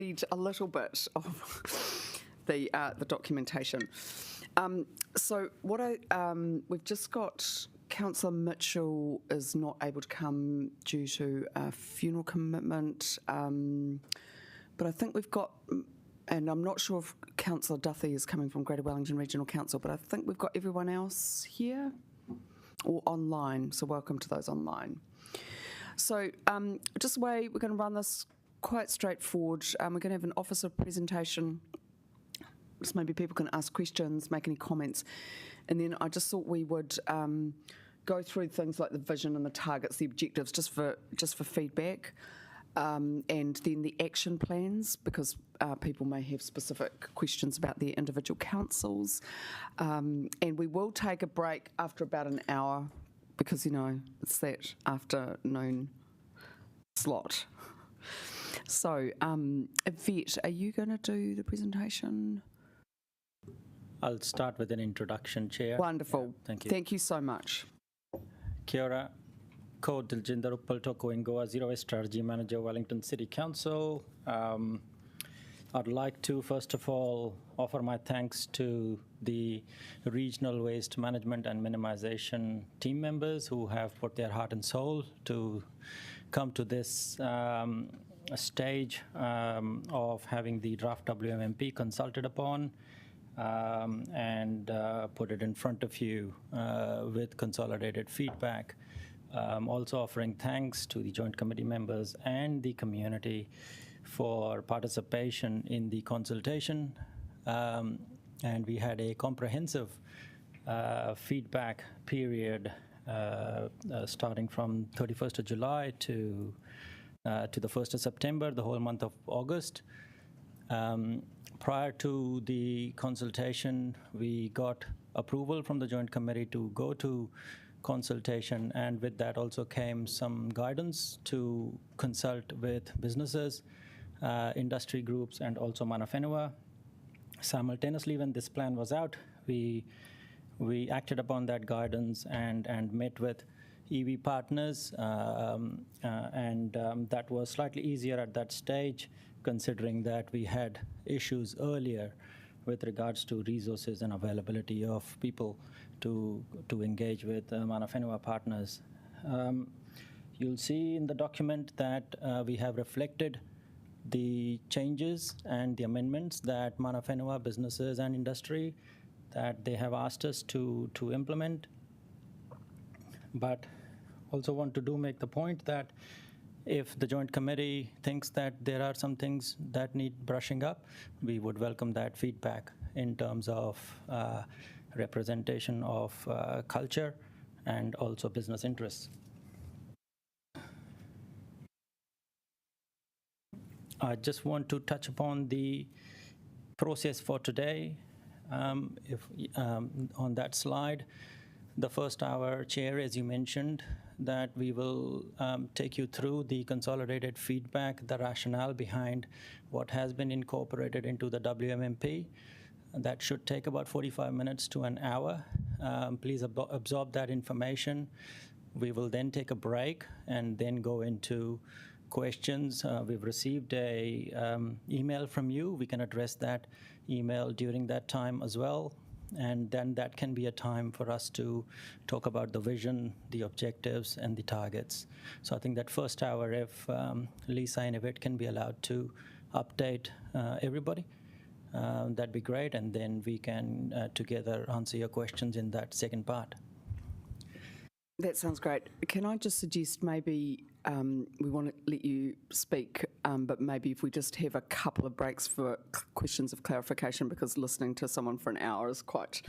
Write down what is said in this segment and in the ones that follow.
read a little bit of the documentation. So what we've just got Councillor Mitchell is not able to come due to a funeral commitment, but I think we've got, and I'm not sure if Councillor Duthie is coming from Greater Wellington Regional Council, but I think we've got everyone else here or online, so welcome to those online. So just the way we're going to run this, quite straightforward. We're going to have an officer presentation. Just maybe people can ask questions, make any comments, and then I just thought we would go through things like the vision and the targets, the objectives, just for feedback, and then the action plans, because people may have specific questions about their individual councils, and we will take a break after about an hour, because it's that afternoon slot. So, Yvette, are you going to do the presentation? I'll start with an introduction, Chair. Wonderful. Yeah, thank you. Thank you so much. Kia ora. Ko Diljinder Uppal Toko Ingoa, Zero Waste Strategy Manager, Wellington City Council. I'd like to, first of all, offer my thanks to the Regional Waste Management and Minimisation team members who have put their heart and soul to come to this stage of having the draft WMMP consulted upon and put it in front of you with consolidated feedback. Also offering thanks to the Joint Committee members and the community for participation in the consultation. And we had a comprehensive feedback period starting from 31st of July to the 1st of September, the whole month of August. Prior to the consultation, we got approval from the Joint Committee to go to consultation, and with that also came some guidance to consult with businesses, industry groups, and also Mana Whenua. Simultaneously, when this plan was out, we acted upon that guidance and met with EV partners, and that was slightly easier at that stage, considering that we had issues earlier with regards to resources and availability of people to engage with Mana Whenua partners. You'll see in the document that we have reflected the changes and the amendments that Mana Whenua businesses and industry that they have asked us to implement. But also want to make the point that if the Joint Committee thinks that there are some things that need brushing up, we would welcome that feedback in terms of representation of culture and also business interests. I just want to touch upon the process for today. On that slide, the first hour, Chair, as you mentioned, that we will take you through the consolidated feedback, the rationale behind what has been incorporated into the WMMP. That should take about 45 minutes to an hour. Please absorb that information. We will then take a break and then go into questions. We've received a email from you. We can address that email during that time as well. And then that can be a time for us to talk about the vision, the objectives, and the targets. So I think that first hour, if Lisa and Yvette can be allowed to update everybody, that'd be great. And then we can together answer your questions in that second part. That sounds great. Can I just suggest maybe we want to let you speak, but maybe if we just have a couple of breaks for questions of clarification, because listening to someone for an hour is quite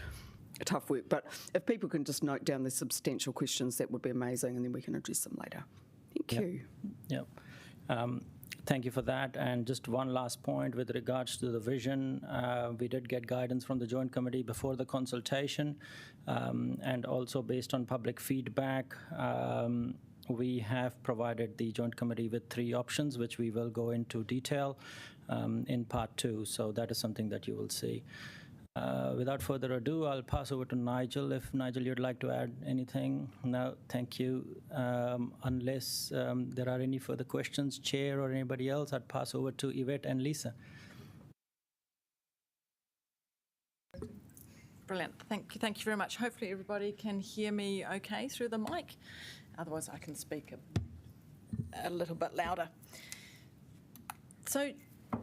tough work. But if people can just note down the substantial questions, that would be amazing, and then we can address them later. Thank you. Yep. Thank you for that. And just one last point with regards to the vision. We did get guidance from the Joint Committee before the consultation, and also based on public feedback, we have provided the Joint Committee with 3 options, which we will go into detail in part 2. So that is something that you will see. Without further ado, I'll pass over to Nigel. If Nigel, you'd like to add anything? No, thank you. Unless there are any further questions, Chair or anybody else, I'd pass over to Yvette and Lisa. Brilliant. Thank you very much. Hopefully everybody can hear me okay through the mic. Otherwise I can speak a little bit louder. So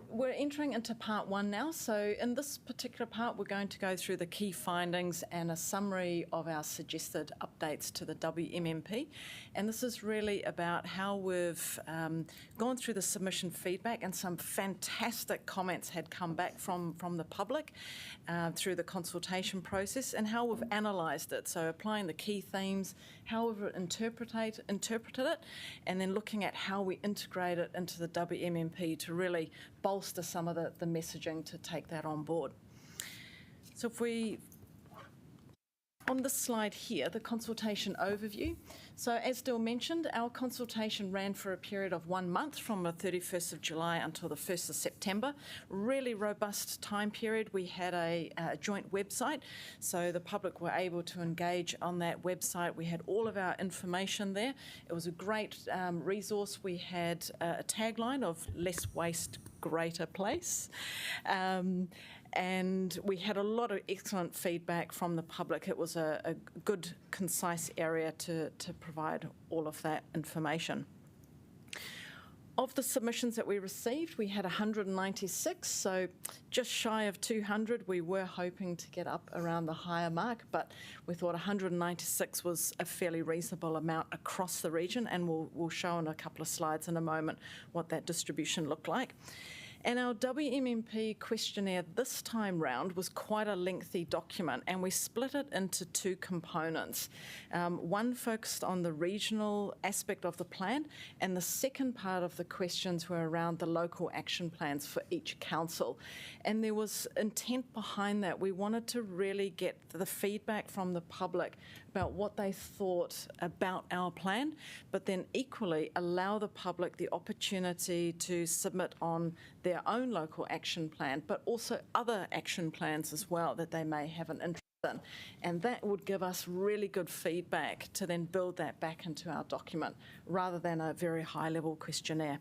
we're entering into part one now. So in this particular part, we're going to go through the key findings and a summary of our suggested updates to the WMMP. And this is really about how we've gone through the submission feedback, and some fantastic comments had come back from the public through the consultation process, and how we've analysed it. So applying the key themes, how we've interpreted it, and then looking at how we integrate it into the WMMP to really bolster some of the messaging to take that on board. So if we, on this slide here, the consultation overview. So as Dill mentioned, our consultation ran for a period of 1 month from the 31st of July until the 1st of September. Really robust time period. We had a joint website, so the public were able to engage on that website. We had all of our information there. It was a great resource. We had a tagline of less waste, greater place. And we had a lot of excellent feedback from the public. It was a good, concise area to provide all of that information. Of the submissions that we received, we had 196, so just shy of 200. We were hoping to get up around the higher mark, but we thought 196 was a fairly reasonable amount across the region, and we'll show in a couple of slides in a moment what that distribution looked like. And our WMMP questionnaire this time round was quite a lengthy document, and we split it into two components. One focused on the regional aspect of the plan, and the second part of the questions were around the local action plans for each council. And there was intent behind that. We wanted to really get the feedback from the public about what they thought about our plan, but then equally allow the public the opportunity to submit on their own local action plan, but also other action plans as well that they may have an interest in. And that would give us really good feedback to then build that back into our document, rather than a very high-level questionnaire.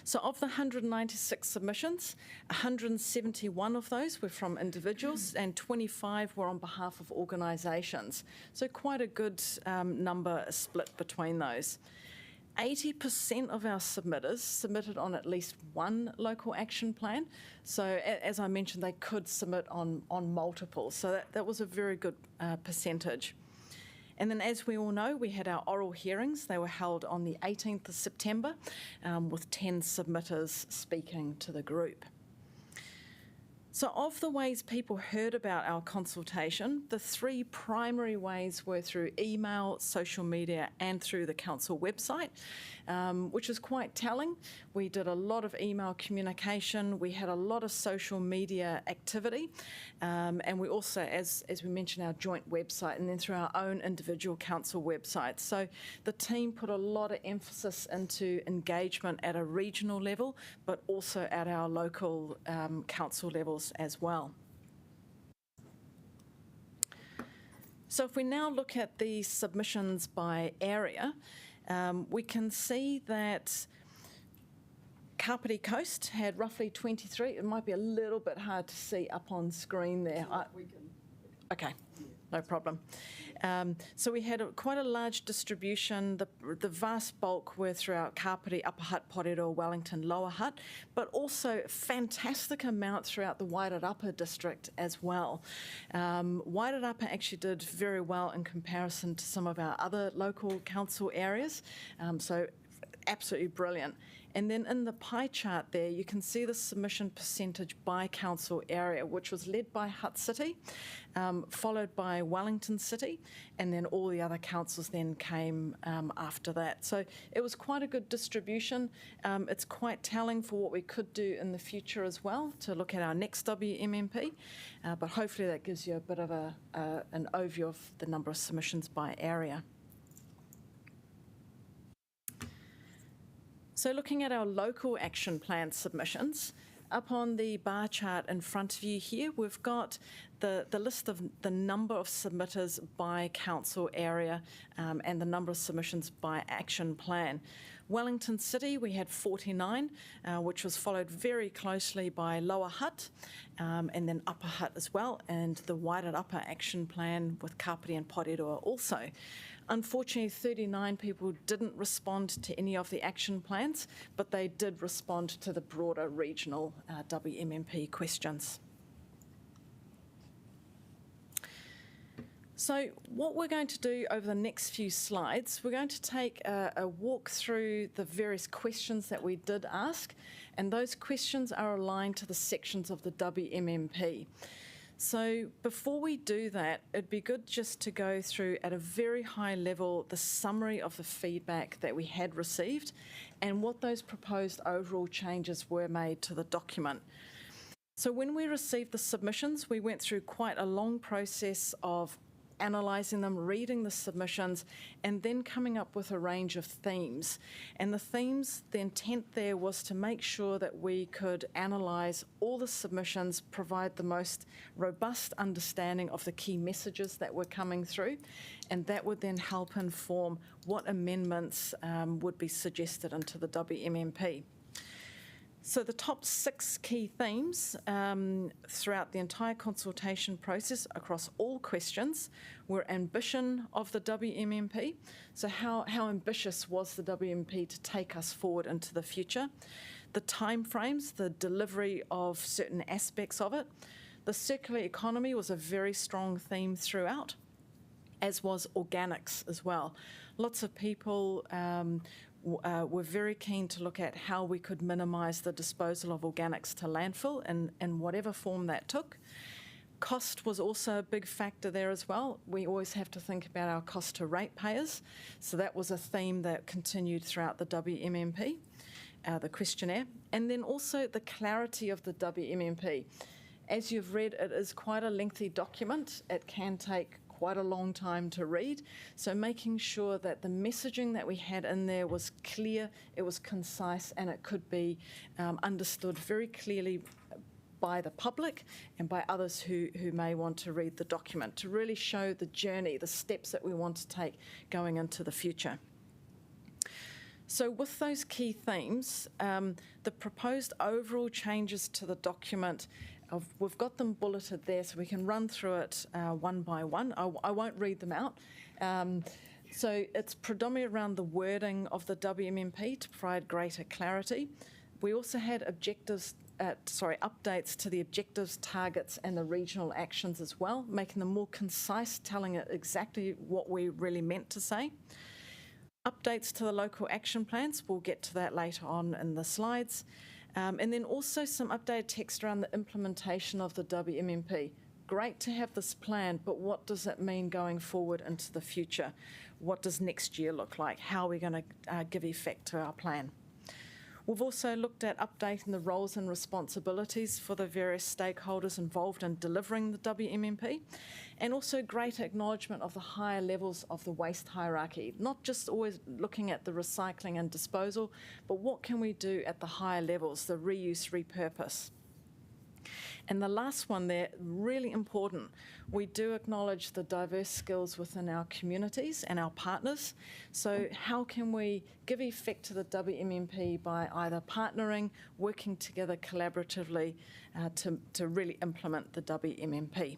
So of the 196 submissions, 171 of those were from individuals and 25 were on behalf of organisations. So quite a good number split between those. 80% of our submitters submitted on at least one local action plan. So as I mentioned, they could submit on multiple. So that was a very good percentage. And then, as we all know, we had our oral hearings. They were held on the 18th of September with 10 submitters speaking to the group. So of the ways people heard about our consultation, the three primary ways were through email, social media, and through the council website, which is quite telling. We did a lot of email communication, we had a lot of social media activity, and we also, as we mentioned, our joint website, and then through our own individual council websites. So the team put a lot of emphasis into engagement at a regional level, but also at our local council levels as well. So if we now look at the submissions by area, we can see that Kapiti Coast had roughly 23. It might be a little bit hard to see up on screen there. Okay, no problem. So we had quite a large distribution. The vast bulk were throughout Kapiti, Upper Hutt, Porirua, Wellington, Lower Hutt, but also a fantastic amount throughout the Wairarapa district as well. Wairarapa actually did very well in comparison to some of our other local council areas, so absolutely brilliant. And then in the pie chart there, you can see the submission percentage by council area, which was led by Hutt City, followed by Wellington City, and then all the other councils then came after that. So it was quite a good distribution. It's quite telling for what we could do in the future as well, to look at our next WMMP, but hopefully that gives you a bit of an overview of the number of submissions by area. So looking at our local action plan submissions, Up on the bar chart in front of you here, we've got the list of the number of submitters by council area and the number of submissions by action plan. Wellington City, we had 49, which was followed very closely by Lower Hutt and then Upper Hutt as well, and the Wairarapa action plan with Kapiti and Porirua also. Unfortunately, 39 people didn't respond to any of the action plans, but they did respond to the broader regional WMMP questions. So what we're going to do over the next few slides, we're going to take a walk through the various questions that we did ask, and those questions are aligned to the sections of the WMMP. So before we do that, it'd be good just to go through at a very high level the summary of the feedback that we had received and what those proposed overall changes were made to the document. So when we received the submissions, we went through quite a long process of analysing them, reading the submissions, and then coming up with a range of themes. And the themes, the intent there was to make sure that we could analyse all the submissions, provide the most robust understanding of the key messages that were coming through, and that would then help inform what amendments would be suggested into the WMMP. So the top 6 key themes throughout the entire consultation process across all questions were ambition of the WMMP. So how ambitious was the WMMP to take us forward into the future? The timeframes, the delivery of certain aspects of it. The circular economy was a very strong theme throughout, as was organics as well. Lots of people were very keen to look at how we could minimise the disposal of organics to landfill in whatever form that took. Cost was also a big factor there as well. We always have to think about our cost to ratepayers, so that was a theme that continued throughout the WMMP, the questionnaire, and then also the clarity of the WMMP. As you've read, it is quite a lengthy document. It can take quite a long time to read, so making sure that the messaging that we had in there was clear, it was concise, and it could be understood very clearly by the public and by others who may want to read the document, to really show the journey, the steps that we want to take going into the future. So with those key themes, the proposed overall changes to the document, we've got them bulleted there so we can run through it one by one. I won't read them out. So it's predominantly around the wording of the WMMP to provide greater clarity. We also had updates to the objectives, targets and the regional actions as well, making them more concise, telling it exactly what we really meant to say. Updates to the local action plans, we'll get to that later on in the slides. And then also some updated text around the implementation of the WMMP. Great to have this plan, but what does it mean going forward into the future? What does next year look like? How are we going to give effect to our plan? We've also looked at updating the roles and responsibilities for the various stakeholders involved in delivering the WMMP, and also greater acknowledgement of the higher levels of the waste hierarchy, not just always looking at the recycling and disposal, but what can we do at the higher levels, the reuse, repurpose. And the last one there, really important, we do acknowledge the diverse skills within our communities and our partners. So how can we give effect to the WMMP by either partnering, working together collaboratively to really implement the WMMP?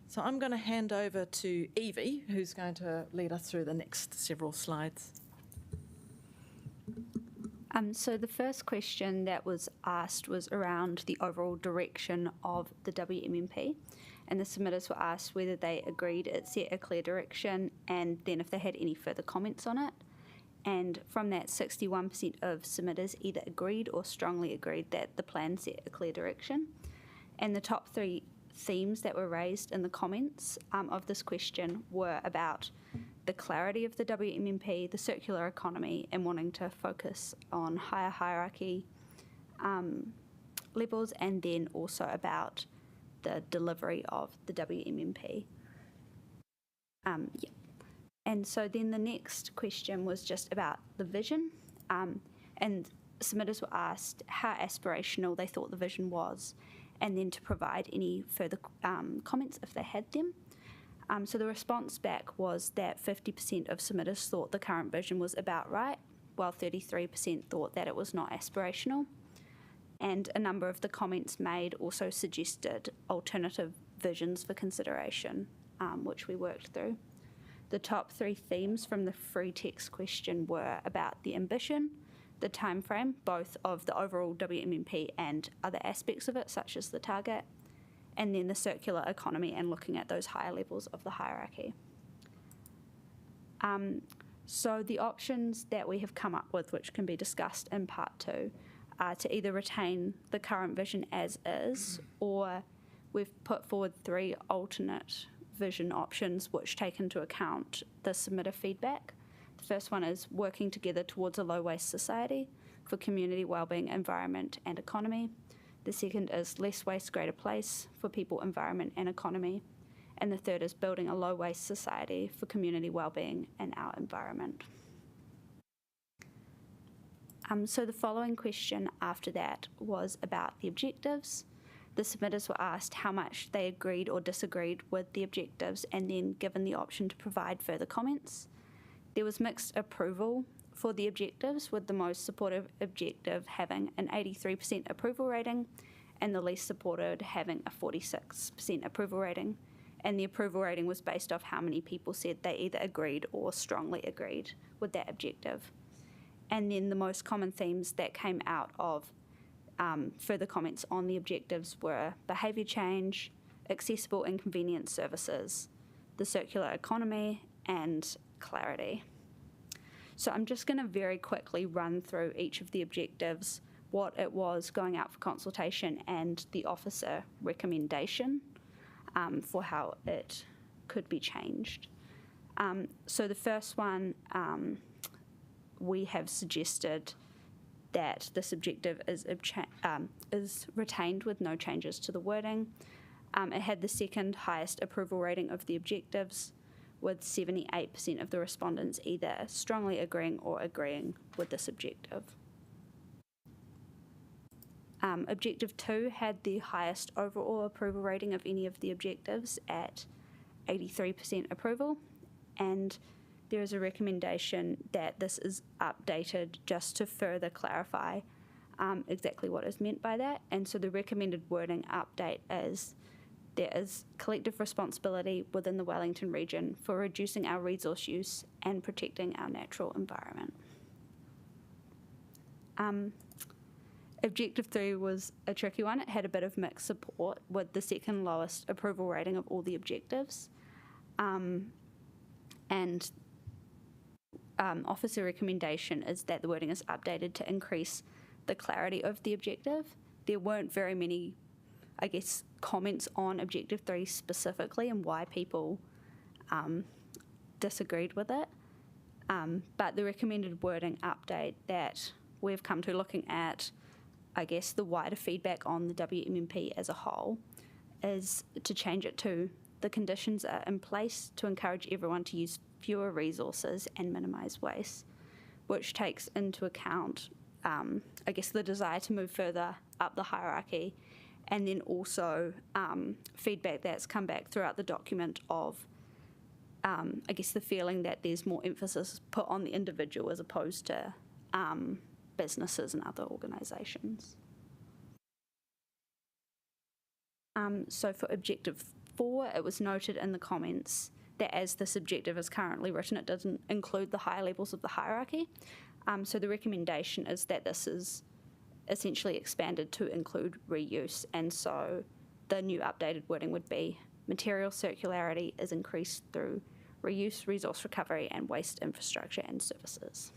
So I'm going to hand over to Evie, who's going to lead us through the next several slides. So the first question that was asked was around the overall direction of the WMMP, and the submitters were asked whether they agreed it set a clear direction and then if they had any further comments on it. And from that, 61% of submitters either agreed or strongly agreed that the plan set a clear direction. And the top 3 themes that were raised in the comments of this question were about the clarity of the WMMP, the circular economy, and wanting to focus on higher hierarchy levels, and then also about the delivery of the WMMP. And so then the next question was just about the vision, and submitters were asked how aspirational they thought the vision was, and then to provide any further comments if they had them. So the response back was that 50% of submitters thought the current vision was about right, while 33% thought that it was not aspirational. And a number of the comments made also suggested alternative visions for consideration, which we worked through. The top 3 themes from the free text question were about the ambition, the timeframe, both of the overall WMMP and other aspects of it, such as the target, and then the circular economy and looking at those higher levels of the hierarchy. So the options that we have come up with, which can be discussed in part 2, are to either retain the current vision as is, or we've put forward 3 alternate vision options which take into account the submitter feedback. The first one is working together towards a low-waste society for community wellbeing, environment and economy. The second is less waste, greater place for people, environment and economy. And the third is building a low-waste society for community wellbeing and our environment. So the following question after that was about the objectives. The submitters were asked how much they agreed or disagreed with the objectives and then given the option to provide further comments. There was mixed approval for the objectives, with the most supportive objective having an 83% approval rating and the least supported having a 46% approval rating. And the approval rating was based off how many people said they either agreed or strongly agreed with that objective. And then the most common themes that came out of further comments on the objectives were behaviour change, accessible and convenient services, the circular economy, and clarity. So I'm just going to very quickly run through each of the objectives, what it was going out for consultation, and the officer recommendation for how it could be changed. So the first one, we have suggested that this objective is retained with no changes to the wording. It had the second highest approval rating of the objectives, with 78% of the respondents either strongly agreeing or agreeing with this objective. Objective 2 had the highest overall approval rating of any of the objectives at 83% approval, and there is a recommendation that this is updated just to further clarify exactly what is meant by that. And so the recommended wording update is: there is collective responsibility within the Wellington region for reducing our resource use and protecting our natural environment. Objective 3 was a tricky one. It had a bit of mixed support, with the second lowest approval rating of all the objectives. Officer recommendation is that the wording is updated to increase the clarity of the objective. There weren't very many, I guess, comments on Objective 3 specifically and why people disagreed with it. But the recommended wording update that we've come to, looking at, I guess, the wider feedback on the WMMP as a whole, is to change it to: the conditions are in place to encourage everyone to use fewer resources and minimise waste, which takes into account, I guess, the desire to move further up the hierarchy, and then also feedback that's come back throughout the document of, I guess, the feeling that there's more emphasis put on the individual as opposed to businesses and other organisations. So for Objective 4, it was noted in the comments that as this objective is currently written, it doesn't include the higher levels of the hierarchy. So the recommendation is that this is essentially expanded to include reuse, and so the new updated wording would be: material circularity is increased through reuse, resource recovery, and waste infrastructure and services.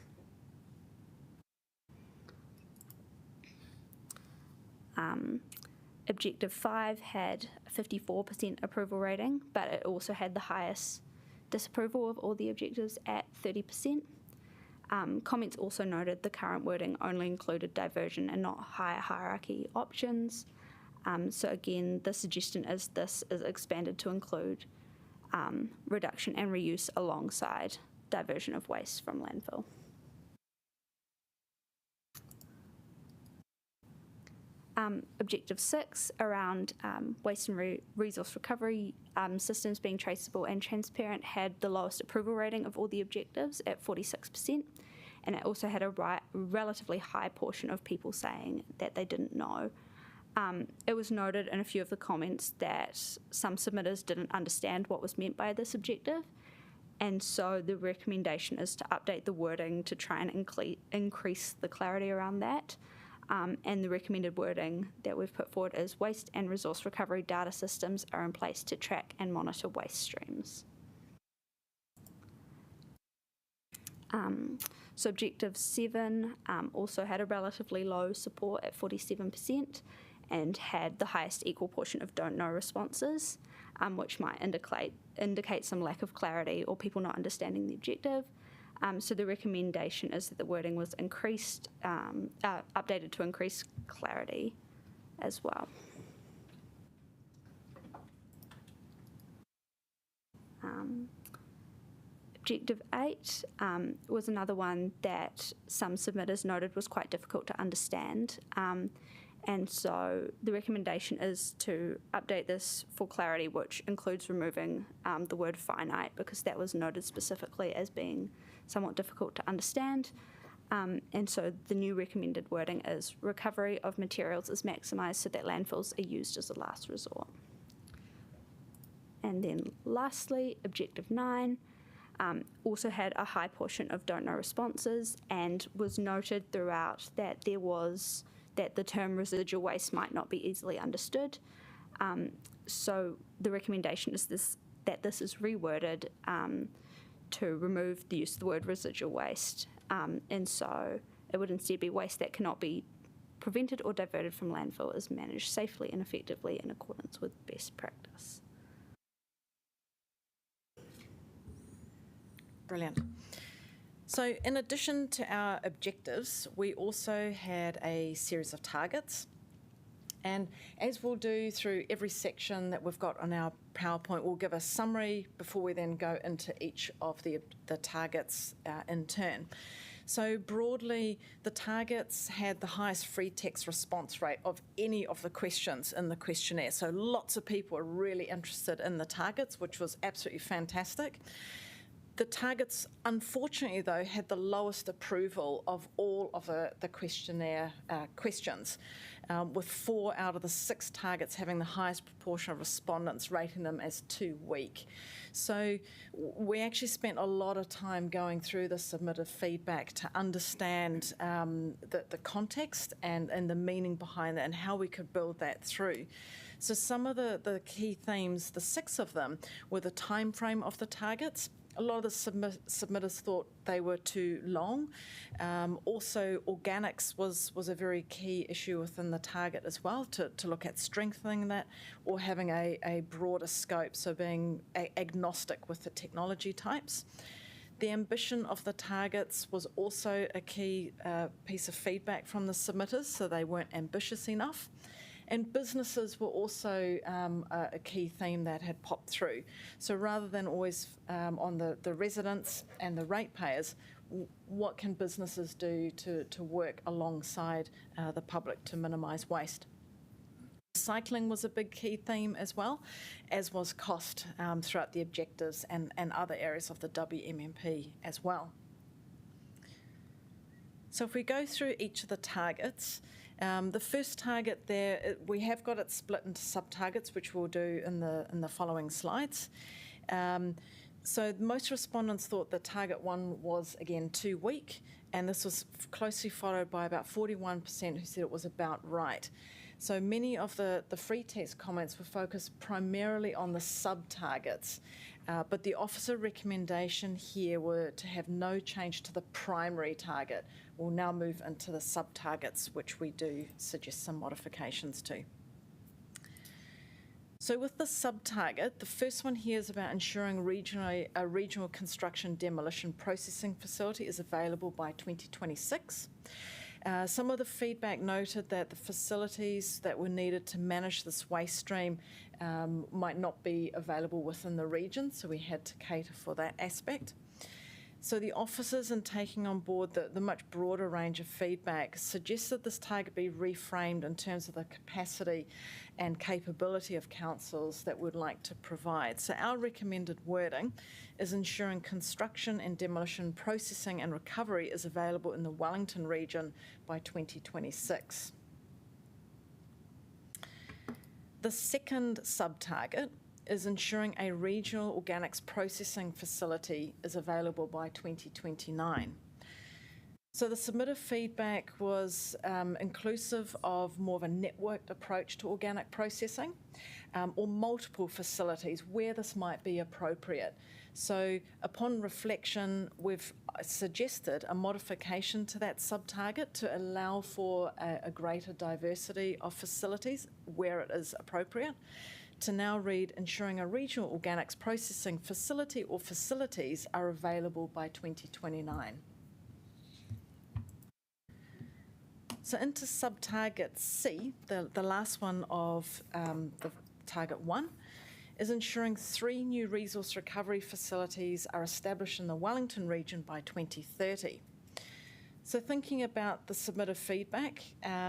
Objective 5 had a 54% approval rating, but it also had the highest disapproval of all the objectives at 30%. Comments also noted the current wording only included diversion and not higher hierarchy options. So again, the suggestion is this is expanded to include reduction and reuse alongside diversion of waste from landfill. Objective 6 around waste and resource recovery systems being traceable and transparent had the lowest approval rating of all the objectives at 46%, and it also had a relatively high portion of people saying that they didn't know. It was noted in a few of the comments that some submitters didn't understand what was meant by this objective, and so the recommendation is to update the wording to try and increase the clarity around that. And the recommended wording that we've put forward is waste and resource recovery data systems are in place to track and monitor waste streams. So Objective 7 also had a relatively low support at 47% and had the highest equal portion of don't know responses, which might indicate some lack of clarity or people not understanding the objective. So the recommendation is that the wording was updated to increase clarity as well. Objective 8 was another one that some submitters noted was quite difficult to understand. And so the recommendation is to update this for clarity, which includes removing the word finite, because that was noted specifically as being somewhat difficult to understand. And so the new recommended wording is recovery of materials is maximised so that landfills are used as a last resort. And then lastly, Objective 9 also had a high portion of don't know responses and was noted throughout that the term residual waste might not be easily understood. So the recommendation is that this is reworded to remove the use of the word residual waste. And so it would instead be waste that cannot be prevented or diverted from landfill is managed safely and effectively in accordance with best practice. Brilliant. So in addition to our objectives, we also had a series of targets. And as we'll do through every section that we've got on our PowerPoint, we'll give a summary before we then go into each of the targets in turn. So broadly, the targets had the highest free text response rate of any of the questions in the questionnaire. So lots of people were really interested in the targets, which was absolutely fantastic. The targets, unfortunately, though, had the lowest approval of all of the questionnaire questions, with 4 out of the 6 targets having the highest proportion of respondents rating them as too weak. So we actually spent a lot of time going through the submitted feedback to understand the context and the meaning behind it and how we could build that through. So some of the key themes, the 6 of them, were the time frame of the targets. A lot of the submitters thought they were too long. Also, organics was a very key issue within the target as well, to look at strengthening that or having a broader scope, so being agnostic with the technology types. The ambition of the targets was also a key piece of feedback from the submitters, so they weren't ambitious enough. And businesses were also a key theme that had popped through. So rather than always on the residents and the ratepayers, what can businesses do to work alongside the public to minimise waste? Recycling was a big key theme as well, as was cost throughout the objectives and other areas of the WMMP as well. So if we go through each of the targets, the first target there, we have got it split into sub-targets, which we'll do in the following slides. So most respondents thought that target 1 was, again, too weak, and this was closely followed by about 41% who said it was about right. So many of the free text comments were focused primarily on the sub-targets, but the officer recommendation here were to have no change to the primary target. We'll now move into the sub-targets, which we do suggest some modifications to. So with the sub-target, the first one here is about ensuring a regional construction demolition processing facility is available by 2026. Some of the feedback noted that the facilities that were needed to manage this waste stream might not be available within the region, so we had to cater for that aspect. So the officers, in taking on board the much broader range of feedback, suggested this target be reframed in terms of the capacity and capability of councils that we'd like to provide. So our recommended wording is ensuring construction and demolition processing and recovery is available in the Wellington region by 2026. The second sub-target is ensuring a regional organics processing facility is available by 2029. So the submitted feedback was inclusive of more of a networked approach to organic processing, or multiple facilities where this might be appropriate. So upon reflection, we've suggested a modification to that sub-target to allow for a greater diversity of facilities where it is appropriate, to now read ensuring a regional organics processing facility or facilities are available by 2029. So into sub-target C, the last one of the target 1, is ensuring 3 new resource recovery facilities are established in the Wellington region by 2030. So thinking about the submitted feedback,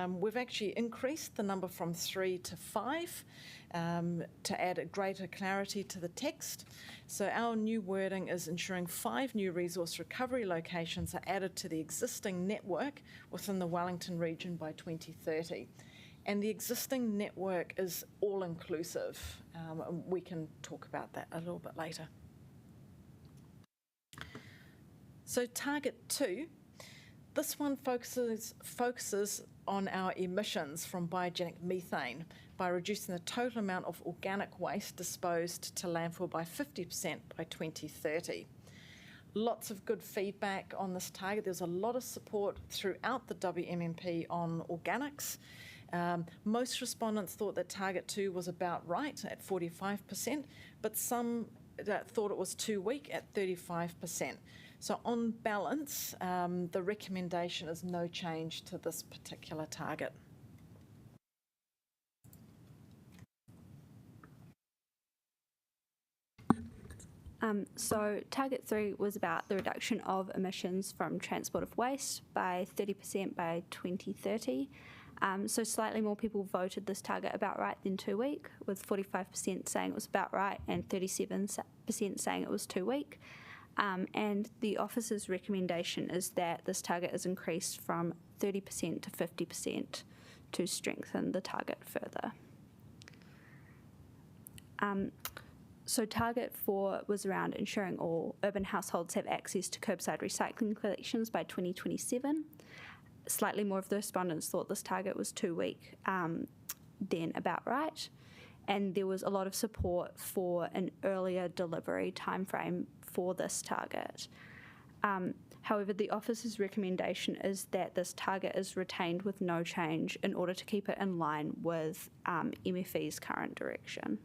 we've actually increased the number from 3 to 5 to add a greater clarity to the text. So our new wording is ensuring 5 new resource recovery locations are added to the existing network within the Wellington region by 2030. And the existing network is all-inclusive. We can talk about that a little bit later. So target 2, this one focuses on our emissions from biogenic methane by reducing the total amount of organic waste disposed to landfill by 50% by 2030. Lots of good feedback on this target. There's a lot of support throughout the WMMP on organics. Most respondents thought that target 2 was about right at 45%, but some thought it was too weak at 35%. So on balance, the recommendation is no change to this particular target. So target 3 was about the reduction of emissions from transport of waste by 30% by 2030. So slightly more people voted this target about right than too weak, with 45% saying it was about right and 37% saying it was too weak. And the officer's recommendation is that this target is increased from 30% to 50% to strengthen the target further. So target 4 was around ensuring all urban households have access to curbside recycling collections by 2027. Slightly more of the respondents thought this target was too weak than about right. And there was a lot of support for an earlier delivery timeframe for this target. However, the officer's recommendation is that this target is retained with no change in order to keep it in line with MFE's current direction.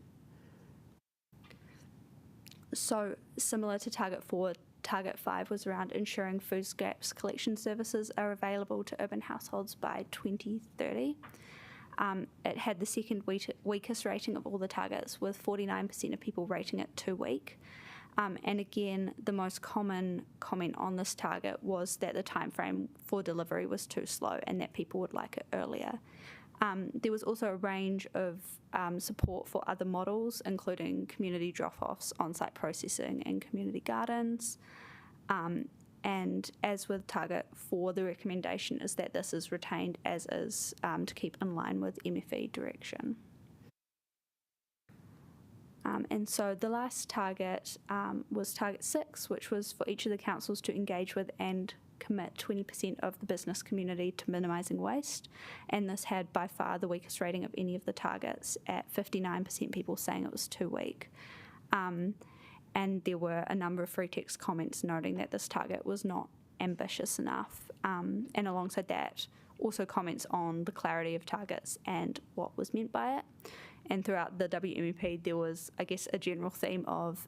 So similar to target 4, target 5 was around ensuring food scraps collection services are available to urban households by 2030. It had the second weakest rating of all the targets, with 49% of people rating it too weak. And again, the most common comment on this target was that the timeframe for delivery was too slow and that people would like it earlier. There was also a range of support for other models, including community drop-offs, on-site processing and community gardens. And as with target 4, the recommendation is that this is retained as is to keep in line with MFE direction. And so the last target was target 6, which was for each of the councils to engage with and commit 20% of the business community to minimising waste. And this had by far the weakest rating of any of the targets, at 59% people saying it was too weak. And there were a number of free text comments noting that this target was not ambitious enough. And alongside that, also comments on the clarity of targets and what was meant by it. And throughout the WMP, there was, I guess, a general theme of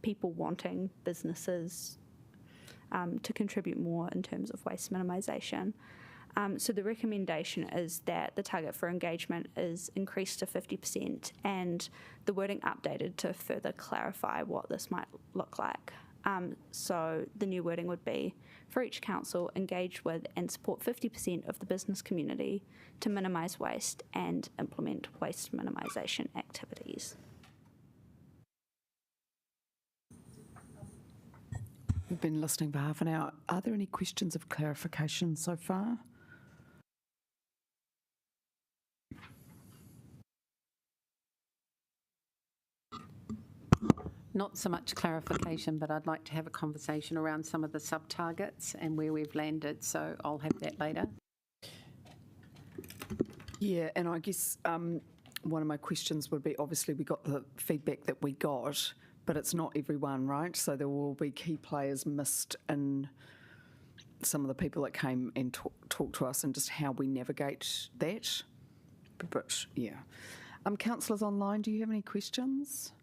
people wanting businesses to contribute more in terms of waste minimisation. So the recommendation is that the target for engagement is increased to 50% and the wording updated to further clarify what this might look like. So the new wording would be, for each council, engage with and support 50% of the business community to minimise waste and implement waste minimisation activities. We've been listening for half an hour. Are there any questions of clarification so far? Not so much clarification, but I'd like to have a conversation around some of the sub-targets and where we've landed, so I'll have that later. Yeah, and I guess one of my questions would be, obviously we got the feedback that we got, but it's not everyone, right? So there will be key players missed in some of the people that came and talked to us and just how we navigate that. But yeah. Councillors online, do you have any questions?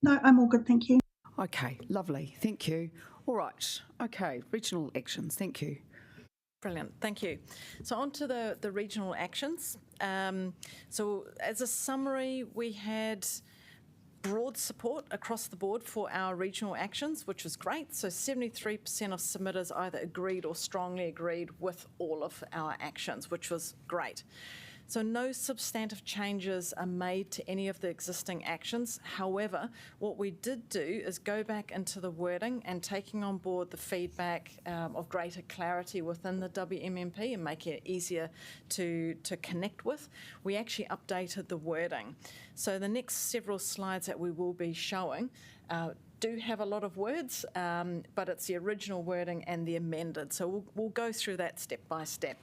No, I'm all good, thank you. Okay, lovely. Thank you. All right. Okay, regional actions. Thank you. Brilliant, thank you. So on to the regional actions. So as a summary, we had broad support across the board for our regional actions, which was great. So 73% of submitters either agreed or strongly agreed with all of our actions, which was great. So no substantive changes are made to any of the existing actions. However, what we did do is go back into the wording and taking on board the feedback of greater clarity within the WMMP and making it easier to connect with. We actually updated the wording. So the next several slides that we will be showing do have a lot of words, but it's the original wording and the amended. So we'll go through that step by step.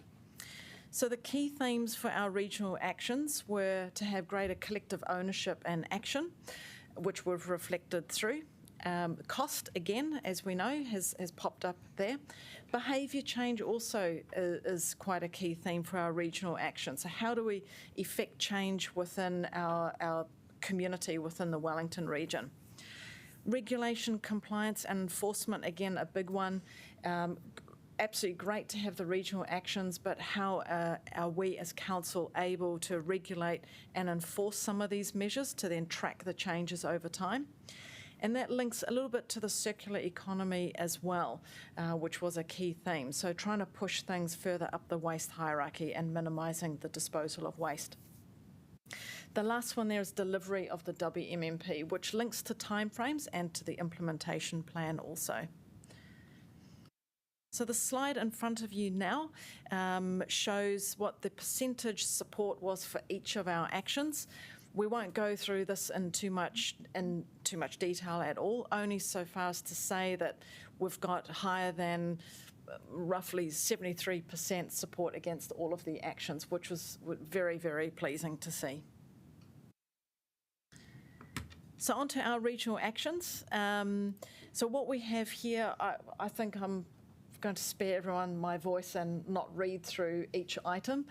So the key themes for our regional actions were to have greater collective ownership and action, which we've reflected through. Cost, again, as we know, has popped up there. Behaviour change also is quite a key theme for our regional action. So how do we effect change within our community within the Wellington region? Regulation, compliance and enforcement, again, a big one. Absolutely great to have the regional actions, but how are we as council able to regulate and enforce some of these measures to then track the changes over time? And that links a little bit to the circular economy as well, which was a key theme. So trying to push things further up the waste hierarchy and minimising the disposal of waste. The last one there is delivery of the WMMP, which links to timeframes and to the implementation plan also. So the slide in front of you now shows what the percentage support was for each of our actions. We won't go through this in too much detail at all, only so far as to say that we've got higher than roughly 73% support against all of the actions, which was very, very pleasing to see. So on to our regional actions. So what we have here, I think I'm going to spare everyone my voice and not read through each item.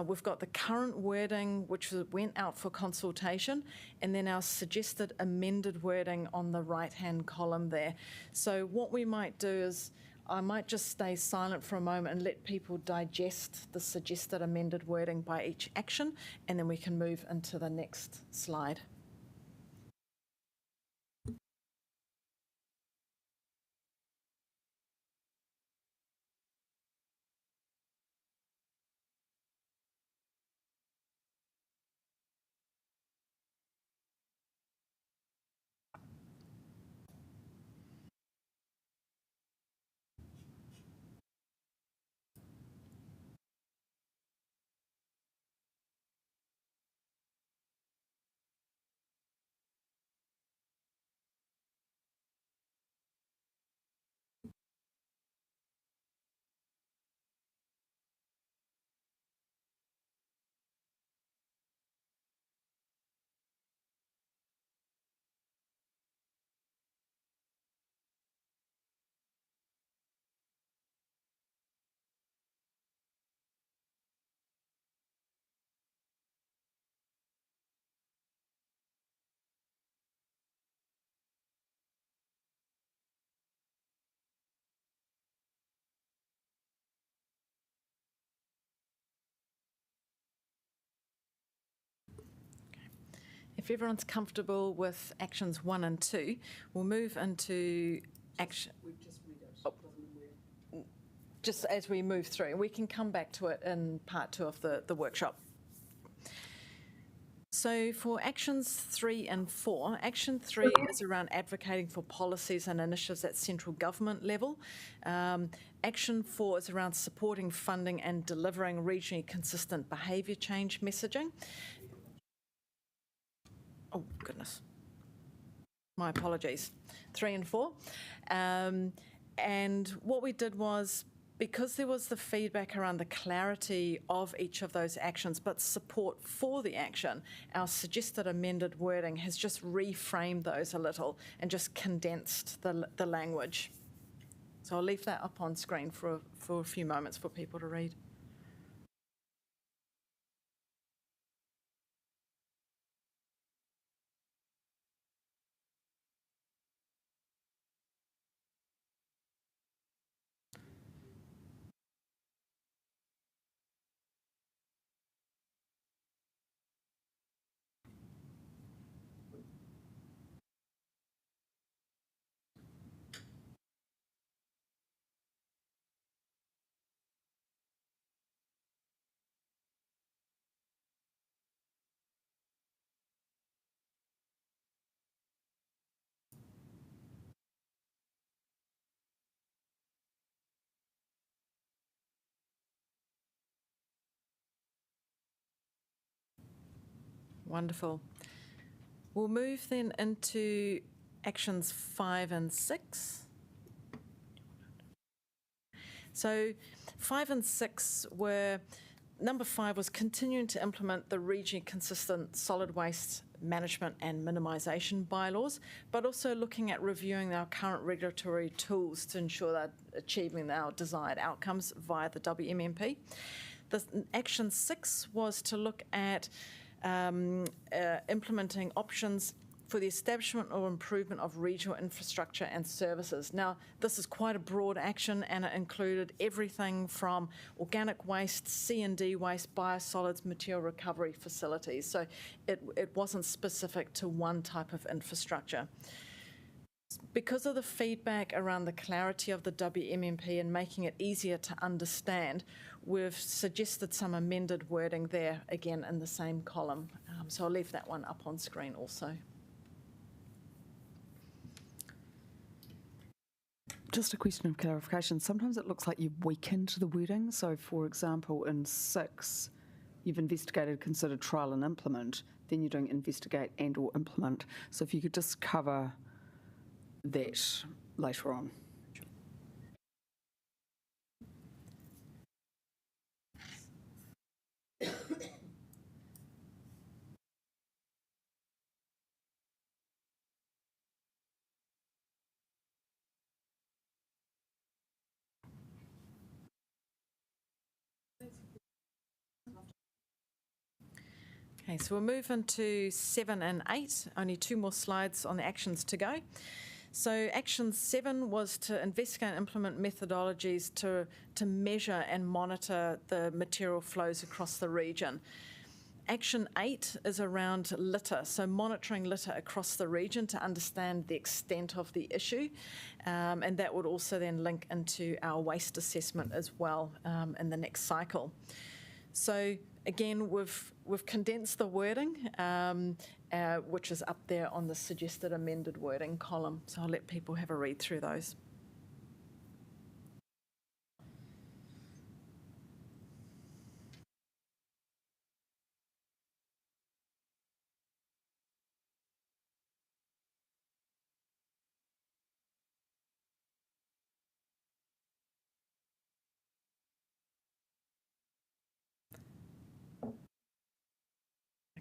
We've got the current wording, which went out for consultation, and then our suggested amended wording on the right-hand column there. So what we might do is I might just stay silent for a moment and let people digest the suggested amended wording by each action, and then we can move into the next slide. If everyone's comfortable with actions 1 and 2, we'll move into action. We've just read it. Oh. Just as we move through. We can come back to it in part 2 of the workshop. So for actions 3 and 4, action 3 is around advocating for policies and initiatives at central government level. Action 4 is around supporting funding and delivering regionally consistent behaviour change messaging. Oh, goodness. My apologies. 3 and 4. And what we did was, because there was the feedback around the clarity of each of those actions, but support for the action, our suggested amended wording has just reframed those a little and just condensed the language. So I'll leave that up on screen for a few moments for people to read. Wonderful. We'll move then into actions 5 and 6. So 5 and 6 were, number 5 was continuing to implement the regionally consistent solid waste management and minimisation bylaws, but also looking at reviewing our current regulatory tools to ensure that achieving our desired outcomes via the WMMP. Action 6 was to look at implementing options for the establishment or improvement of regional infrastructure and services. Now, this is quite a broad action, and it included everything from organic waste, C&D waste, biosolids, material recovery facilities. So it wasn't specific to one type of infrastructure. Because of the feedback around the clarity of the WMMP and making it easier to understand, we've suggested some amended wording there, again in the same column. So I'll leave that one up on screen also. Just a question of clarification. Sometimes it looks like you've weakened the wording. So, for example, in 6, you've investigated, considered, trial and implement. Then you're doing investigate and or implement. So if you could just cover that later on. Okay, so we'll move into 7 and 8, only 2 more slides on the actions to go. So action 7 was to investigate and implement methodologies to measure and monitor the material flows across the region. Action 8 is around litter, so monitoring litter across the region to understand the extent of the issue, and that would also then link into our waste assessment as well in the next cycle. So again, we've condensed the wording, which is up there on the suggested amended wording column. So I'll let people have a read through those.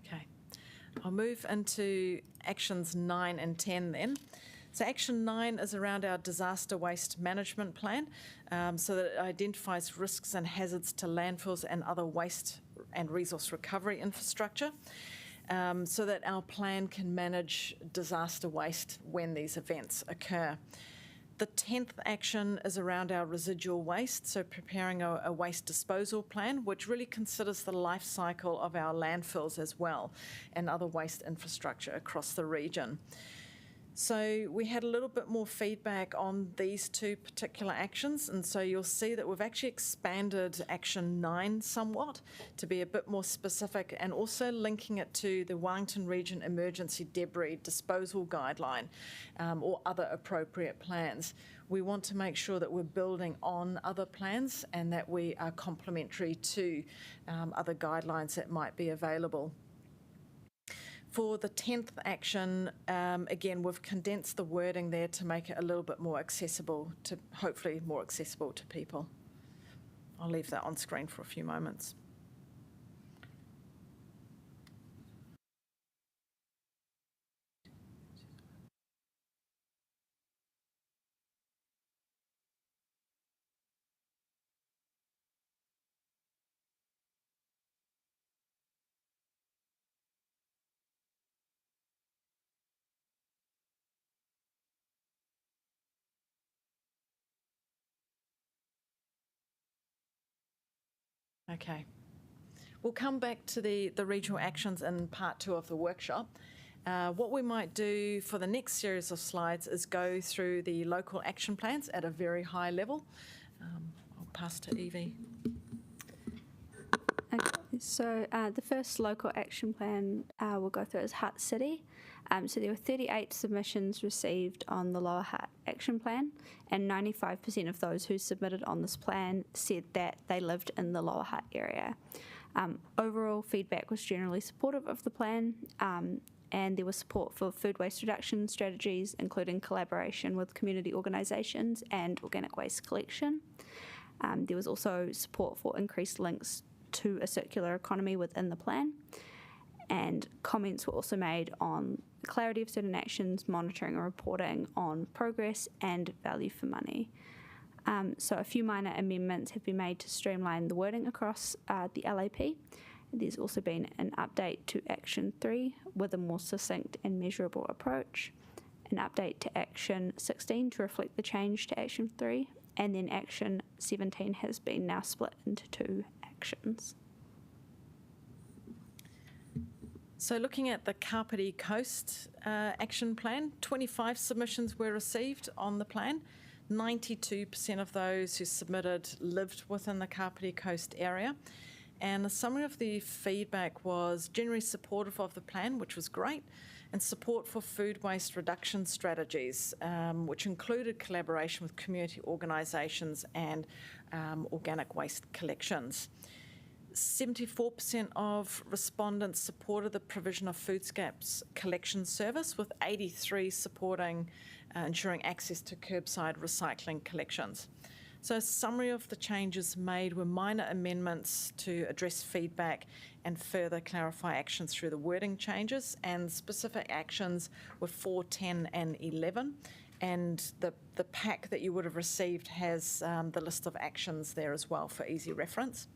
Okay, I'll move into actions 9 and 10 then. So action 9 is around our disaster waste management plan, so that it identifies risks and hazards to landfills and other waste and resource recovery infrastructure, so that our plan can manage disaster waste when these events occur. The 10th action is around our residual waste, so preparing a waste disposal plan, which really considers the life cycle of our landfills as well and other waste infrastructure across the region. So we had a little bit more feedback on these two particular actions, and so you'll see that we've actually expanded Action 9 somewhat to be a bit more specific, and also linking it to the Wellington Region Emergency Debris Disposal Guideline or other appropriate plans. We want to make sure that we're building on other plans and that we are complementary to other guidelines that might be available. For the 10th action, again, we've condensed the wording there to make it a little bit more accessible to, hopefully more accessible to people. I'll leave that on screen for a few moments. Okay. We'll come back to the regional actions in part 2 of the workshop. What we might do for the next series of slides is go through the local action plans at a very high level. I'll pass to Evie. Okay, so the first local action plan we'll go through is Hutt City. So there were 38 submissions received on the Lower Hutt action plan, and 95% of those who submitted on this plan said that they lived in the Lower Hutt area. Overall feedback was generally supportive of the plan, and there was support for food waste reduction strategies, including collaboration with community organisations and organic waste collection. There was also support for increased links to a circular economy within the plan, and comments were also made on the clarity of certain actions, monitoring and reporting on progress, and value for money. So a few minor amendments have been made to streamline the wording across the LAP. There's also been an update to Action 3 with a more succinct and measurable approach, an update to Action 16 to reflect the change to Action 3, and then Action 17 has been now split into 2 actions. So looking at the Kapiti Coast action plan, 25 submissions were received on the plan. 92% of those who submitted lived within the Kapiti Coast area. And a summary of the feedback was generally supportive of the plan, which was great, and support for food waste reduction strategies, which included collaboration with community organisations and organic waste collections. 74% of respondents supported the provision of food scraps collection service, with 83 supporting ensuring access to curbside recycling collections. So a summary of the changes made were minor amendments to address feedback and further clarify actions through the wording changes, and specific actions were 4, 10 and 11. And the pack that you would have received has the list of actions there as well for easy reference.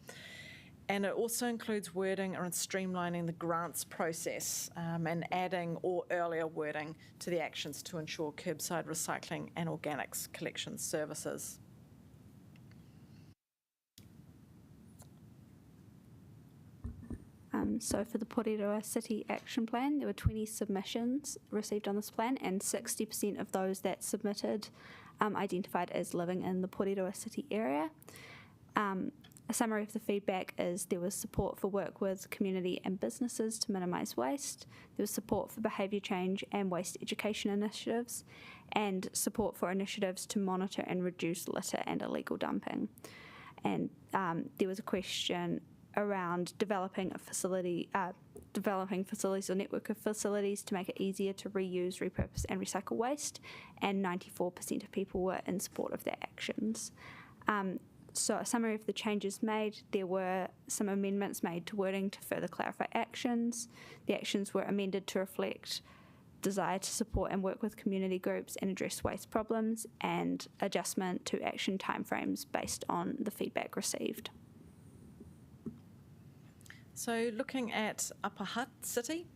And it also includes wording around streamlining the grants process and adding or earlier wording to the actions to ensure curbside recycling and organics collection services. So for the Porirua City Action Plan, there were 20 submissions received on this plan, and 60% of those that submitted identified as living in the Porirua City area. A summary of the feedback is there was support for work with community and businesses to minimise waste, there was support for behaviour change and waste education initiatives, and support for initiatives to monitor and reduce litter and illegal dumping. And there was a question around developing facilities or network of facilities to make it easier to reuse, repurpose and recycle waste, and 94% of people were in support of their actions. So a summary of the changes made, there were some amendments made to wording to further clarify actions. The actions were amended to reflect desire to support and work with community groups and address waste problems, and adjustment to action timeframes based on the feedback received. So looking at Upper Hutt City,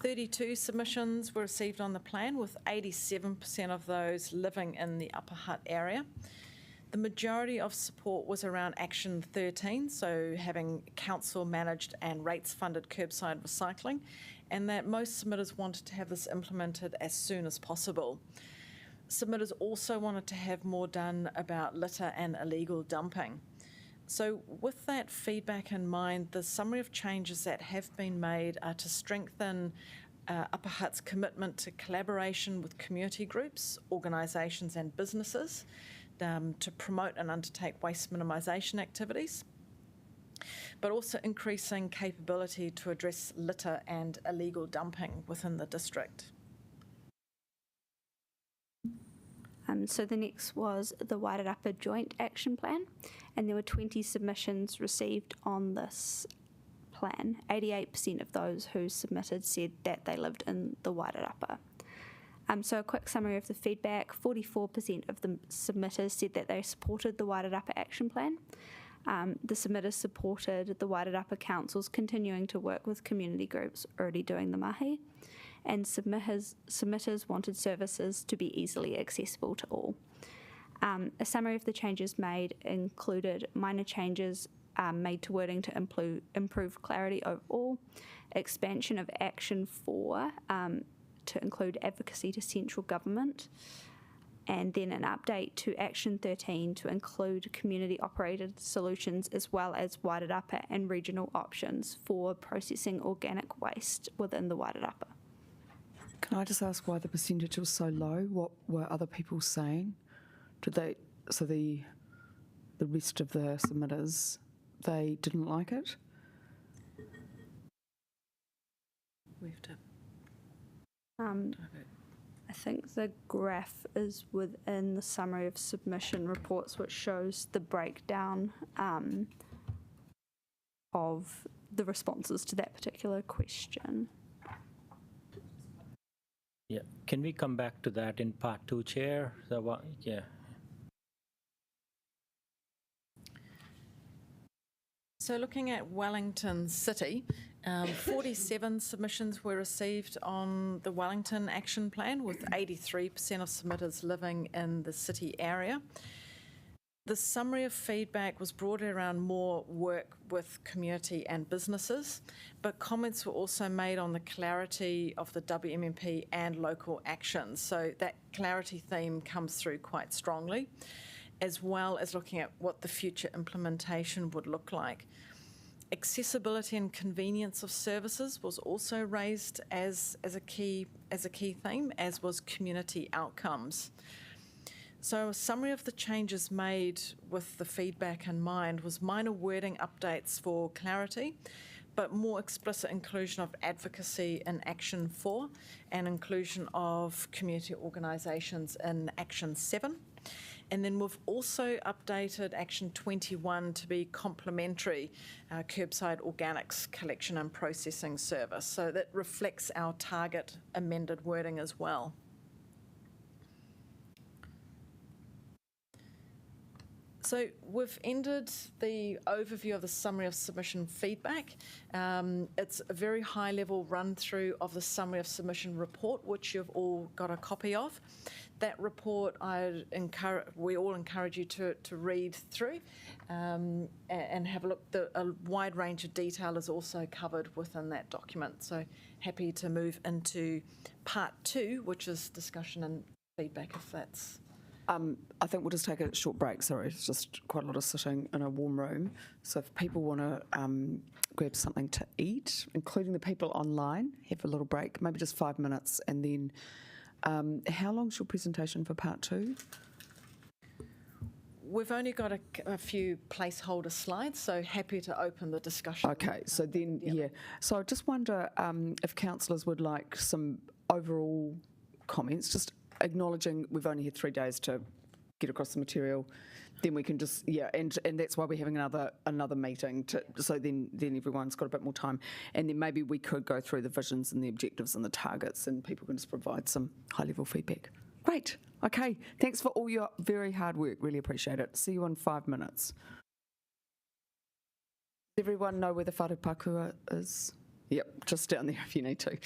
32 submissions were received on the plan, with 87% of those living in the Upper Hutt area. The majority of support was around Action 13, so having council-managed and rates-funded curbside recycling, and that most submitters wanted to have this implemented as soon as possible. Submitters also wanted to have more done about litter and illegal dumping. So with that feedback in mind, the summary of changes that have been made are to strengthen Upper Hutt's commitment to collaboration with community groups, organisations and businesses, to promote and undertake waste minimisation activities, but also increasing capability to address litter and illegal dumping within the district. So the next was the Wairarapa Joint Action Plan, and there were 20 submissions received on this plan. 88% of those who submitted said that they lived in the Wairarapa. So a quick summary of the feedback: 44% of the submitters said that they supported the Wairarapa Action Plan. The submitters supported the Wairarapa Council's continuing to work with community groups already doing the mahi, and submitters wanted services to be easily accessible to all. A summary of the changes made included minor changes made to wording to improve clarity overall, expansion of Action 4 to include advocacy to central government, and then an update to Action 13 to include community-operated solutions as well as Wairarapa and regional options for processing organic waste within the Wairarapa. Can I just ask why the percentage was so low? What were other people saying? The rest of the submitters, they didn't like it? We have to. I think the graph is within the summary of submission reports, which shows the breakdown of the responses to that particular question. Yeah, can we come back to that in part 2, Chair? Yeah. So looking at Wellington City, 47 submissions were received on the Wellington Action Plan, with 83% of submitters living in the city area. The summary of feedback was broadly around more work with community and businesses, but comments were also made on the clarity of the WMMP and local actions. So that clarity theme comes through quite strongly, as well as looking at what the future implementation would look like. Accessibility and convenience of services was also raised as a key theme, as was community outcomes. So a summary of the changes made with the feedback in mind was minor wording updates for clarity, but more explicit inclusion of advocacy in Action 4 and inclusion of community organisations in Action 7. And then we've also updated Action 21 to be complementary curbside organics collection and processing service. So that reflects our target amended wording as well. So we've ended the overview of the summary of submission feedback. It's a very high-level run-through of the summary of submission report, which you've all got a copy of. That report, we all encourage you to read through and have a look. A wide range of detail is also covered within that document. So happy to move into part 2, which is discussion and feedback, if that's... I think we'll just take a short break. Sorry, it's just quite a lot of sitting in a warm room. So if people want to grab something to eat, including the people online, have a little break, maybe just 5 minutes. And then how long's your presentation for part 2? We've only got a few placeholder slides, so happy to open the discussion. Okay, so then, yeah. So I just wonder if councillors would like some overall comments, just acknowledging we've only had 3 days to get across the material, then we can just, and that's why we're having another meeting, so then everyone's got a bit more time. And then maybe we could go through the visions and the objectives and the targets, and people can just provide some high-level feedback. Great. Okay. Thanks for all your very hard work. Really appreciate it. See you in 5 minutes. Does everyone know where the whare Pakua is? Yep, just down there if you need to.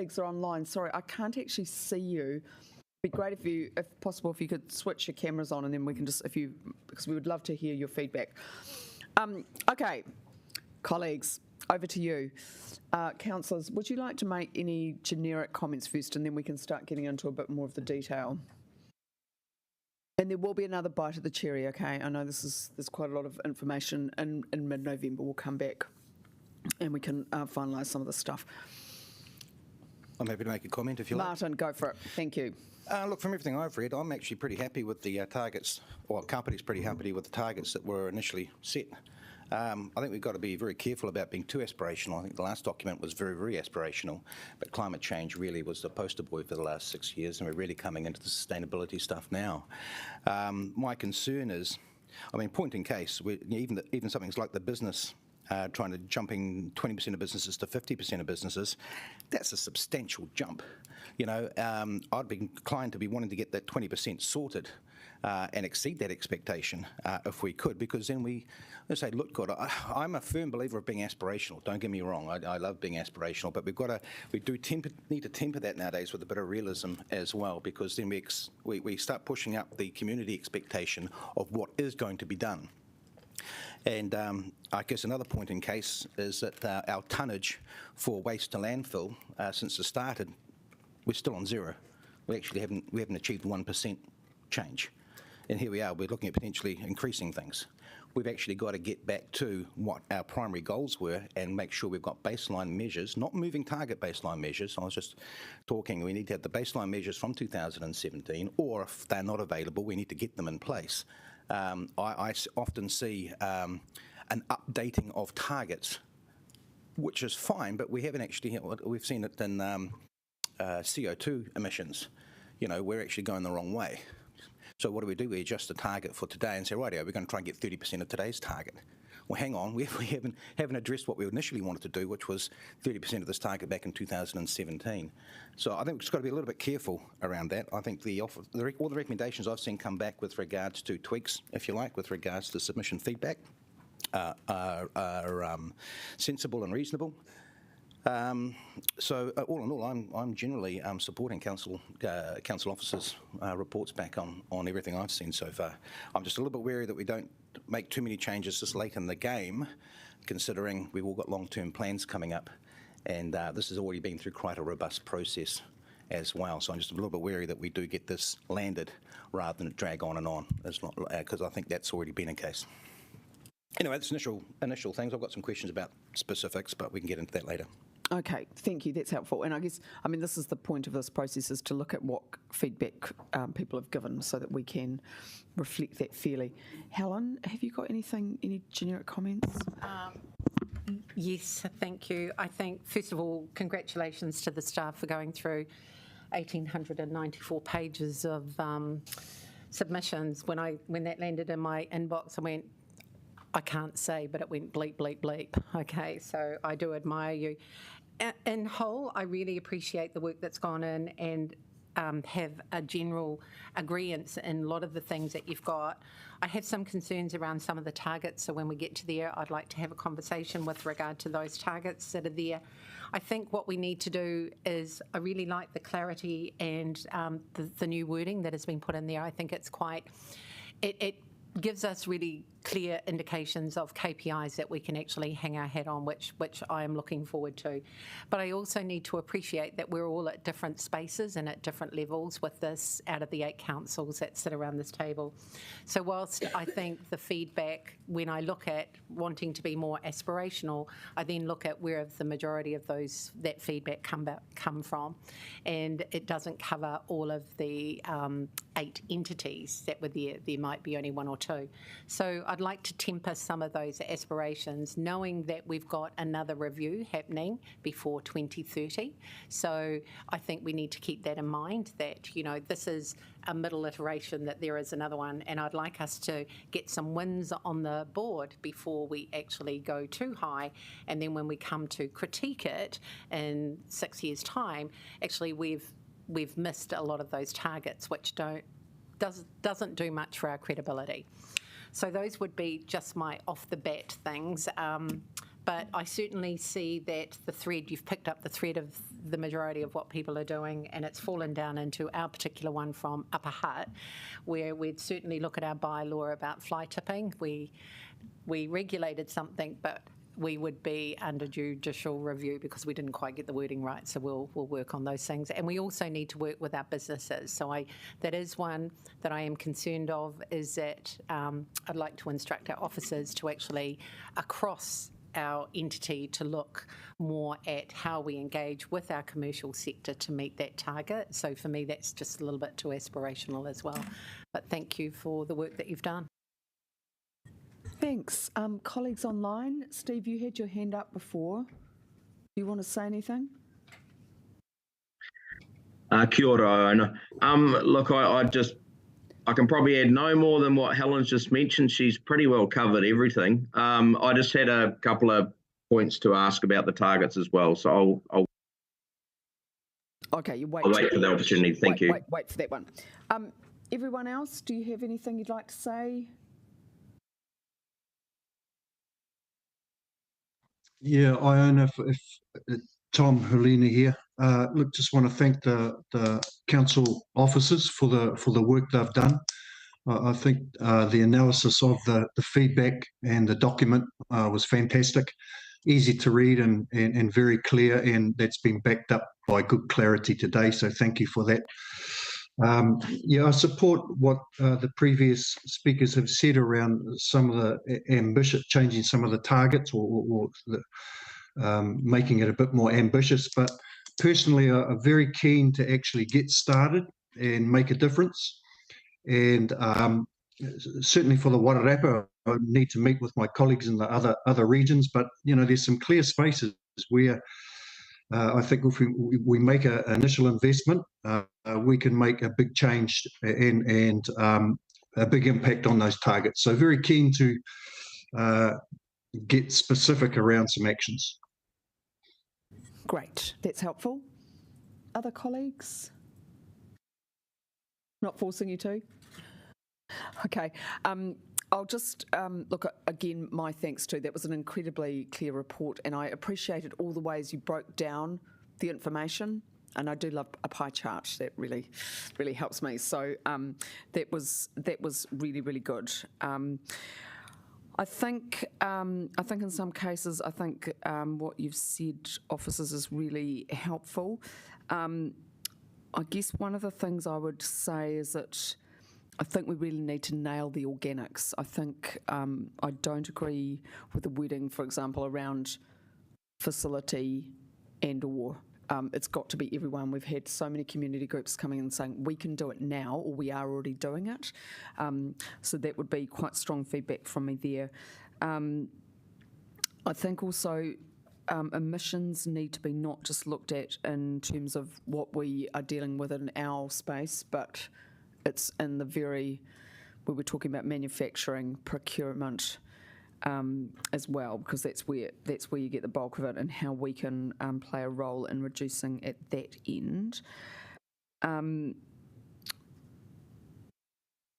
colleagues are online. Sorry, I can't actually see you. It'd be great if possible, if you could switch your cameras on, and then we can just, because we would love to hear your feedback. Okay, colleagues, over to you. Councillors, would you like to make any generic comments first, and then we can start getting into a bit more of the detail? And there will be another bite at the cherry, okay? I know there's quite a lot of information in mid-November. We'll come back and we can finalise some of the stuff. I'm happy to make a comment if you like. Martin, go for it. Thank you. Look, from everything I've read, I'm actually pretty happy with the targets, or company's pretty happy with the targets that were initially set. I think we've got to be very careful about being too aspirational. I think the last document was very, very aspirational, but climate change really was the poster boy for the last 6 years, and we're really coming into the sustainability stuff now. My concern is, point in case, even something like the business trying to jumping 20% of businesses to 50% of businesses, that's a substantial jump. I'd be inclined to be wanting to get that 20% sorted and exceed that expectation if we could, because then let's say, look, God, I'm a firm believer of being aspirational. Don't get me wrong, I love being aspirational, but we need to temper that nowadays with a bit of realism as well, because then we start pushing up the community expectation of what is going to be done. And I guess another point in case is that our tonnage for waste to landfill since it started, we're still on zero. We actually haven't achieved 1% change. And here we are, we're looking at potentially increasing things. We've actually got to get back to what our primary goals were and make sure we've got baseline measures, not moving target baseline measures. I was just talking, we need to have the baseline measures from 2017, or if they're not available, we need to get them in place. I often see an updating of targets, which is fine, but we haven't actually, we've seen it in CO2 emissions. We're actually going the wrong way. So what do? We adjust the target for today and say, right, we're going to try and get 30% of today's target. Well, hang on, we haven't addressed what we initially wanted to do, which was 30% of this target back in 2017. So I think we've just got to be a little bit careful around that. I think all the recommendations I've seen come back with regards to tweaks, if you like, with regards to submission feedback are sensible and reasonable. So all in all, I'm generally supporting council officers' reports back on everything I've seen so far. I'm just a little bit wary that we don't make too many changes this late in the game, considering we've all got long-term plans coming up, and this has already been through quite a robust process as well. So I'm just a little bit wary that we do get this landed rather than drag on and on, because I think that's already been a case. Anyway, that's initial things. I've got some questions about specifics, but we can get into that later. Okay, thank you. That's helpful. And I guess, this is the point of this process, is to look at what feedback people have given so that we can reflect that fairly. Helen, have you got any generic comments? Yes, thank you. I think, first of all, congratulations to the staff for going through 1,894 pages of submissions. When that landed in my inbox, I went, I can't say, but it went bleep, bleep, bleep. Okay, so I do admire you. In whole, I really appreciate the work that's gone in and have a general agreement in a lot of the things that you've got. I have some concerns around some of the targets, so when we get to there, I'd like to have a conversation with regard to those targets that are there. I think what we need to do is, I really like the clarity and the new wording that has been put in there. I think it's quite, it gives us really clear indications of KPIs that we can actually hang our hat on, which I am looking forward to. But I also need to appreciate that we're all at different spaces and at different levels with this out of the 8 councils that sit around this table. So whilst I think the feedback, when I look at wanting to be more aspirational, I then look at where the majority of that feedback come from. And it doesn't cover all of the 8 entities that were there. There might be only 1 or 2. So I'd like to temper some of those aspirations, knowing that we've got another review happening before 2030. So I think we need to keep that in mind, that, this is a middle iteration, that there is another one, and I'd like us to get some wins on the board before we actually go too high, and then when we come to critique it in 6 years' time, actually we've missed a lot of those targets, which doesn't do much for our credibility. So those would be just my off-the-bat things. But I certainly see that you've picked up the thread of the majority of what people are doing, and it's fallen down into our particular one from Upper Hutt, where we'd certainly look at our bylaw about fly tipping. We regulated something, but we would be under judicial review because we didn't quite get the wording right. So we'll work on those things. And we also need to work with our businesses. So that is one that I am concerned of, is that I'd like to instruct our officers to actually, across our entity, to look more at how we engage with our commercial sector to meet that target. So for me, that's just a little bit too aspirational as well. But thank you for the work that you've done. Thanks. Colleagues online, Steve, you had your hand up before. Do you want to say anything? Kia ora, Iona. Look, I can probably add no more than what Helen's just mentioned. She's pretty well covered everything. I just had a couple of points to ask about the targets as well, so I'll Okay, you wait. I'll wait for the opportunity. Thank you. Wait for that one. Everyone else, do you have anything you'd like to say? Yeah, Iona, if Tom Helena here. Look, just want to thank the council officers for the work they've done. I think the analysis of the feedback and the document was fantastic, easy to read and very clear, and that's been backed up by good clarity today. So thank you for that. Yeah, I support what the previous speakers have said around some of the changing some of the targets or making it a bit more ambitious. But personally, I'm very keen to actually get started and make a difference. And certainly for the Wairarapa, I need to meet with my colleagues in the other regions. But there's some clear spaces where I think if we make an initial investment, we can make a big change and a big impact on those targets. So very keen to get specific around some actions. Great, that's helpful. Other colleagues? Not forcing you to? Okay. I'll just look, again, my thanks too. That was an incredibly clear report, and I appreciated all the ways you broke down the information. And I do love a pie chart. That really, really helps me. So that was really, really good. I think in some cases, what you've said, officers, is really helpful. I guess one of the things I would say is that I think we really need to nail the organics. I think I don't agree with the wording, for example, around facility and/or. It's got to be everyone. We've had so many community groups coming in saying we can do it now, or we are already doing it. So that would be quite strong feedback from me there. I think also emissions need to be not just looked at in terms of what we are dealing with in our space, but it's in where we're talking about manufacturing, procurement, as well, because that's where you get the bulk of it, and how we can play a role in reducing at that end. And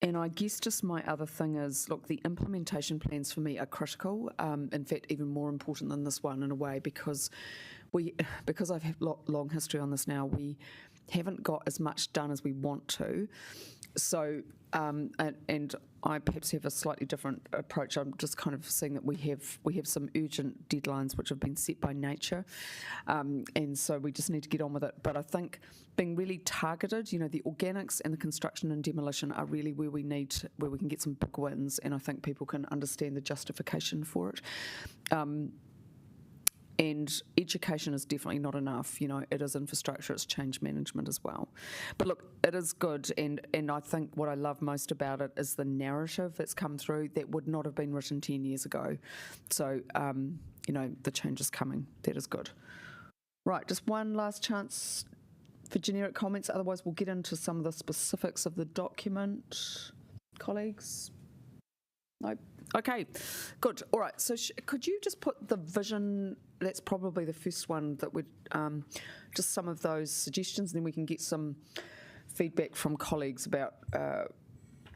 I guess just my other thing is, look, the implementation plans for me are critical. In fact, even more important than this one in a way, because I've had long history on this now, we haven't got as much done as we want to. So, and I perhaps have a slightly different approach. I'm just kind of seeing that we have some urgent deadlines which have been set by nature, and so we just need to get on with it. But I think being really targeted, the organics and the construction and demolition are really where we can get some big wins, and I think people can understand the justification for it. And education is definitely not enough. It is infrastructure, it's change management as well. But look, it is good, and I think what I love most about it is the narrative that's come through that would not have been written 10 years ago. So, the change is coming. That is good. Right, just one last chance for generic comments, otherwise we'll get into some of the specifics of the document. Colleagues? No? Okay, good. All right, so could you just put the vision, that's probably the first one that would, just some of those suggestions, and then we can get some feedback from colleagues about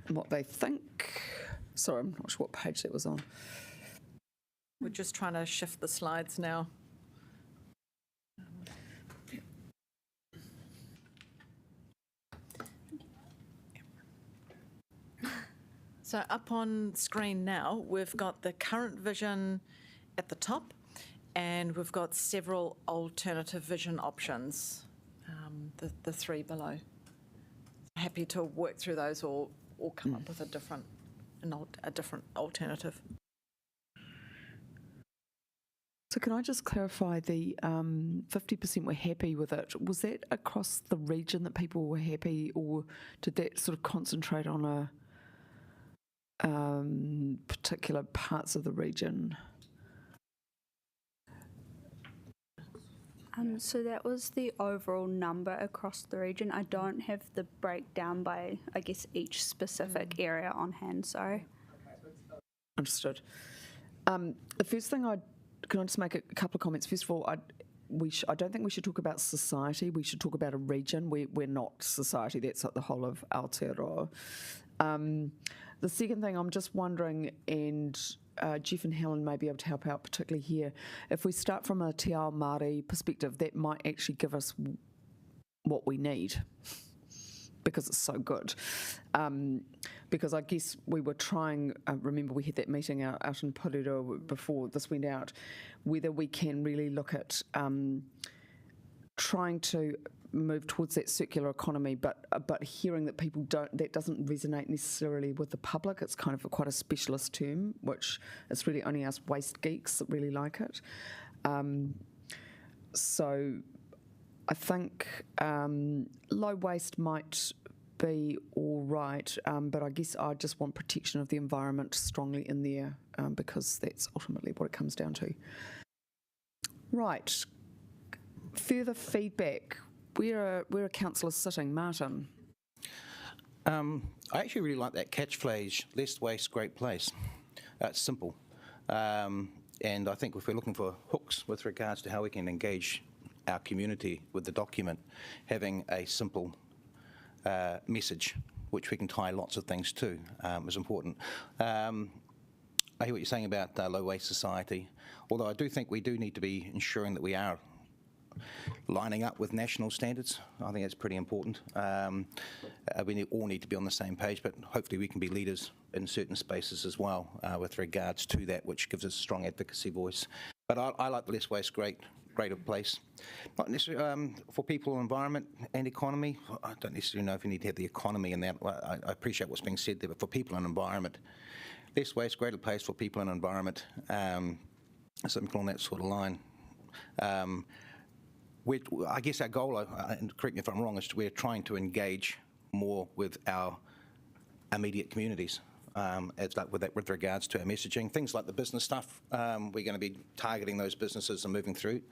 what they think. Sorry, I'm not sure what page that was on. We're just trying to shift the slides now. So up on screen now, we've got the current vision at the top, and we've got several alternative vision options, the three below. Happy to work through those or come up with a different alternative. So can I just clarify the 50% were happy with it? Was that across the region that people were happy, or did that sort of concentrate on a particular parts of the region? So that was the overall number across the region. I don't have the breakdown by, I guess, each specific area on hand, sorry. Understood. The first thing can I just make a couple of comments? First of all, I don't think we should talk about society. We should talk about a region. We're not society. That's like the whole of Aotearoa. The second thing, I'm just wondering, and Jeff and Helen may be able to help out particularly here, if we start from a Te Ao Māori perspective, that might actually give us what we need, because it's so good. Because I guess we were trying, remember we had that meeting out in Pururu before this went out, whether we can really look at trying to move towards that circular economy, but hearing that people that doesn't resonate necessarily with the public. It's kind of quite a specialist term, which it's really only us waste geeks that really like it. So I think low waste might be all right, but I guess I just want protection of the environment strongly in there, because that's ultimately what it comes down to. Right. Further feedback. Where are councillors sitting? Martin? I actually really like that catchphrase, less waste, great place. It's simple. And I think if we're looking for hooks with regards to how we can engage our community with the document, having a simple message, which we can tie lots of things to, is important. I hear what you're saying about low waste society, although I do think we do need to be ensuring that we are lining up with national standards. I think that's pretty important. We all need to be on the same page, but hopefully we can be leaders in certain spaces as well with regards to that, which gives us a strong advocacy voice. But I like the less waste, greater place. Not necessarily for people, environment and economy. I don't necessarily know if you need to have the economy in that. I appreciate what's being said there, but for people and environment, less waste, greater place for people and environment, something along that sort of line. I guess our goal, and correct me if I'm wrong, is we're trying to engage more with our immediate communities with regards to our messaging. Things like the business stuff, we're going to be targeting those businesses and moving through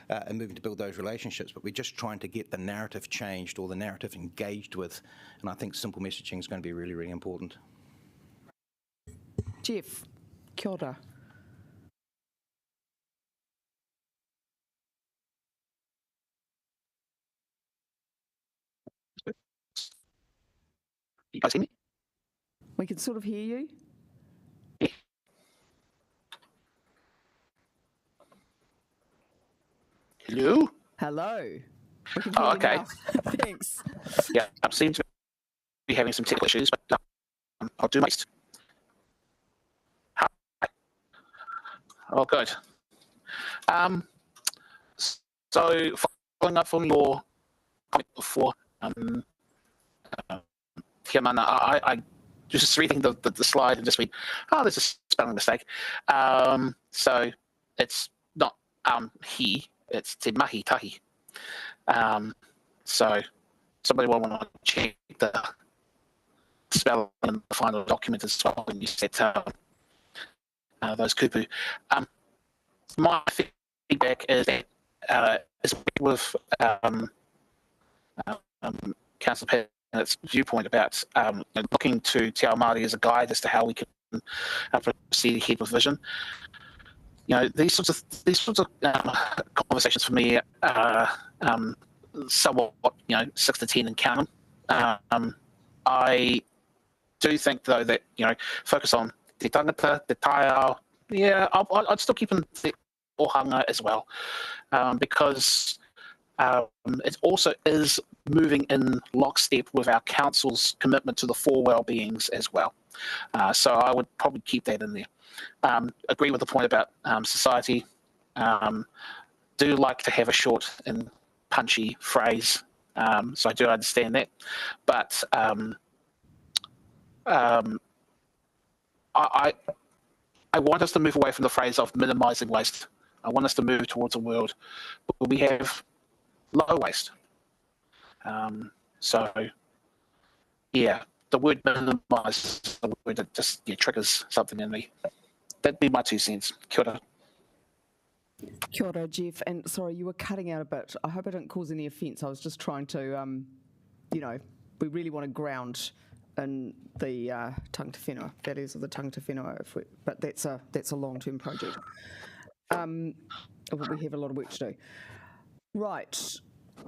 and moving to build those relationships, but we're just trying to get the narrative changed or the narrative engaged with, and I think simple messaging is going to be really, really important. Jeff, kia ora. You guys hear me? We can sort of hear you. Yeah. Hello? Hello. We can hear you Okay. now. Thanks. Yeah, I seem to be having some technical issues, but I'll do my best. Hi. Oh, good. So following up from your comment before, Kia mana, I just reading the slide and just read, oh, there's a spelling mistake. So it's not he, it's te mahi tahi. So somebody will want to check the spelling in the final document as well when you set those kupu. My feedback is that with Councillor Pattett's viewpoint about looking to Te Ao Māori as a guide as to how we can proceed ahead with vision. These sorts of conversations for me are somewhat 6 to 10 and count them. I do think though that focus on te tangata, te taiao, Yeah, I'd still keep in the ohanga as well, because it also is moving in lockstep with our council's commitment to the 4 well-beings as well. So I would probably keep that in there. Agree with the point about society. Do like to have a short and punchy phrase, so I do understand that. But I want us to move away from the phrase of minimising waste. I want us to move towards a world where we have low waste. So, yeah, the word minimise is the word that just triggers something in me. That'd be my 2 cents. Kia ora. Kia ora, Jeff. And sorry, you were cutting out a bit. I hope I didn't cause any offence. I was just trying to, we really want to ground in the tangata whenua, values of the tangata whenua, but that's a long-term project. We have a lot of work to do. Right.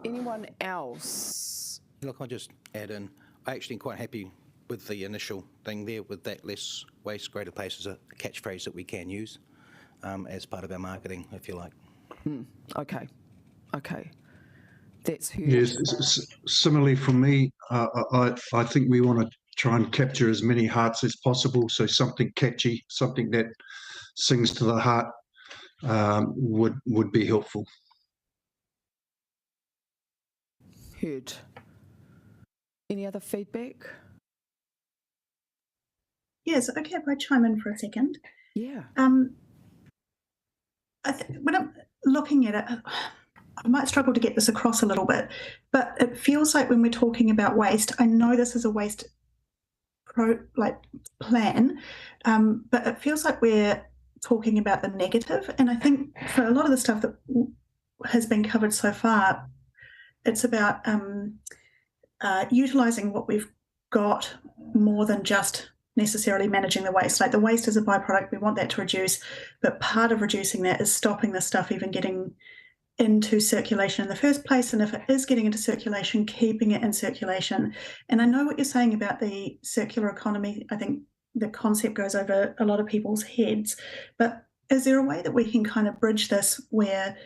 Anyone else? Look, I'll just add in, I'm actually quite happy with the initial thing there with that less waste, greater places, a catchphrase that we can use as part of our marketing, if you like. Okay. That's who. Yes, similarly for me, I think we want to try and capture as many hearts as possible. So something catchy, something that sings to the heart would be helpful. Heard. Any other feedback? Yes, okay, if I chime in for a second. Yeah. When I'm looking at it, I might struggle to get this across a little bit, but it feels like when we're talking about waste, I know this is a waste plan, but it feels like we're talking about the negative. And I think for a lot of the stuff that has been covered so far, it's about utilising what we've got more than just necessarily managing the waste. Like the waste is a byproduct, we want that to reduce, but part of reducing that is stopping the stuff even getting into circulation in the first place, and if it is getting into circulation, keeping it in circulation. And I know what you're saying about the circular economy. I think the concept goes over a lot of people's heads, but is there a way that we can kind of bridge this where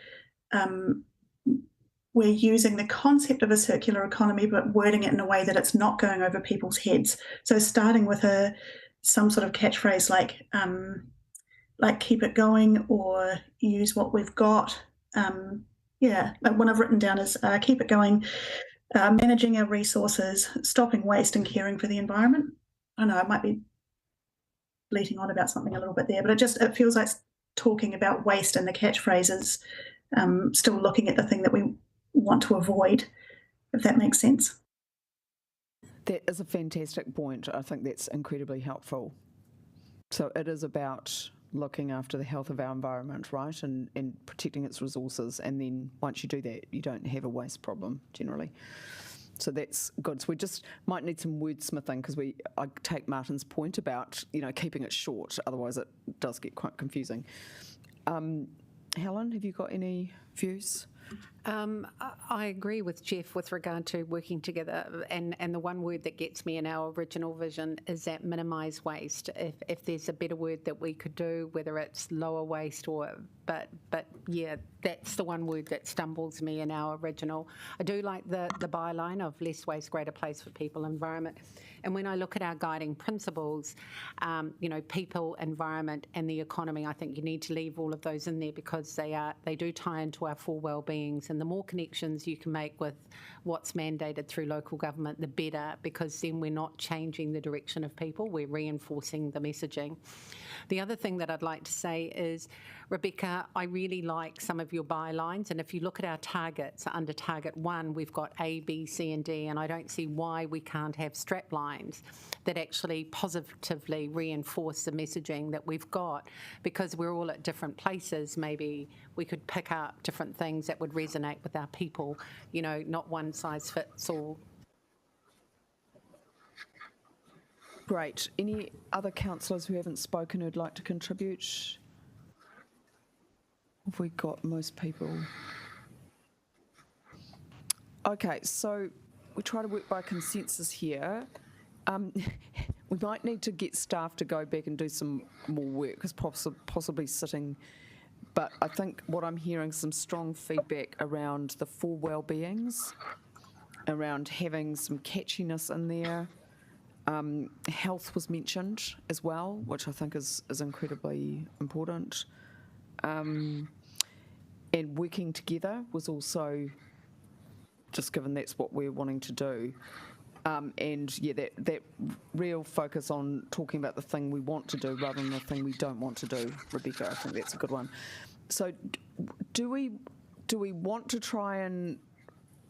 we're using the concept of a circular economy but wording it in a way that it's not going over people's heads? So starting with some sort of catchphrase like keep it going, or use what we've got. Like what I've written down is keep it going, managing our resources, stopping waste and caring for the environment. I know I might be bleating on about something a little bit there, but it feels like talking about waste and the catchphrases, still looking at the thing that we want to avoid, if that makes sense. That is a fantastic point. I think that's incredibly helpful. So it is about looking after the health of our environment, right, and protecting its resources. And then once you do that, you don't have a waste problem generally. So that's good. So we just might need some wordsmithing, because I take Martin's point about keeping it short. Otherwise, it does get quite confusing. Helen, have you got any views? I agree with Jeff with regard to working together, and the one word that gets me in our original vision is that minimise waste. If there's a better word that we could do, whether it's lower waste but yeah, that's the one word that stumbles me in our original. I do like the byline of less waste, greater place for people, environment. And when I look at our guiding principles, people, environment, and the economy, I think you need to leave all of those in there, because they do tie into our 4 well-beings. And the more connections you can make with what's mandated through local government, the better, because then we're not changing the direction of people, we're reinforcing the messaging. The other thing that I'd like to say is, Rebecca, I really like some of your bylines, and if you look at our targets, under target 1, we've got A, B, C and D, and I don't see why we can't have strap lines that actually positively reinforce the messaging that we've got, because we're all at different places. Maybe we could pick up different things that would resonate with our people, not one size fits all. Great. Any other councillors who haven't spoken who'd like to contribute? Have we got most people? Okay, so we try to work by consensus here. we might need to get staff to go back and do some more work, because possibly sitting. But I think what I'm hearing some strong feedback around the 4 well-beings, around having some catchiness in there. Health was mentioned as well, which I think is incredibly important. And working together was also, just given that's what we're wanting to do. And yeah, that real focus on talking about the thing we want to do rather than the thing we don't want to do, Rebecca, I think that's a good one. So do we want to try and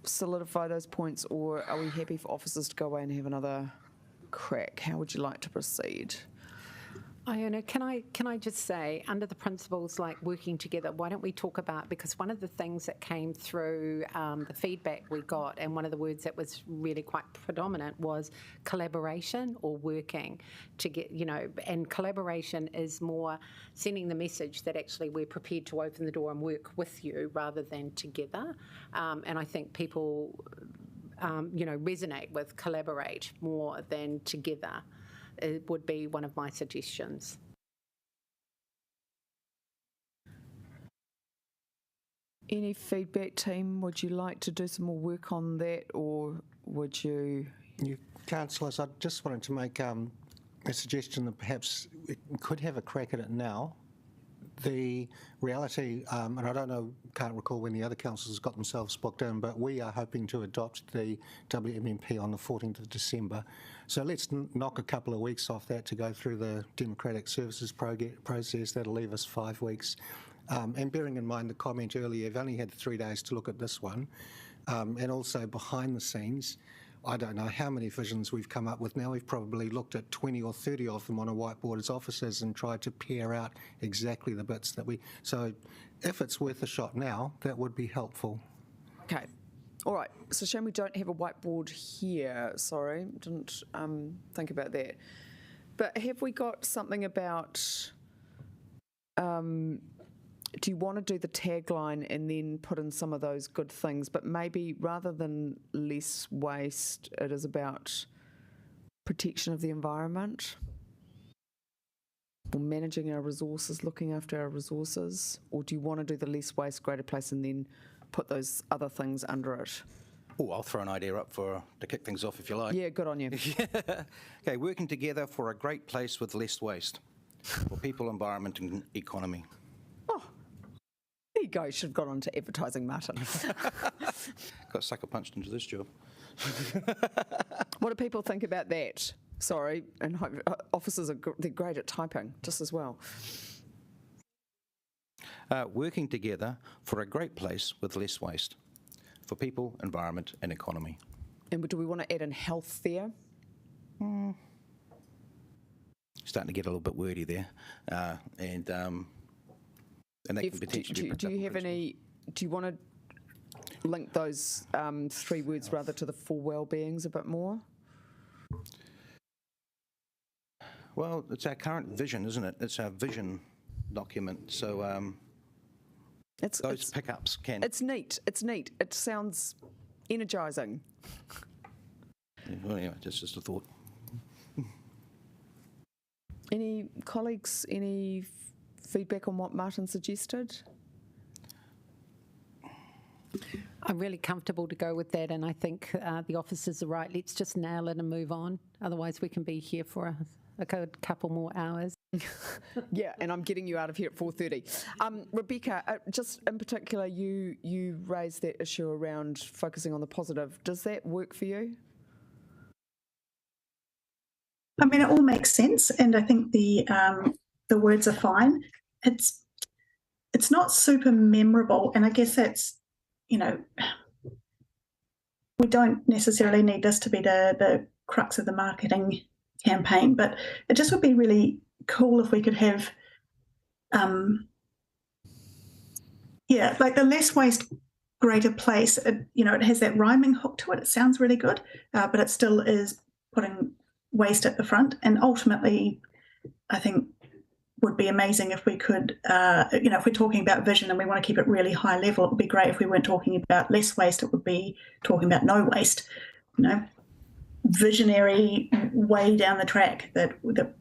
solidify those points, or are we happy for officers to go away and have another crack? How would you like to proceed? Iona, can I just say, under the principles like working together, why don't we talk about, because one of the things that came through the feedback we got, and one of the words that was really quite predominant, was collaboration or working to get, and collaboration is more sending the message that actually we're prepared to open the door and work with you rather than together. And I think people, resonate with collaborate more than together. It would be one of my suggestions. Any feedback, team? Would you like to do some more work on that, or would you? Councillors, I just wanted to make a suggestion that perhaps we could have a crack at it now. The reality, and I can't recall when the other councillors got themselves booked in, but we are hoping to adopt the WMMP on the 14th of December. So let's knock a couple of weeks off that to go through the democratic services process. That'll leave us 5 weeks. And bearing in mind the comment earlier, you've only had 3 days to look at this one. And also behind the scenes, I don't know how many visions we've come up with now. We've probably looked at 20 or 30 of them on a whiteboard as officers and tried to pair out exactly the bits that we... So if it's worth a shot now, that would be helpful. Okay. All right. It's a shame we don't have a whiteboard here. Sorry, didn't think about that. But have we got something about... do you want to do the tagline and then put in some of those good things, but maybe rather than less waste, it is about protection of the environment, or managing our resources, looking after our resources? Or do you want to do the less waste, greater place and then put those other things under it? Oh, I'll throw an idea up to kick things off if you like. Yeah, good on you. Okay, working together for a great place with less waste for people, environment and economy. There you go, should have got on to advertising, Martin. Got sucker punched into this job. What do people think about that? Sorry, and officers they're great at typing, just as well. Working together for a great place with less waste for people, environment and economy. And do we want to add in health there? Starting to get a little bit wordy there. And that can potentially do you have any? Do you want to link those 3 words rather to the 4 well-beings a bit more? Well, it's our current vision, isn't it? It's our vision document. So those pickups can. It's neat. It's neat. It sounds energising. Well, anyway, just a thought. Any colleagues? Any feedback on what Martin suggested? I'm really comfortable to go with that, and I think the officers are right. Let's just nail it and move on. Otherwise, we can be here for a good couple more hours. Yeah, and I'm getting you out of here at 4:30. Rebecca, just in particular, you raised that issue around focusing on the positive. Does that work for you? I mean, it all makes sense, and I think the words are fine. It's not super memorable, and I guess that's, we don't necessarily need this to be the crux of the marketing campaign, but it just would be really cool if we could have, like the less waste, greater place. It has that rhyming hook to it. It sounds really good, but it still is putting waste at the front, and ultimately, I think would be amazing if we could, if we're talking about vision and we want to keep it really high level, it would be great if we weren't talking about less waste, it would be talking about no waste, visionary way down the track that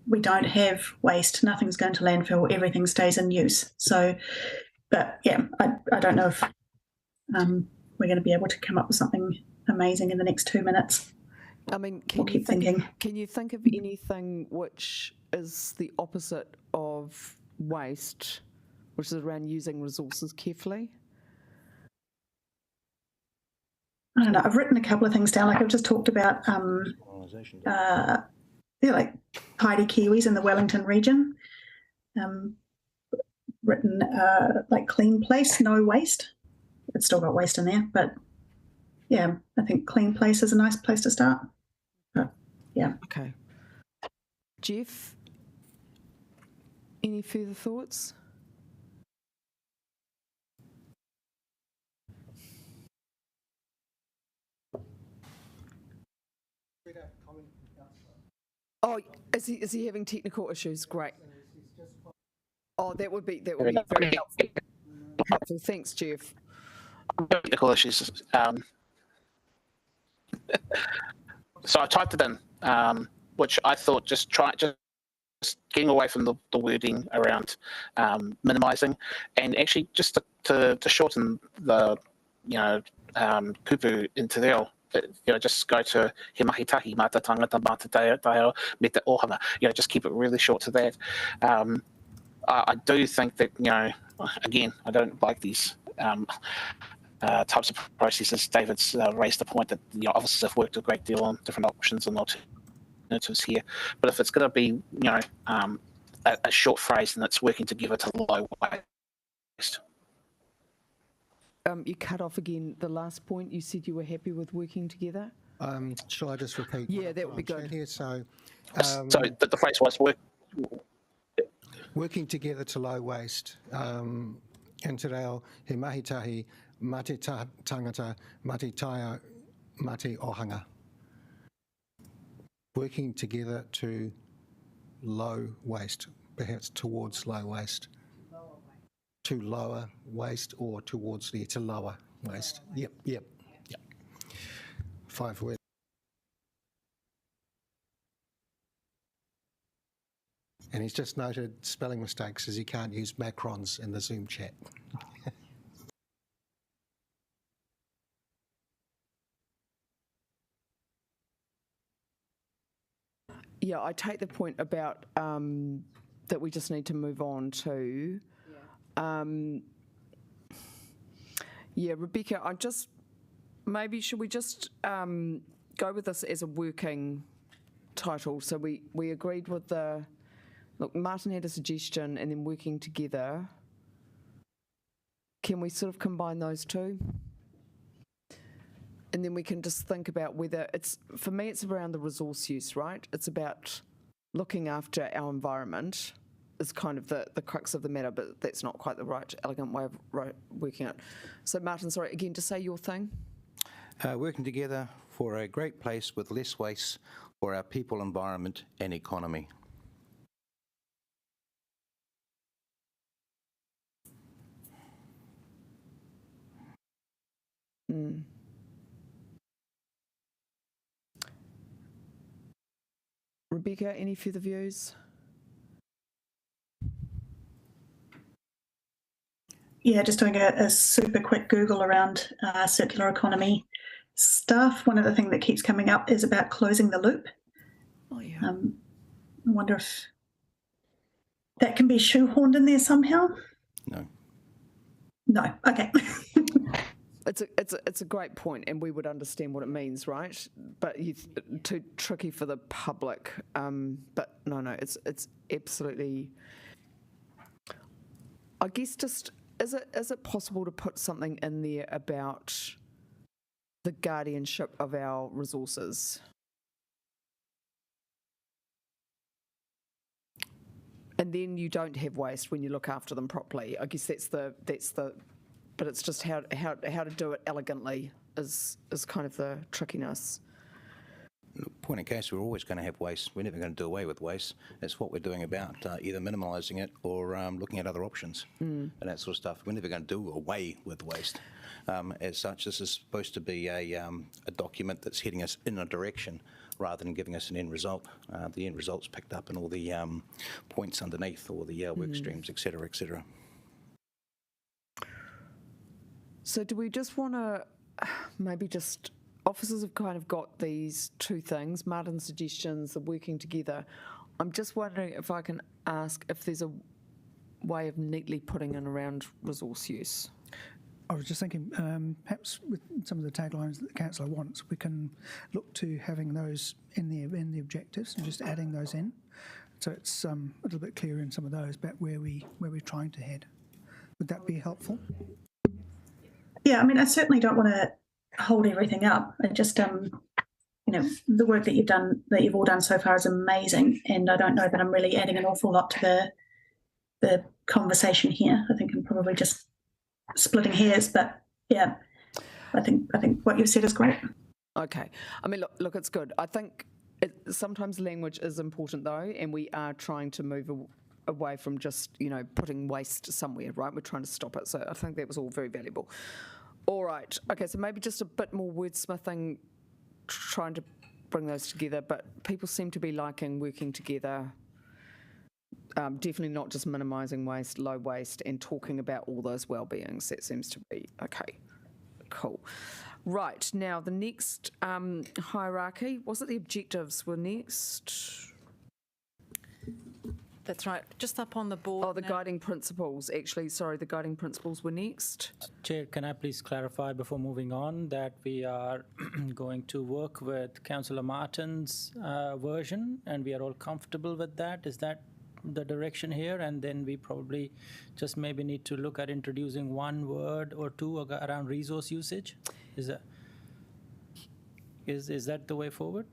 we don't have waste, nothing's going to landfill, everything stays in use. So, but yeah, I don't know if we're going to be able to come up with something amazing in the next 2 minutes. I mean, We'll keep thinking. Can you think of anything which is the opposite of waste, which is around using resources carefully? I don't know. I've written a couple of things down. Like I've just talked about, like tidy Kiwis in the Wellington region. Written like clean place, no waste. It's still got waste in there, but yeah, I think clean place is a nice place to start. But yeah. Okay. Jeff, any further thoughts? Oh, is he having technical issues? Great. Oh, that would be very helpful. Thanks, Jeff. Technical issues. So I typed it in, which I thought just getting away from the wording around minimising, and actually just to shorten the kupu into there. Just go to he mahi tahi, mata tangata, mata taio, me te ohanga. Just keep it really short to that. I do think that, again, I don't like these types of processes. David's raised the point that officers have worked a great deal on different options and alternatives here. But if it's going to be, a short phrase, then it's working together to low waste. You cut off again the last point. You said you were happy with working together. Shall I just repeat? Yeah, that would be good. Here? So the phrase was working together to low waste. And te reo, he mahi tahi, mate tangata, mate taia, mate ohanga. Working together to low waste, perhaps towards low waste. To lower waste or towards to lower waste. Yep. 5 words. And he's just noted spelling mistakes as he can't use macrons in the Zoom chat. Yeah, I take the point about that we just need to move on to. Rebecca, should we just go with this as a working title? So we agreed with Martin had a suggestion and then working together. Can we sort of combine those two? And then we can just think about whether for me, it's around the resource use, right? It's about looking after our environment is kind of the crux of the matter, but that's not quite the right, elegant way of working it. So Martin, sorry, again, to say your thing. Working together for a great place with less waste for our people, environment and economy. Rebecca, any further views? Yeah, just doing a super quick Google around circular economy stuff. One of the things that keeps coming up is about closing the loop. Oh, yeah. I wonder if that can be shoehorned in there somehow. No. Okay. It's a great point, and we would understand what it means, right? But too tricky for the public. But no, it's absolutely. I guess just is it possible to put something in there about the guardianship of our resources? And then you don't have waste when you look after them properly. I guess that's the. But it's just how to do it elegantly is kind of the trickiness. point in case, we're always going to have waste. We're never going to do away with waste. It's what we're doing about either minimalising it or looking at other options and that sort of stuff. We're never going to do away with waste. As such, this is supposed to be a document that's heading us in a direction rather than giving us an end result. The end result's picked up in all the points underneath, all the work streams, et cetera, et cetera. So do we just want to maybe just, officers have kind of got these two things, Martin's suggestions, the working together. I'm just wondering if I can ask if there's a way of neatly putting in around resource use. I was just thinking, perhaps with some of the taglines that the councillor wants, we can look to having those in the objectives and just adding those in, so it's a little bit clearer in some of those about where we're trying to head. Would that be helpful? Yeah, I mean, I certainly don't want to hold everything up. I just, the work that you've all done so far is amazing, and I don't know that I'm really adding an awful lot to the conversation here. I think I'm probably just splitting hairs, but yeah, I think what you've said is great. Okay. I mean, look, it's good. I think sometimes language is important though, and we are trying to move away from just, putting waste somewhere, right? We're trying to stop it. So I think that was all very valuable. All right. Okay, so maybe just a bit more wordsmithing, trying to bring those together, but people seem to be liking working together. Definitely not just minimising waste, low waste, and talking about all those well-beings. That seems to be okay. Cool. Right, now the next hierarchy, was it the objectives were next? That's right, just up on the board. Oh, the guiding principles, actually, sorry, the guiding principles were next. Chair, can I please clarify before moving on that we are going to work with Councillor Martin's version, and we are all comfortable with that? Is that the direction here? And then we probably just maybe need to look at introducing one word or two around resource usage? Is that the way forward?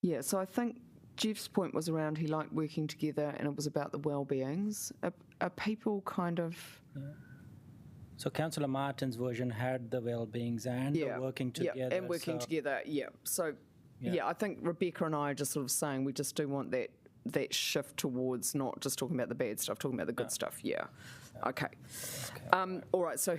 Yeah, so I think Jeff's point was around he liked working together and it was about the well-beings. Are people kind of... Yeah. So Councillor Martin's version had the well-beings and the working together. Yeah, and working together, yeah. So, I think Rebecca and I are just sort of saying we just do want that shift towards not just talking about the bad stuff, talking about the good stuff, Okay. All right, so...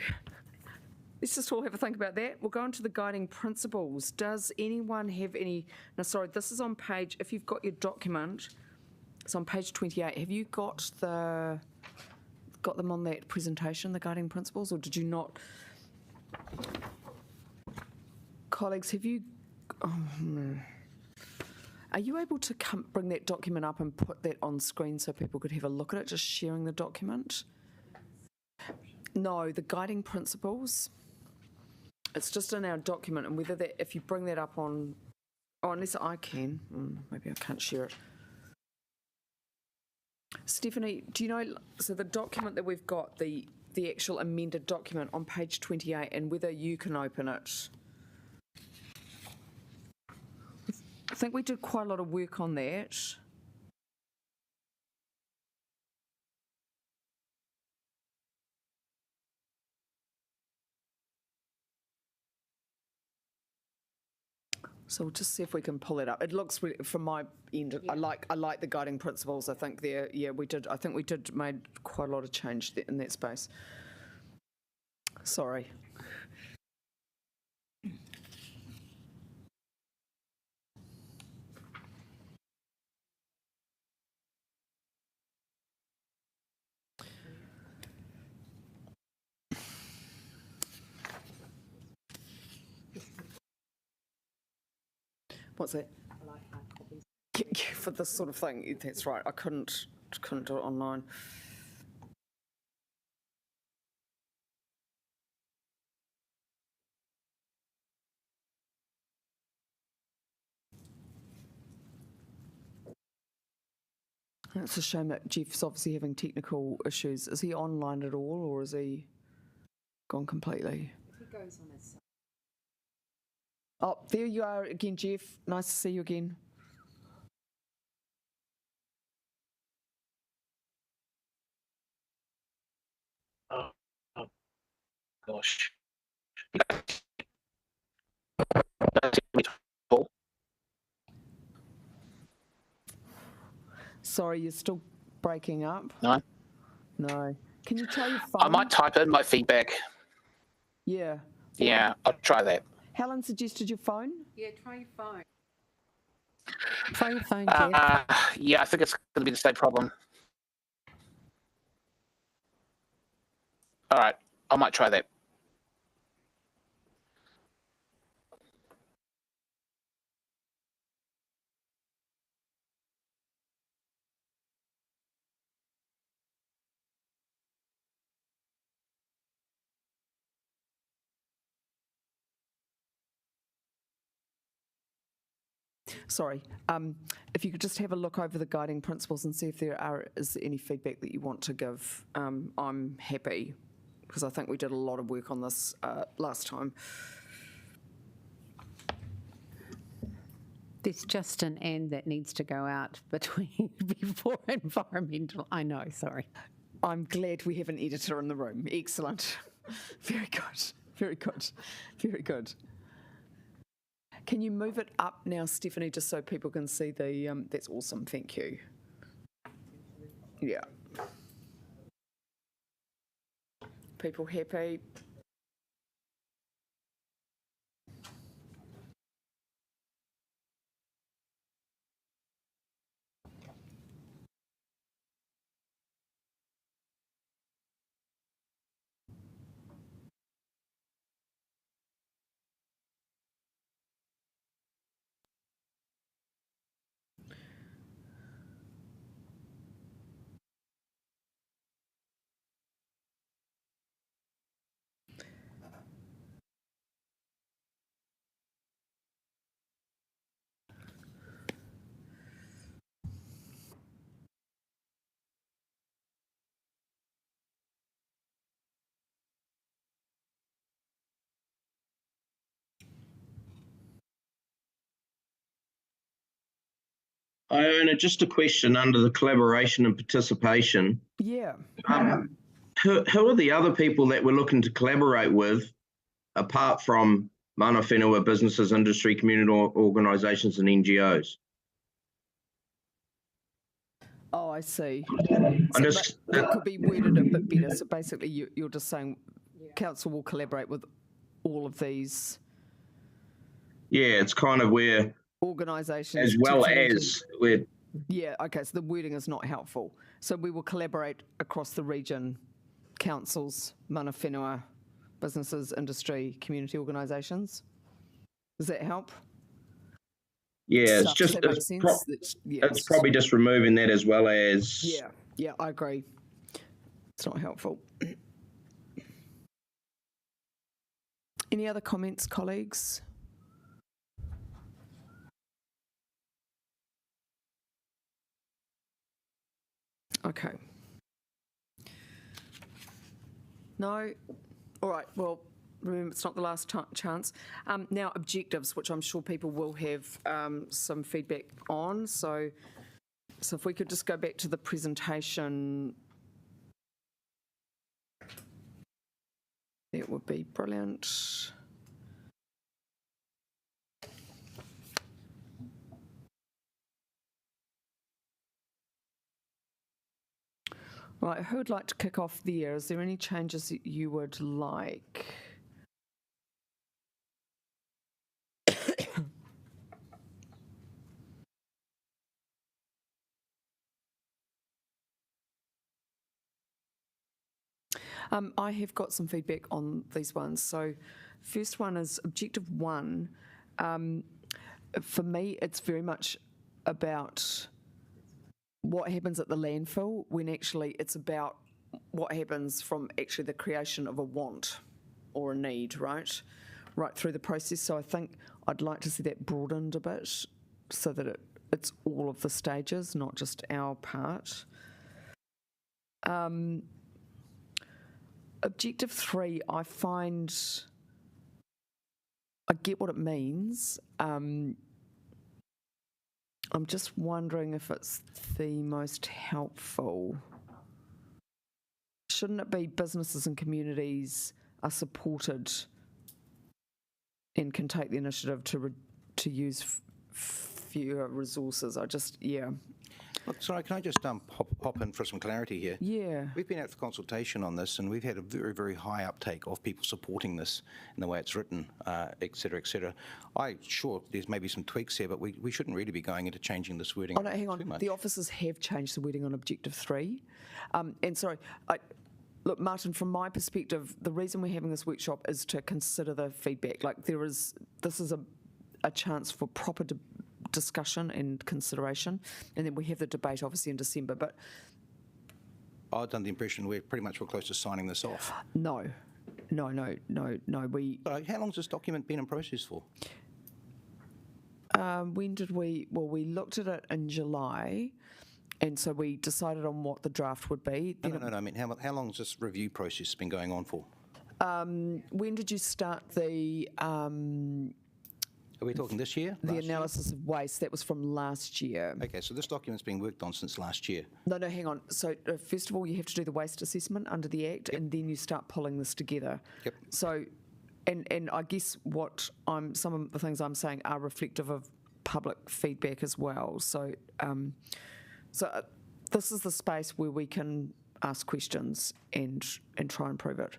Let's just all have a think about that. We'll go on to the guiding principles. Does anyone have any... No, sorry, this is on page... If you've got your document, it's on page 28. Have you got them on that presentation, the guiding principles, or did you not? Colleagues, have you... Are you able to bring that document up and put that on screen so people could have a look at it, just sharing the document? No, the guiding principles... It's just in our document, and whether that, if you bring that up on, unless I can, maybe I can't share it. Stephanie, do you know, so the document that we've got, the actual amended document on page 28, and whether you can open it? I think we did quite a lot of work on that. So we'll just see if we can pull it up. It looks really, from my end, I like the guiding principles. I think we did. I think we did made quite a lot of change in that space. Sorry. What's that? For this sort of thing, that's right. I couldn't do it online. It's a shame that Jeff's obviously having technical issues. Is he online at all, or is he gone completely? He goes on his. Oh, there you are again, Jeff. Nice to see you again. Oh gosh. Sorry, you're still breaking up. No? No. Can you try your phone? I might type in my feedback. Yeah. Yeah, I'll try that. Helen suggested your phone. Yeah, try your phone. Try your phone, Jeff. Yeah, I think it's going to be the same problem. All right, I might try that. Sorry. If you could just have a look over the guiding principles and see if is any feedback that you want to give. I'm happy because I think we did a lot of work on this last time. There's just an and that needs to go out before environmental. I know, sorry. I'm glad we have an editor in the room. Excellent. Very good. Very good. Very good. Can you move it up now, Stephanie, just so people can see the, that's awesome, thank you. Yeah. People happy? Iona, just a question under the collaboration and participation. Yeah. Who are the other people that we're looking to collaborate with, apart from mana whenua, businesses, industry, community organisations and NGOs? Oh, I see. That could be worded a bit better. So basically you're just saying council will collaborate with all of these. Yeah, it's kind of where Organisations. as well as we're. Yeah, okay, so the wording is not helpful. So we will collaborate across the region, councils, mana whenua, businesses, industry, community organisations. Does that help? Yeah, it's just it's probably just removing that as well as. Yeah, I agree. It's not helpful. Any other comments, colleagues? Okay. No? All right, well, remember, it's not the last chance. Now, objectives, which I'm sure people will have some feedback on. So if we could just go back to the presentation, that would be brilliant. Right, who would like to kick off there? Is there any changes that you would like? I have got some feedback on these ones. So first one is objective 1. For me, it's very much about what happens at the landfill when actually it's about what happens from actually the creation of a want or a need, right through the process. So I think I'd like to see that broadened a bit so that it's all of the stages, not just our part. Objective 3, I get what it means. I'm just wondering if it's the most helpful. Shouldn't it be businesses and communities are supported and can take the initiative to use fewer resources? Look, sorry, can I just hop in for some clarity here? Yeah. We've been out for consultation on this, and we've had a very, very high uptake of people supporting this in the way it's written, et cetera, et cetera. Sure, there's maybe some tweaks here, but we shouldn't really be going into changing this wording Oh, no, hang too on. much. The officers have changed the wording on Objective 3. And sorry, look, Martin, from my perspective, the reason we're having this workshop is to consider the feedback. Like, this is a chance for proper discussion and consideration, and then we have the debate obviously in December. But I've done the impression we're pretty much close to signing this off. no. So how long's this document been in process for? When did we? Well, we looked at it in July, and so we decided on what the draft would be. No. I mean, how long has this review process been going on for? When did you start the? Are we talking this year? The analysis of waste, that was from last year. Okay, so this document's been worked on since last year. No, hang on. So first of all, you have to do the waste assessment under the Act, and then you start pulling this together. Yep. So, and I guess some of the things I'm saying are reflective of public feedback as well. So, this is the space where we can ask questions and try and prove it.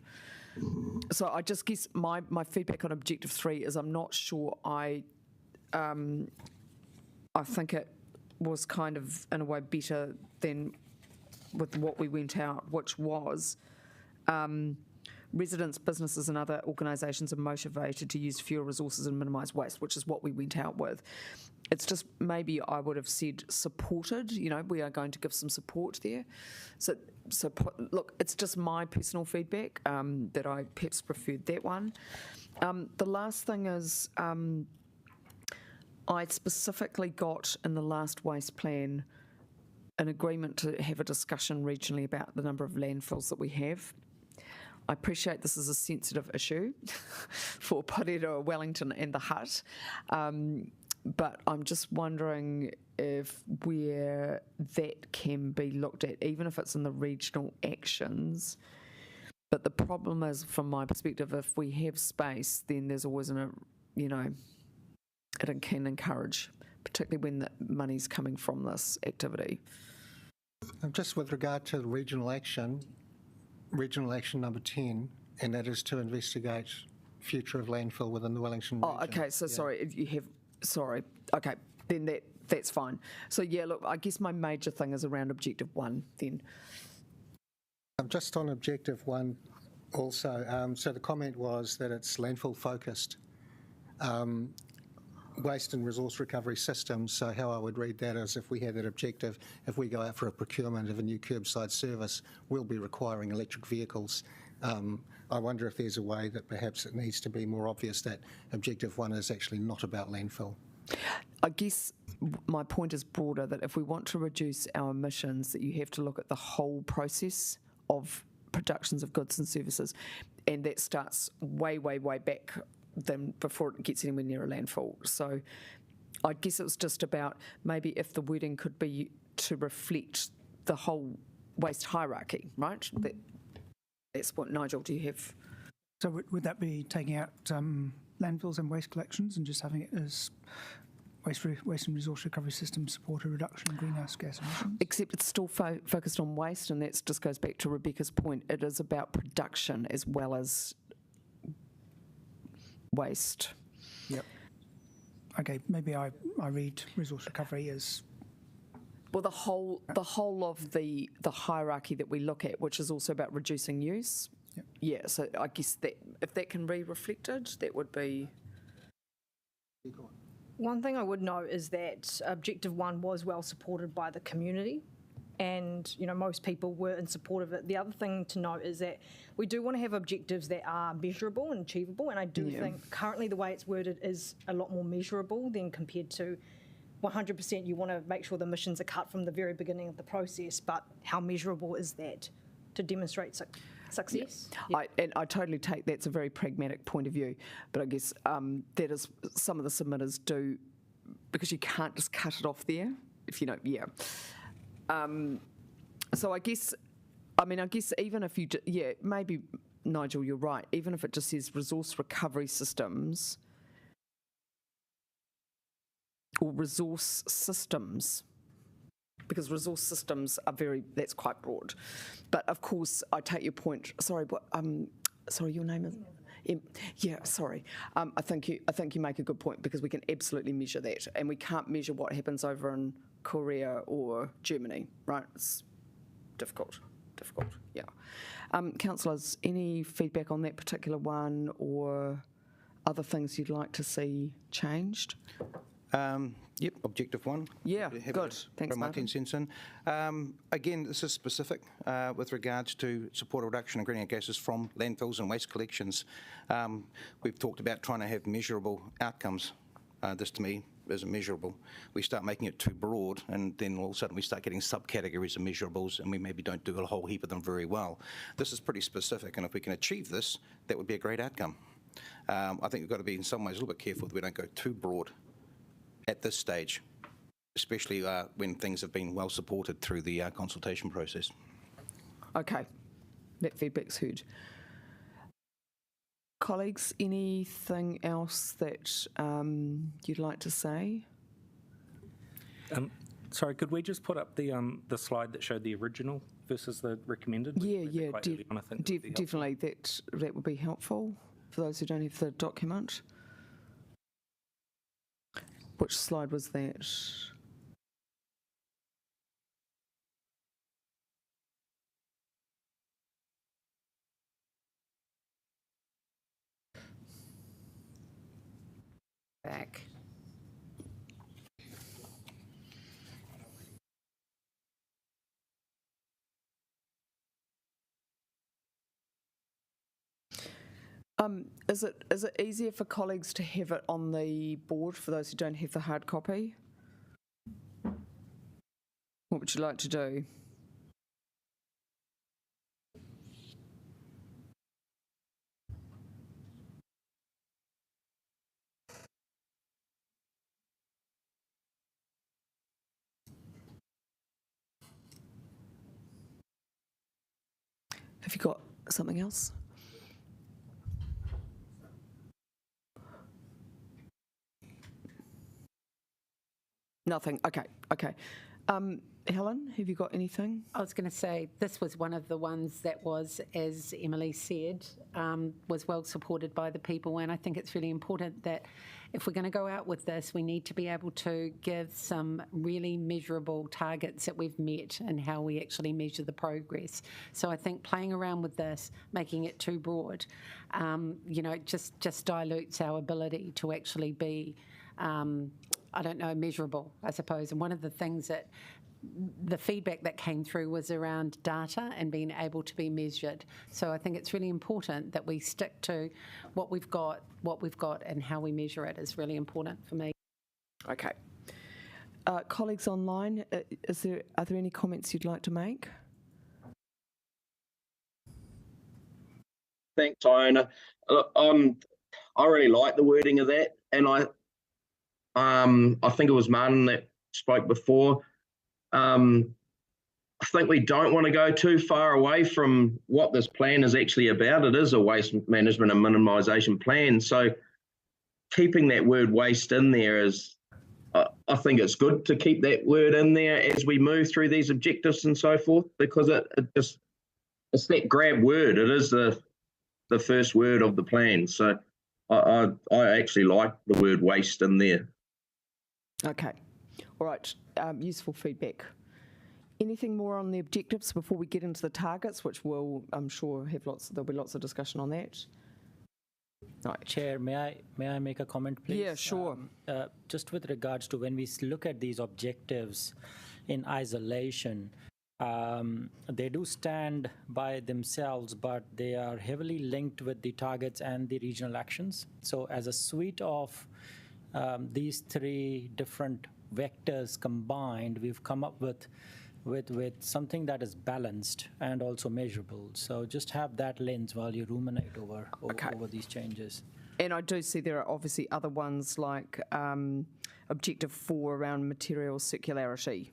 So I just guess my feedback on Objective 3 is I'm not sure I think it was kind of in a way better than with what we went out, which was residents, businesses and other organisations are motivated to use fewer resources and minimise waste, which is what we went out with. It's just maybe I would have said supported, we are going to give some support there. So look, it's just my personal feedback that I perhaps preferred that one. The last thing is I specifically got in the last waste plan an agreement to have a discussion regionally about the number of landfills that we have. I appreciate this is a sensitive issue for Pareto, Wellington and the Hut. But I'm just wondering if where that can be looked at, even if it's in the regional actions. But the problem is, from my perspective, if we have space, then there's always it can encourage, particularly when the money's coming from this activity. Just with regard to the regional action number 10, and that is to investigate future of landfill within the Wellington region. Oh, okay, so sorry, you have... Sorry. Okay, then that's fine. So yeah, look, I guess my major thing is around Objective 1 then. Just on Objective 1 also, so the comment was that it's landfill focused. Waste and resource recovery systems, so how I would read that is if we had that objective, if we go out for a procurement of a new curbside service, we'll be requiring electric vehicles. I wonder if there's a way that perhaps it needs to be more obvious that Objective 1 is actually not about landfill. I guess my point is broader, that if we want to reduce our emissions, that you have to look at the whole process of productions of goods and services, and that starts way, way, way back than before it gets anywhere near a landfill. So I guess it was just about maybe if the wording could be to reflect the whole waste hierarchy, right? That's what, Nigel, do you have? So would that be taking out landfills and waste collections and just having it as waste and resource recovery system support a reduction in greenhouse gas emissions? Except it's still focused on waste, and that just goes back to Rebecca's point. It is about production as well as waste. Yep. Okay, maybe I read resource recovery as... Well, the whole of the hierarchy that we look at, which is also about reducing use. Yep. Yeah, so I guess that if that can be reflected, that would be... One thing I would note is that Objective 1 was well supported by the community, and most people were in support of it. The other thing to note is that we do want to have objectives that are measurable and achievable, and I do think currently the way it's worded is a lot more measurable than compared to 100%. You want to make sure the emissions are cut from the very beginning of the process, but how measurable is that to demonstrate success? Yeah. I totally take that's a very pragmatic point of view, but I guess that is some of the submitters do, because you can't just cut it off there, if so I guess even if you, maybe, Nigel, you're right, even if it just says resource recovery systems or resource systems, because resource systems are that's quite broad. But of course, I take your point. Sorry, sorry, your name is? Yeah, sorry. I think you make a good point, because we can absolutely measure that, and we can't measure what happens over in Korea or Germany, right? It's difficult, yeah. Councillors, any feedback on that particular one, or other things you'd like to see changed? Yep, objective 1. Yeah, good. Thanks, my Martin. 10 cents in. Again, this is specific with regards to support a reduction in greenhouse gases from landfills and waste collections. We've talked about trying to have measurable outcomes. This, to me, isn't measurable. We start making it too broad, and then all of a sudden we start getting subcategories of measurables, and we maybe don't do a whole heap of them very well. This is pretty specific, and if we can achieve this, that would be a great outcome. I think we've got to be, in some ways, a little bit careful that we don't go too broad at this stage, especially when things have been well supported through the consultation process. Okay, that feedback's heard. Colleagues, anything else that you'd like to say? Sorry, could we just put up the slide that showed the original versus the recommended? Yeah, definitely. That would be helpful for those who don't have the document. Which slide was that? Back. Is it easier for colleagues to have it on the board for those who don't have the hard copy? What would you like to do? Have you got something else? Nothing. Okay. Helen, have you got anything? I was going to say, this was one of the ones that was, as Emily said, was well supported by the people, and I think it's really important that if we're going to go out with this, we need to be able to give some really measurable targets that we've met and how we actually measure the progress. So I think playing around with this, making it too broad, just dilutes our ability to actually be measurable, I suppose. And one of the things that the feedback that came through was around data and being able to be measured. So I think it's really important that we stick to what we've got, and how we measure it is really important for me. Okay. Colleagues online, are there any comments you'd like to make? Thanks, Iona. I really like the wording of that, and I think it was Martin that spoke before. I think we don't want to go too far away from what this plan is actually about. It is a waste management and minimisation plan. So keeping that word waste in there is, I think it's good to keep that word in there as we move through these objectives and so forth, because it's that grab word. It is the first word of the plan. So I actually like the word waste in there. Okay. All right. Useful feedback. Anything more on the objectives before we get into the targets, which I'm sure there'll be lots of discussion on that. Right. Chair, may I make a comment, please? Yeah, sure. Just with regards to when we look at these objectives in isolation, they do stand by themselves, but they are heavily linked with the targets and the regional actions. So as a suite of these three different vectors combined, we've come up with something that is balanced and also measurable. So just have that lens while you ruminate over these changes. And I do see there are obviously other ones like Objective 4 around material circularity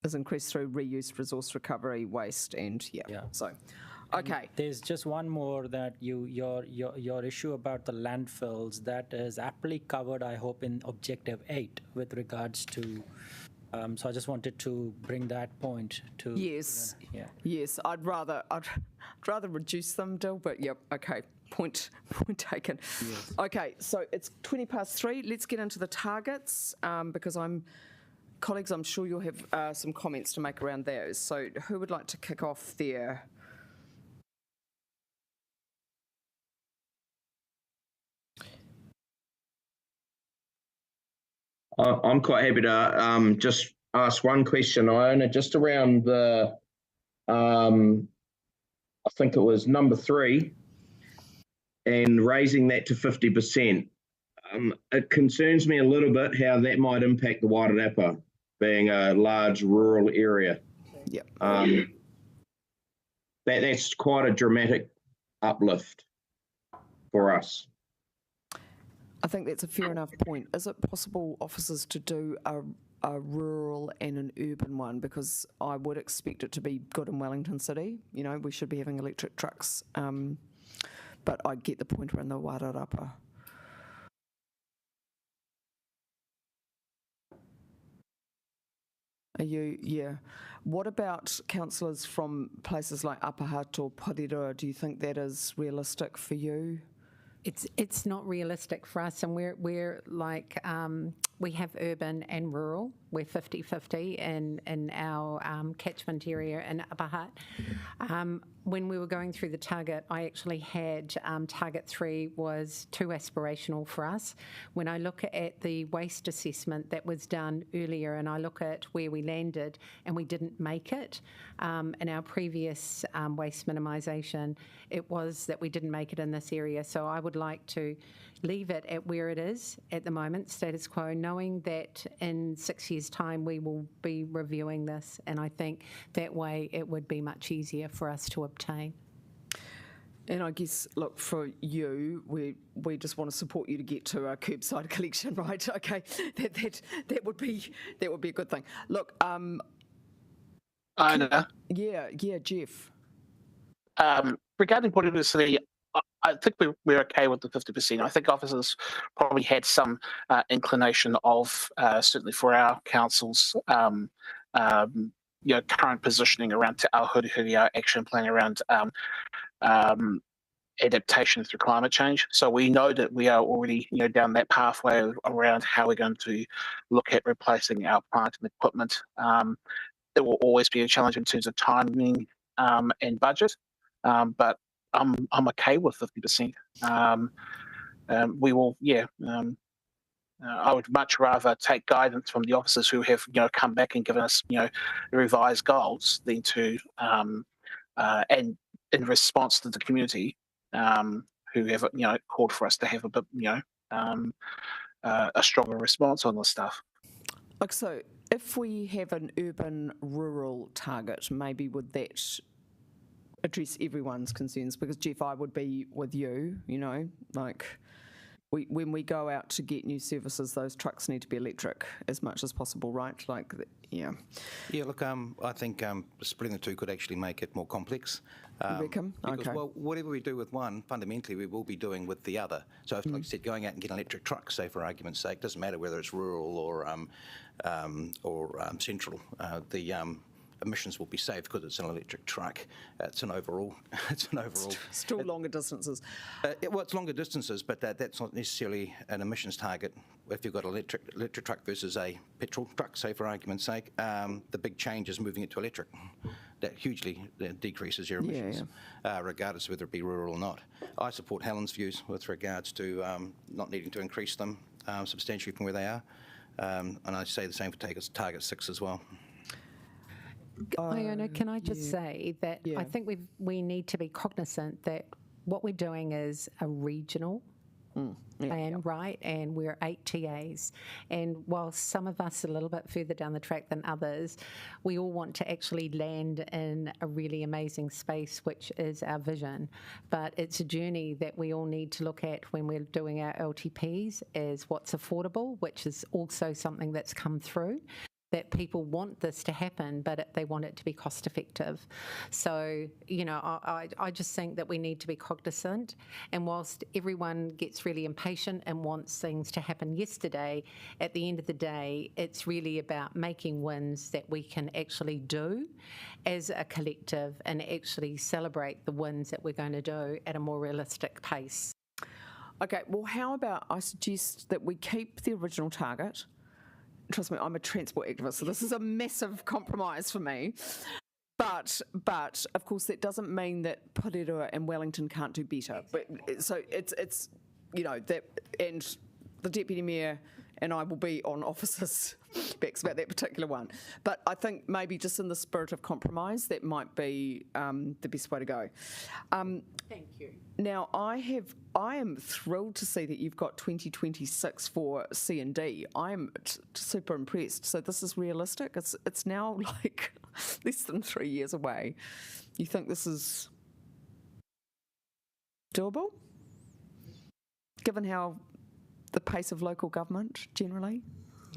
is increased through reuse, resource recovery, waste, and so. Okay. And there's just one more that your issue about the landfills that is aptly covered, I hope, in Objective 8 with regards to So I just wanted to bring that point to. Yes. Yeah. Yes, I'd rather reduce them, Dill, but yep, okay. Point taken. Yes. Okay, so it's 3:20. Let's get into the targets because colleagues, I'm sure you'll have some comments to make around those. So who would like to kick off there? I'm quite happy to just ask one question, Iona, just around the, I think it was number 3, and raising that to 50%. It concerns me a little bit how that might impact the Wairarapa, being a large rural area. Yep. That's quite a dramatic uplift for us. I think that's a fair enough point. Is it possible, officers, to do a rural and an urban one? Because I would expect it to be good in Wellington City. You know, we should be having electric trucks. But I get the point around the Wairarapa. Yeah. What about councillors from places like Apahat or Porirua? Do you think that is realistic for you? It's not realistic for us, and we're like we have urban and rural. We're 50-50 in our catchment area in Apahat. When we were going through the target, I actually had target 3 was too aspirational for us. When I look at the waste assessment that was done earlier, and I look at where we landed, and we didn't make it in our previous waste minimisation, it was that we didn't make it in this area. So I would like to leave it at where it is at the moment, status quo, knowing that in 6 years' time we will be reviewing this, and I think that way it would be much easier for us to obtain. And I guess, look, for you, we just want to support you to get to a curbside collection, right? Okay, that would be a good thing. Look, Iona, yeah, Jeff. regarding Porirua City, I think we're okay with the 50%. I think officers probably had some inclination of, certainly for our council's current positioning around our Hurihuri action plan around adaptation through climate change. So we know that we are already down that pathway around how we're going to look at replacing our plant and equipment. There will always be a challenge in terms of timing and budget, but I'm okay with 50%. We will, I would much rather take guidance from the officers who have, come back and given us, revised goals than to, and in response to the community, who have, called for us to have a bit, a stronger response on this stuff. Like, so if we have an urban-rural target, maybe would that address everyone's concerns? Because, Jeff, I would be with you, like when we go out to get new services, those trucks need to be electric as much as possible, right? Like, yeah. Yeah, look, I think splitting the two could actually make it more complex. You reckon? Because, Okay. well, whatever we do with one, fundamentally we will be doing with the other. So, if, like you said, going out and getting an electric truck, say for argument's sake, doesn't matter whether it's rural or central. The emissions will be saved because it's an electric truck. It's an overall. Still longer distances. Well, it's longer distances, but that's not necessarily an emissions target. If you've got an electric truck versus a petrol truck, say for argument's sake, the big change is moving it to electric. That hugely decreases your emissions, regardless of whether it be rural or not. I support Helen's views with regards to not needing to increase them substantially from where they are, and I say the same for target 6 as well. Iona, can I just say that I think we need to be cognizant that what we're doing is a regional plan, right? And we're 8 TAs. And while some of us are a little bit further down the track than others, we all want to actually land in a really amazing space, which is our vision. But it's a journey that we all need to look at when we're doing our LTPs, is what's affordable, which is also something that's come through. that people want this to happen, but they want it to be cost effective. So, you know, I just think that we need to be cognizant. And whilst everyone gets really impatient and wants things to happen yesterday, at the end of the day, it's really about making wins that we can actually do as a collective and actually celebrate the wins that we're going to do at a more realistic pace. Okay, well, how about I suggest that we keep the original target. Trust me, I'm a transport activist, so this is a massive compromise for me. But of course, that doesn't mean that Porirua and Wellington can't do better. But so it's you know that, and the deputy mayor and I will be on officers' backs about that particular one. But I think maybe just in the spirit of compromise, that might be the best way to go. Thank you. Now, I am thrilled to see that you've got 2026 for C&D. I am super impressed. So this is realistic. It's now like less than 3 years away. You think this is doable, given how the pace of local government generally?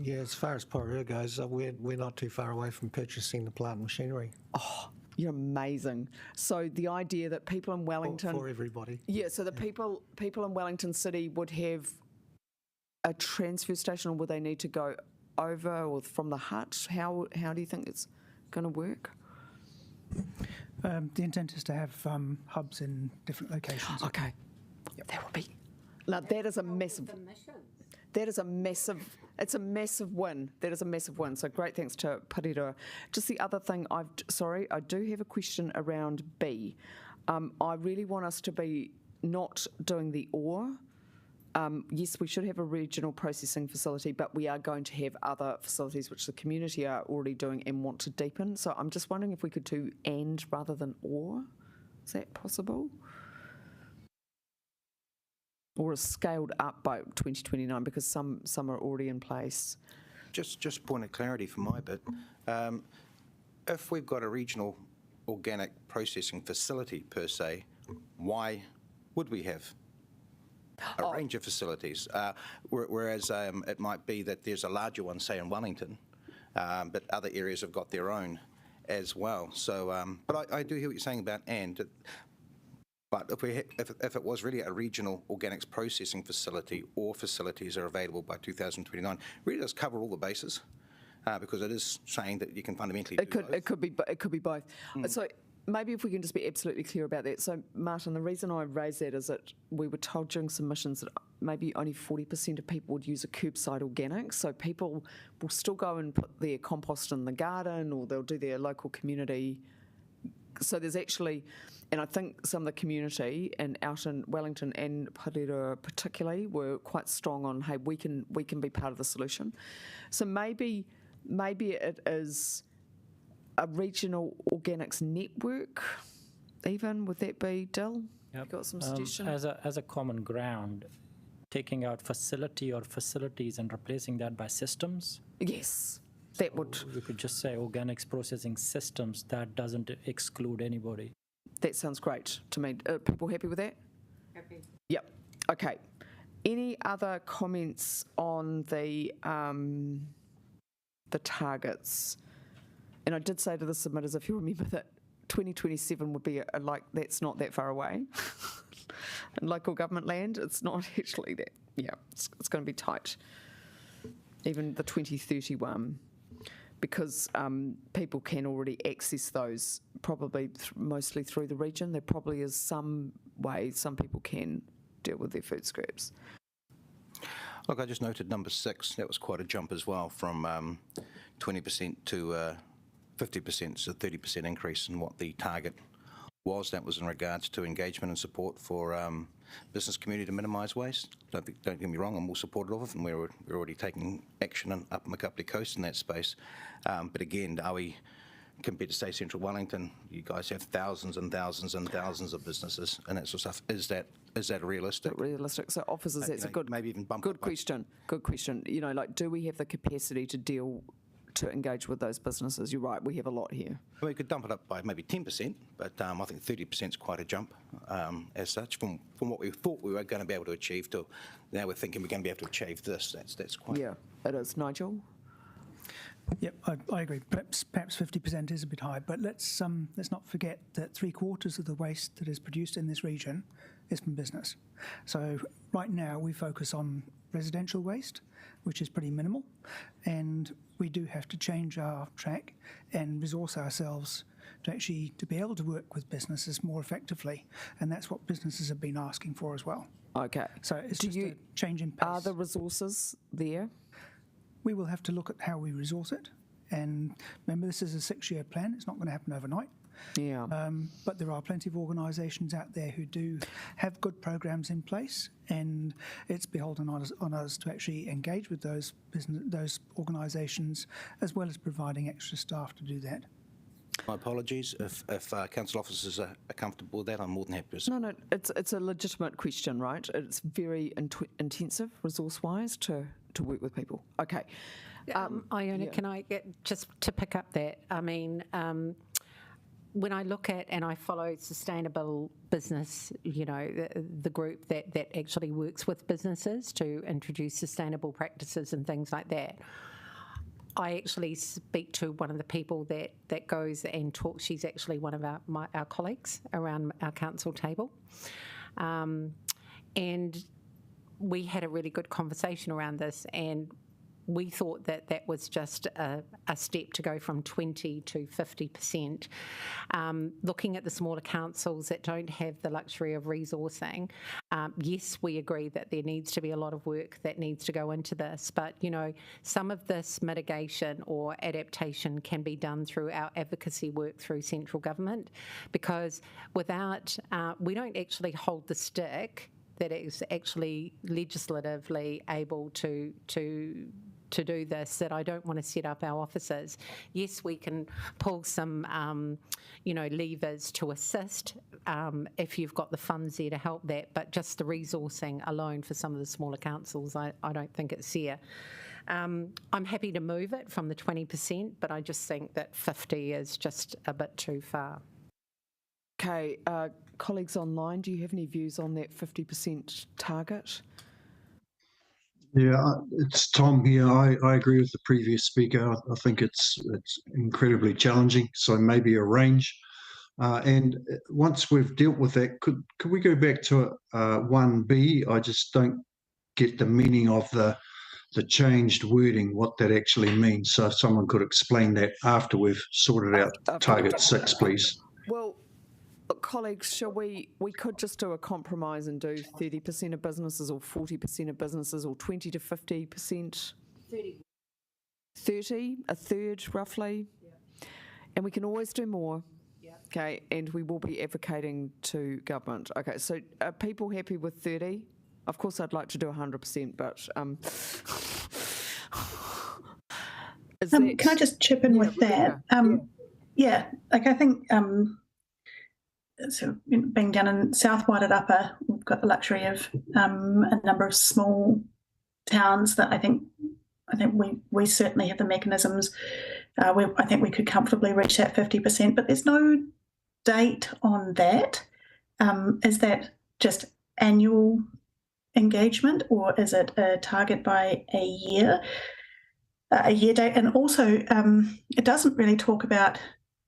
Yeah, as far as Porirua goes, we're not too far away from purchasing the plant and machinery. Oh, you're amazing. So the idea that people in Wellington... For everybody. Yeah, so the people in Wellington City would have a transfer station, or would they need to go over or from the hut? How do you think it's going to work? The intent is to have hubs in different locations. Okay. Yep. That would be... Now, that is a massive... That is a massive... It's a massive win. That is a massive win. So great thanks to Porirua. Just the other thing, I do have a question around B. I really want us to be not doing the ore. Yes, we should have a regional processing facility, but we are going to have other facilities which the community are already doing and want to deepen. So I'm just wondering if we could do and rather than or. Is that possible? Or is scaled up by 2029 because some are already in place? Just point of clarity for my bit. If we've got a regional organic processing facility per se, why would we have a range of facilities? Whereas it might be that there's a larger one, say in Wellington, but other areas have got their own as well. So, but I do hear what you're saying about and. But if it was really a regional organics processing facility or facilities are available by 2029, really does cover all the bases because it is saying that you can fundamentally do both. It could be both. So maybe if we can just be absolutely clear about that. So Martin, the reason I raised that is that we were told during submissions that maybe only 40% of people would use a curbside organic. So people will still go and put their compost in the garden or they'll do their local community. So there's actually, and I think some of the community and out in Wellington and Porirua particularly were quite strong on, hey, we can be part of the solution. So maybe it is a regional organics network. Even would that be Dill? Yep. You got some suggestions? As a common ground, taking out facility or facilities and replacing that by systems. Yes. That would. We could just say organics processing systems. That doesn't exclude anybody. That sounds great to me. Are people happy with that? Happy. Yep. Okay. Any other comments on the targets? And I did say to the submitters, if you remember, that 2027 would be like that's not that far away. In local government land, it's not actually that. Yeah, it's going to be tight. Even the 2031. Because people can already access those probably mostly through the region. There probably is some way some people can deal with their food scraps. Look, I just noted number 6. That was quite a jump as well from 20% to 50%, so 30% increase in what the target was. That was in regards to engagement and support for business community to minimise waste. Don't get me wrong, I'm all supportive of it, and we're already taking action up Makapuli Coast in that space. But again, are we, compared to, say, Central Wellington, you guys have thousands and thousands and thousands of businesses and that sort of stuff. Is that realistic? Realistic. So officers, that's a good, maybe even bump good question. Good question. You know, like, do we have the capacity to engage with those businesses? You're right, we have a lot here. Well, we could dump it up by maybe 10%, but I think 30% is quite a jump as such from what we thought we were going to be able to achieve to now we're thinking we're going to be able to achieve this. That's quite... Yeah, it is. Nigel? Yep, I agree. Perhaps 50% is a bit high, but let's not forget that 3/4 of the waste that is produced in this region is from business. So right now we focus on residential waste, which is pretty minimal, and we do have to change our track and resource ourselves to be able to work with businesses more effectively, and that's what businesses have been asking for as well. Okay. So it's just a change in pace. Are the resources there? We will have to look at how we resource it, and remember this is a 6-year plan. It's not going to happen overnight. Yeah. But there are plenty of organisations out there who do have good programs in place, and it's beholden on us to actually engage with those organisations, as well as providing extra staff to do that. My apologies. If council officers are comfortable with that, I'm more than happy to. No, it's a legitimate question, right? It's very intensive, resource-wise, to work with people. Okay. Iona, can I get just to pick up that? I mean, when I look at and I follow Sustainable Business, you know, the group that actually works with businesses to introduce sustainable practices and things like that, I actually speak to one of the people that goes and talks. She's actually one of our colleagues around our council table. And we had a really good conversation around this, and we thought that was just a step to go from 20 to 50%. Looking at the smaller councils that don't have the luxury of resourcing, yes, we agree that there needs to be a lot of work that needs to go into this, but, you know, some of this mitigation or adaptation can be done through our advocacy work through central government, because without, we don't actually hold the stick that is actually legislatively able to do this, that I don't want to set up our offices. Yes, we can pull some, levers to assist if you've got the funds there to help that, but just the resourcing alone for some of the smaller councils, I don't think it's there. I'm happy to move it from the 20%, but I just think that 50 is just a bit too far. Okay, colleagues online, do you have any views on that 50% target? Yeah, it's Tom here. I agree with the previous speaker. I think it's incredibly challenging, so maybe a range. And once we've dealt with that, could we go back to 1B? I just don't get the meaning of the changed wording, what that actually means. So if someone could explain that after we've sorted out target 6, please. Well, colleagues, we could just do a compromise and do 30% of businesses or 40% of businesses or 20 to 50%? 30, a third roughly? Yeah. And we can always do more. Yeah. Okay, and we will be advocating to government. Okay, so are people happy with 30? Of course I'd like to do 100%, but... can I just chip in with that? I think... so being down in South Waitat Upper, we've got the luxury of a number of small towns that I think we certainly have the mechanisms. I think we could comfortably reach that 50%, but there's no date on that. Is that just annual engagement, or is it a target by a year date? And also, it doesn't really talk about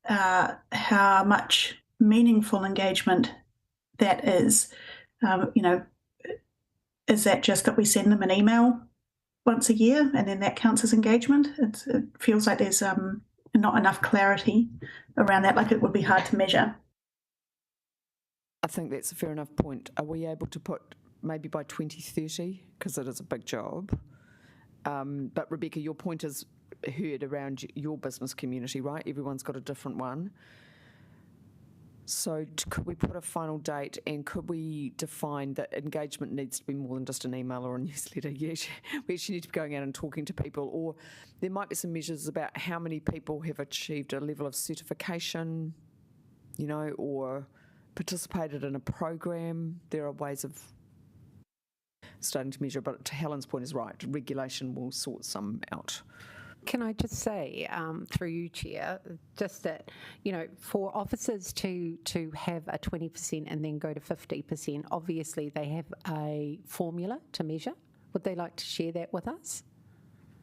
how much meaningful engagement that is. Is that just that we send them an email once a year and then that counts as engagement? It feels like there's not enough clarity around that, like it would be hard to measure. I think that's a fair enough point. Are we able to put maybe by 2030, because it is a big job? But Rebecca, your point is heard around your business community, right? Everyone's got a different one. So could we put a final date, and could we define that engagement needs to be more than just an email or a newsletter? Yes, we actually need to be going out and talking to people, or there might be some measures about how many people have achieved a level of certification, or participated in a program. There are ways of starting to measure, but to Helen's point is right, regulation will sort some out. Can I just say, through you, Chair, just that, for officers to have a 20% and then go to 50%, obviously they have a formula to measure. Would they like to share that with us?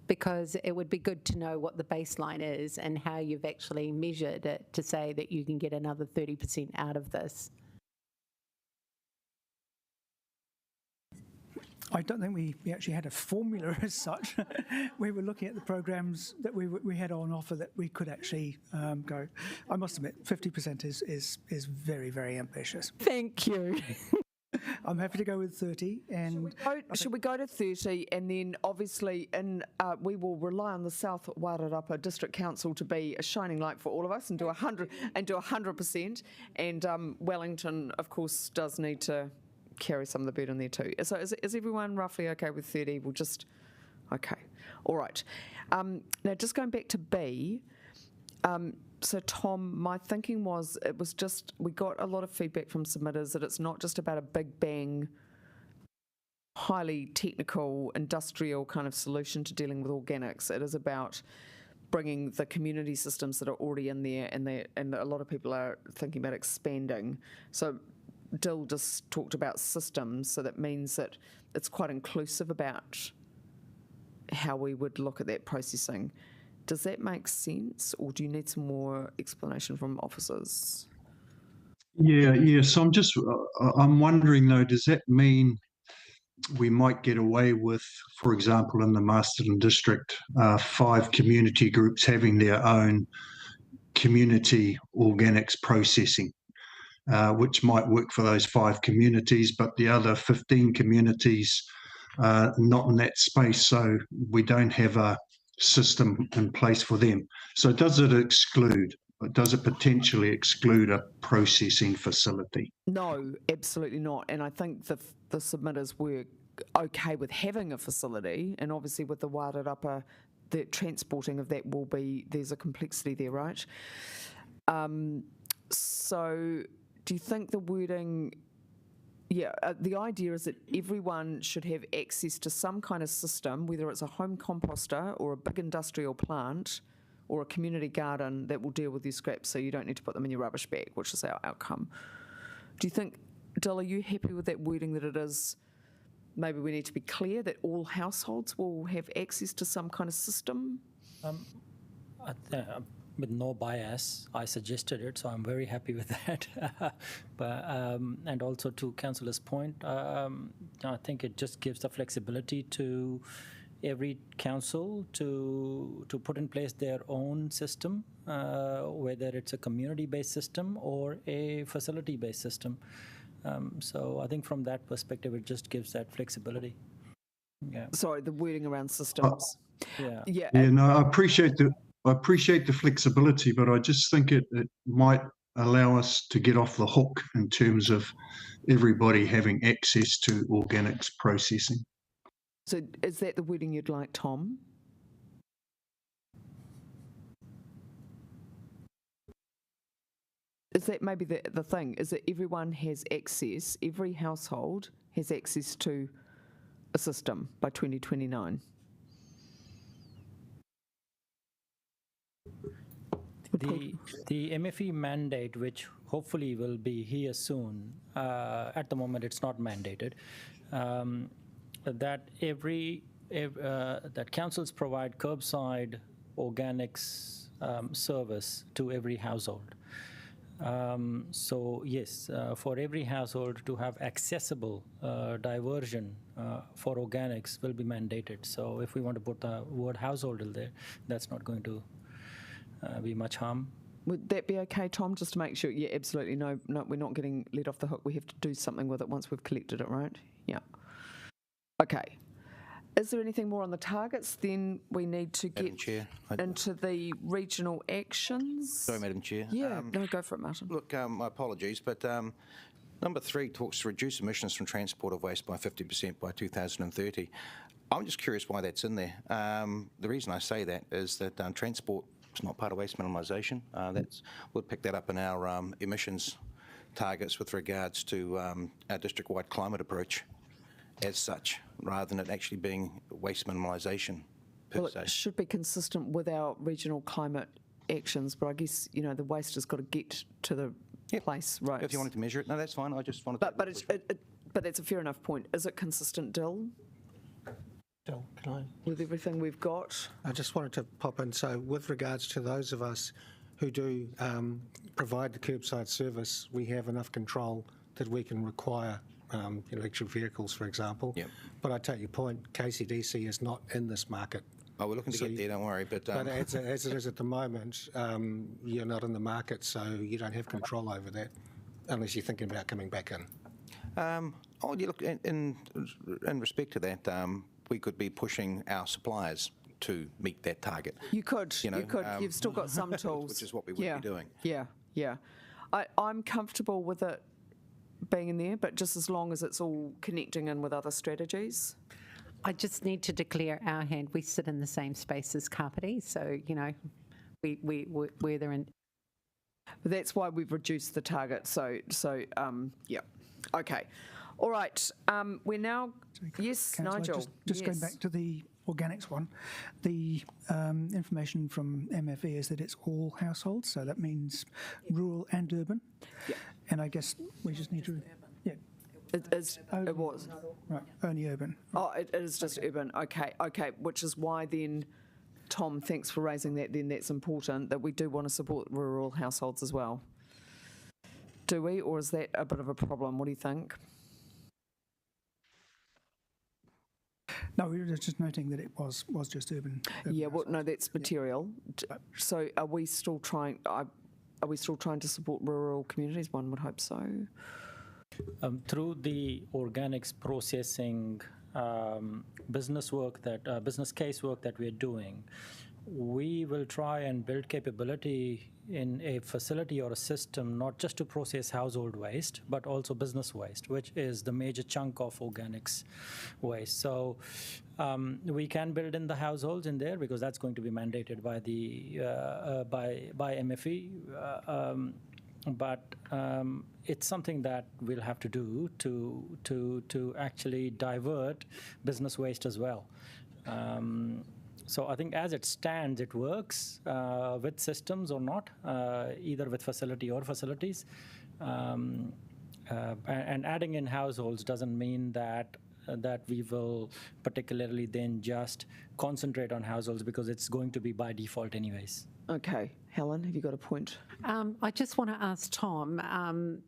because it would be good to know what the baseline is and how you've actually measured it to say that you can get another 30% out of this. I don't think we actually had a formula as such. We were looking at the programs that we had on offer that we could actually go. I must admit, 50% is very, very ambitious. Thank you. I'm happy to go with 30. And should we go to 30, and then obviously we will rely on the South Wairarapa District Council to be a shining light for all of us and do 100%. And Wellington, of course, does need to carry some of the burden there too. So is everyone roughly okay with 30? We'll just, okay. All right. Now, just going back to B, so Tom, my thinking was we got a lot of feedback from submitters that it's not just about a big bang, highly technical, industrial kind of solution to dealing with organics. It is about bringing the community systems that are already in there, and a lot of people are thinking about expanding. So Dill just talked about systems, so that means that it's quite inclusive about how we would look at that processing. Does that make sense, or do you need some more explanation from officers? Yeah. So I'm wondering though, does that mean we might get away with, for example, in the Masterton district, 5 community groups having their own community organics processing? Which might work for those 5 communities, but the other 15 communities not in that space, so we don't have a system in place for them. So does it potentially exclude a processing facility? No, absolutely not. And I think the submitters were okay with having a facility, and obviously with the Wairarapa, the transporting of that there's a complexity there, right? So do you think the wording, the idea is that everyone should have access to some kind of system, whether it's a home composter or a big industrial plant or a community garden that will deal with your scraps, so you don't need to put them in your rubbish bag, which is our outcome. Do you think, Dill, are you happy with that wording, that it is, maybe we need to be clear that all households will have access to some kind of system? With no bias, I suggested it, so I'm very happy with that. But and also to Councillor's point, I think it just gives the flexibility to every council to put in place their own system, whether it's a community-based system or a facility-based system. So I think from that perspective, it just gives that flexibility. Yeah. Sorry, the wording around systems. Yeah. No, I appreciate the flexibility, but I just think it might allow us to get off the hook in terms of everybody having access to organics processing. So is that the wording you'd like, Tom? Is that maybe the thing, is that everyone has access, every household has access to a system by 2029? The MFE mandate, which hopefully will be here soon, at the moment it's not mandated, that that councils provide curbside organics service to every household. So yes, for every household to have accessible diversion for organics will be mandated. So if we want to put the word household in there, that's not going to be much harm. Would that be okay, Tom, just to make sure? Yeah, absolutely. No, we're not getting let off the hook. We have to do something with it once we've collected it, right? Yeah. Okay. Is there anything more on the targets? Then we need to get into the regional actions. Sorry, Madam Chair. Yeah, no, go for it, Martin. Look, my apologies, but number 3 talks to reduce emissions from transport of waste by 50% by 2030. I'm just curious why that's in there. The reason I say that is that transport is not part of waste minimisation. We'll pick that up in our emissions targets with regards to our district-wide climate approach as such, rather than it actually being waste minimisation per se. It should be consistent with our regional climate actions, but I guess, the waste has got to get to the place, right? If you wanted to measure it, no, that's fine. I just wanted but that's a fair enough point. Is it consistent, Dill? Still, can I? with everything we've got. I just wanted to pop in. So, with regards to those of us who do provide the curbside service, we have enough control that we can require electric vehicles, for example. Yep. But I take your point, KCDC is not in this market. Oh, we're looking to get there, don't worry. But as it is at the moment, you're not in the market, so you don't have control over that unless you're thinking about coming back in. Look, in respect to that, we could be pushing our suppliers to meet that target. You could. You've still got some tools. Which is what we would be doing. Yeah. I'm comfortable with it being in there, but just as long as it's all connecting in with other strategies. I just need to declare our hand. We sit in the same space as Kapiti, so, we're there in. But that's why we've reduced the target. So yeah. Okay. All right. We're now. Yes, Councillor, Nigel. Just going back to the organics one, the information from MFE is that it's all households, so that means rural and urban. Yeah. And I guess we just need to. Yeah. It was. Right, only urban. Oh, it is just urban. Okay, which is why then, Tom, thanks for raising that. Then that's important that we do want to support rural households as well. Do we, or is that a bit of a problem? What do you think? No, we were just noting that it was just urban. Yeah, well, no, that's material. So are we still trying? Are we still trying to support rural communities? One would hope so. Through the organics processing business case work that we're doing, we will try and build capability in a facility or a system, not just to process household waste, but also business waste, which is the major chunk of organics waste. So we can build in the households in there because that's going to be mandated by the by MFE. But it's something that we'll have to do to actually divert business waste as well. So I think as it stands, it works with systems or not, either with facility or facilities. And adding in households doesn't mean that we will particularly then just concentrate on households because it's going to be by default anyways. Okay, Helen, have you got a point? I just want to ask Tom,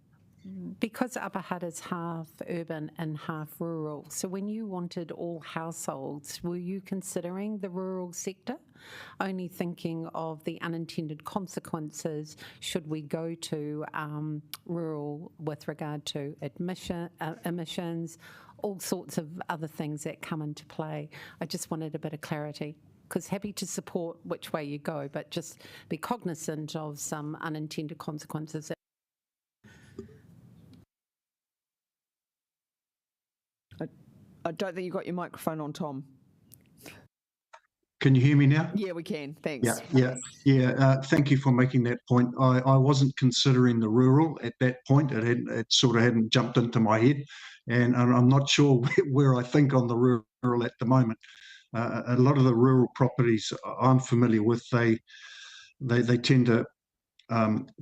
because Upper Hutt is half urban and half rural, so when you wanted all households, were you considering the rural sector? Only thinking of the unintended consequences should we go to rural with regard to emissions, all sorts of other things that come into play. I just wanted a bit of clarity. Because happy to support which way you go, but just be cognizant of some unintended consequences. I don't think you got your microphone on, Tom. Can you hear me now? Yeah, we can. Thanks. Yeah. Thank you for making that point. I wasn't considering the rural at that point. It sort of hadn't jumped into my head, and I'm not sure where I think on the rural at the moment. A lot of the rural properties I'm familiar with, they tend to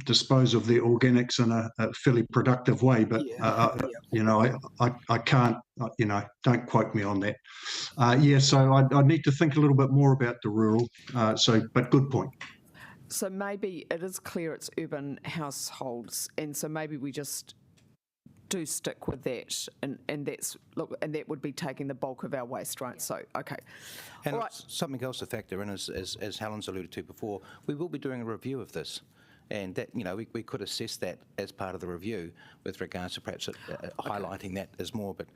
dispose of their organics in a fairly productive way. But I can't. Don't quote me on that. So I need to think a little bit more about the rural. But good point. So maybe it is clear it's urban households, and so maybe we just do stick with that, and that would be taking the bulk of our waste, right? So okay, and all right. Something else to factor in, as Helen's alluded to before, we will be doing a review of this, and that we could assess that as part of the review with regards to perhaps highlighting that as more. But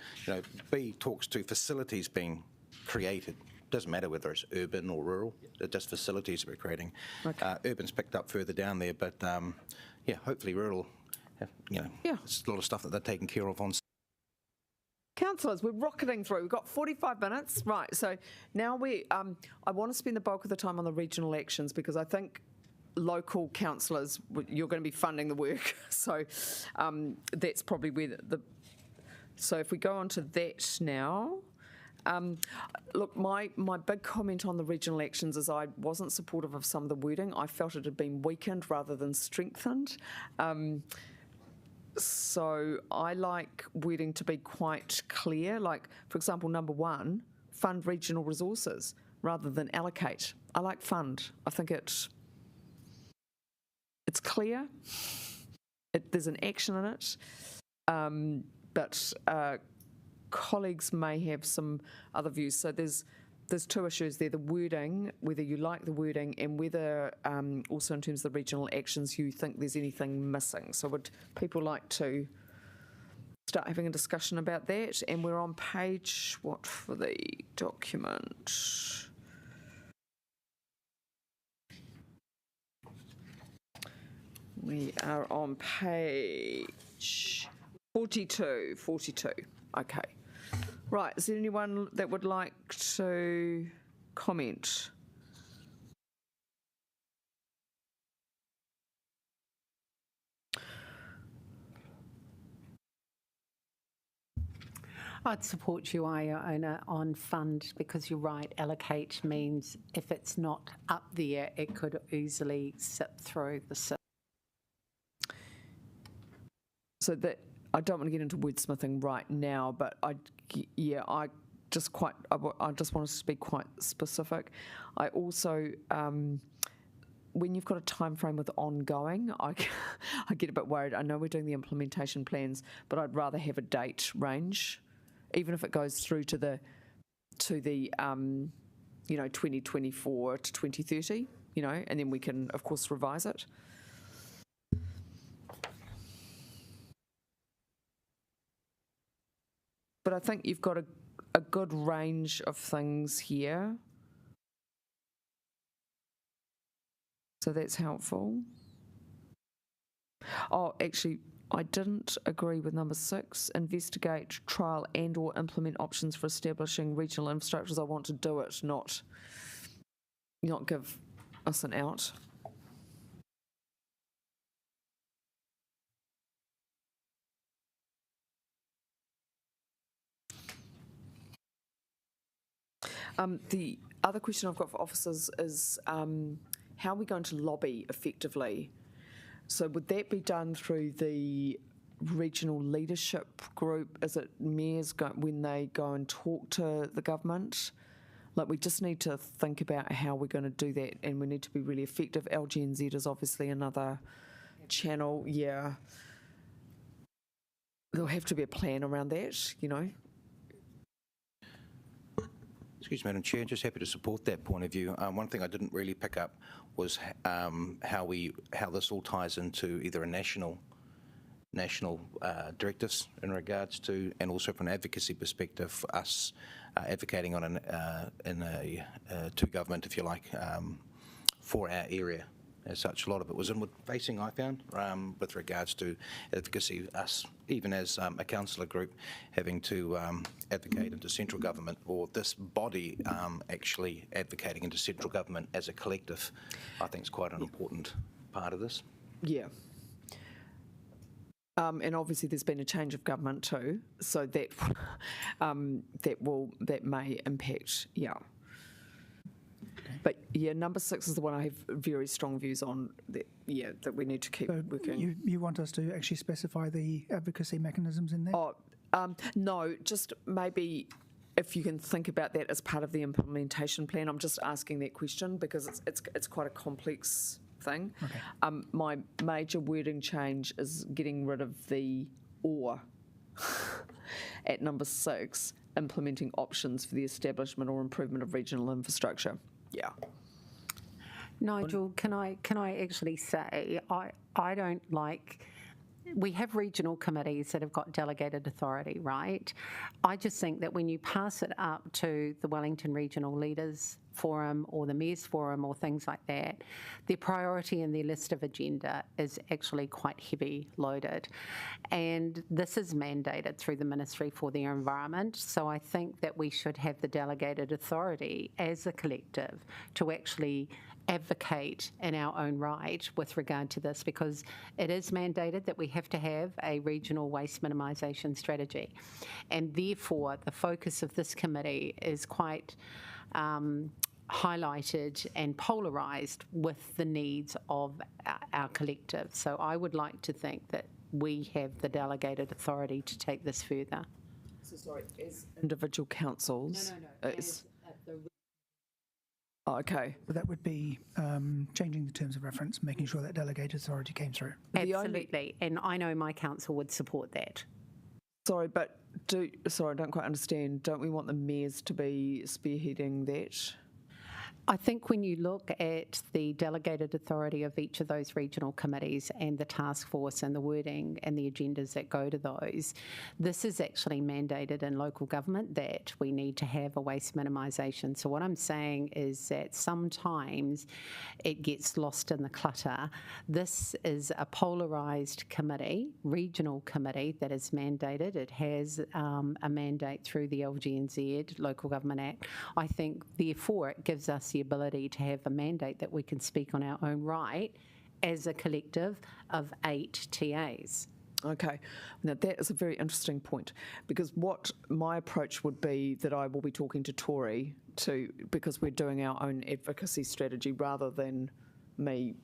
B talks to facilities being created. Doesn't matter whether it's urban or rural; it's just facilities that we're creating. Okay. Urban's picked up further down there, but hopefully rural. It's a lot of stuff that they're taking care of on. Councillors, we're rocketing through. We've got 45 minutes. Right, so now I want to spend the bulk of the time on the regional actions because I think local councillors, you're going to be funding the work. So that's probably where so if we go on to that now. Look, my big comment on the regional actions is I wasn't supportive of some of the wording. I felt it had been weakened rather than strengthened. So I like wording to be quite clear. Like, for example, number 1, fund regional resources rather than allocate. I like fund. I think it's clear. There's an action in it, but colleagues may have some other views. So there's two issues there: the wording, whether you like the wording, and whether also in terms of the regional actions you think there's anything missing. So would people like to start having a discussion about that? And we're on page, what for the document? We are on page 42. Okay. Right, is there anyone that would like to comment? I'd support you, Iona, on fund, because you're right, allocate means if it's not up there, it could easily slip through the system. So that, I don't want to get into wordsmithing right now, but I just want to be quite specific. I also, when you've got a time frame with ongoing, I get a bit worried. I know we're doing the implementation plans, but I'd rather have a date range, even if it goes through to the 2024 to 2030, and then we can of course revise it. But I think you've got a good range of things here. So that's helpful. Oh, actually, I didn't agree with number 6, investigate, trial and or implement options for establishing regional infrastructures. I want to do it, not give us an out. The other question I've got for officers is how are we going to lobby effectively? So would that be done through the regional leadership group? Is it mayors when they go and talk to the government? Like, we just need to think about how we're going to do that, and we need to be really effective. LGNZ is obviously another channel, yeah. There'll have to be a plan around that, Excuse me, Madam Chair, just happy to support that point of view. One thing I didn't really pick up was how this all ties into either a national directives in regards to, and also from an advocacy perspective, us advocating on to government, if you like, for our area. As such, a lot of it was inward facing, I found, with regards to advocacy, us, even as a councillor group, having to advocate into central government, or this body actually advocating into central government as a collective, I think is quite an important part of this. Yeah. And obviously there's been a change of government too, so that that may impact, yeah. But yeah, number 6 is the one I have very strong views on. That we need to keep working. You want us to actually specify the advocacy mechanisms in there? Oh, no, just maybe if you can think about that as part of the implementation plan. I'm just asking that question because it's quite a complex thing. Okay. My major wording change is getting rid of the "or" at number 6, implementing options for the establishment or improvement of regional infrastructure. Yeah. Nigel, can I actually say I don't like. We have regional committees that have got delegated authority, right? I just think that when you pass it up to the Wellington Regional Leaders Forum or the Mayor's Forum or things like that, their priority in their list of agenda is actually quite heavy loaded. And this is mandated through the Ministry for the Environment. So I think that we should have the delegated authority as a collective to actually advocate in our own right with regard to this, because it is mandated that we have to have a regional waste minimisation strategy. And therefore, the focus of this committee is quite highlighted and polarised with the needs of our collective. So I would like to think that we have the delegated authority to take this further. So sorry, as individual councils? Oh, okay. But that would be changing the terms of reference, making sure that delegated authority came through. Absolutely, and I know my council would support that. Sorry, but I don't quite understand. Don't we want the mayors to be spearheading that? I think when you look at the delegated authority of each of those regional committees and the task force and the wording and the agendas that go to those, this is actually mandated in local government that we need to have a waste minimisation. So what I'm saying is that sometimes it gets lost in the clutter. This is a polarised committee, regional committee that is mandated. It has a mandate through the LGNZ, Local Government Act. I think, therefore, it gives us the ability to have a mandate that we can speak on our own right as a collective of 8 TAs. Okay, now that is a very interesting point, because what my approach would be that I will be talking to Tory because we're doing our own advocacy strategy rather than me,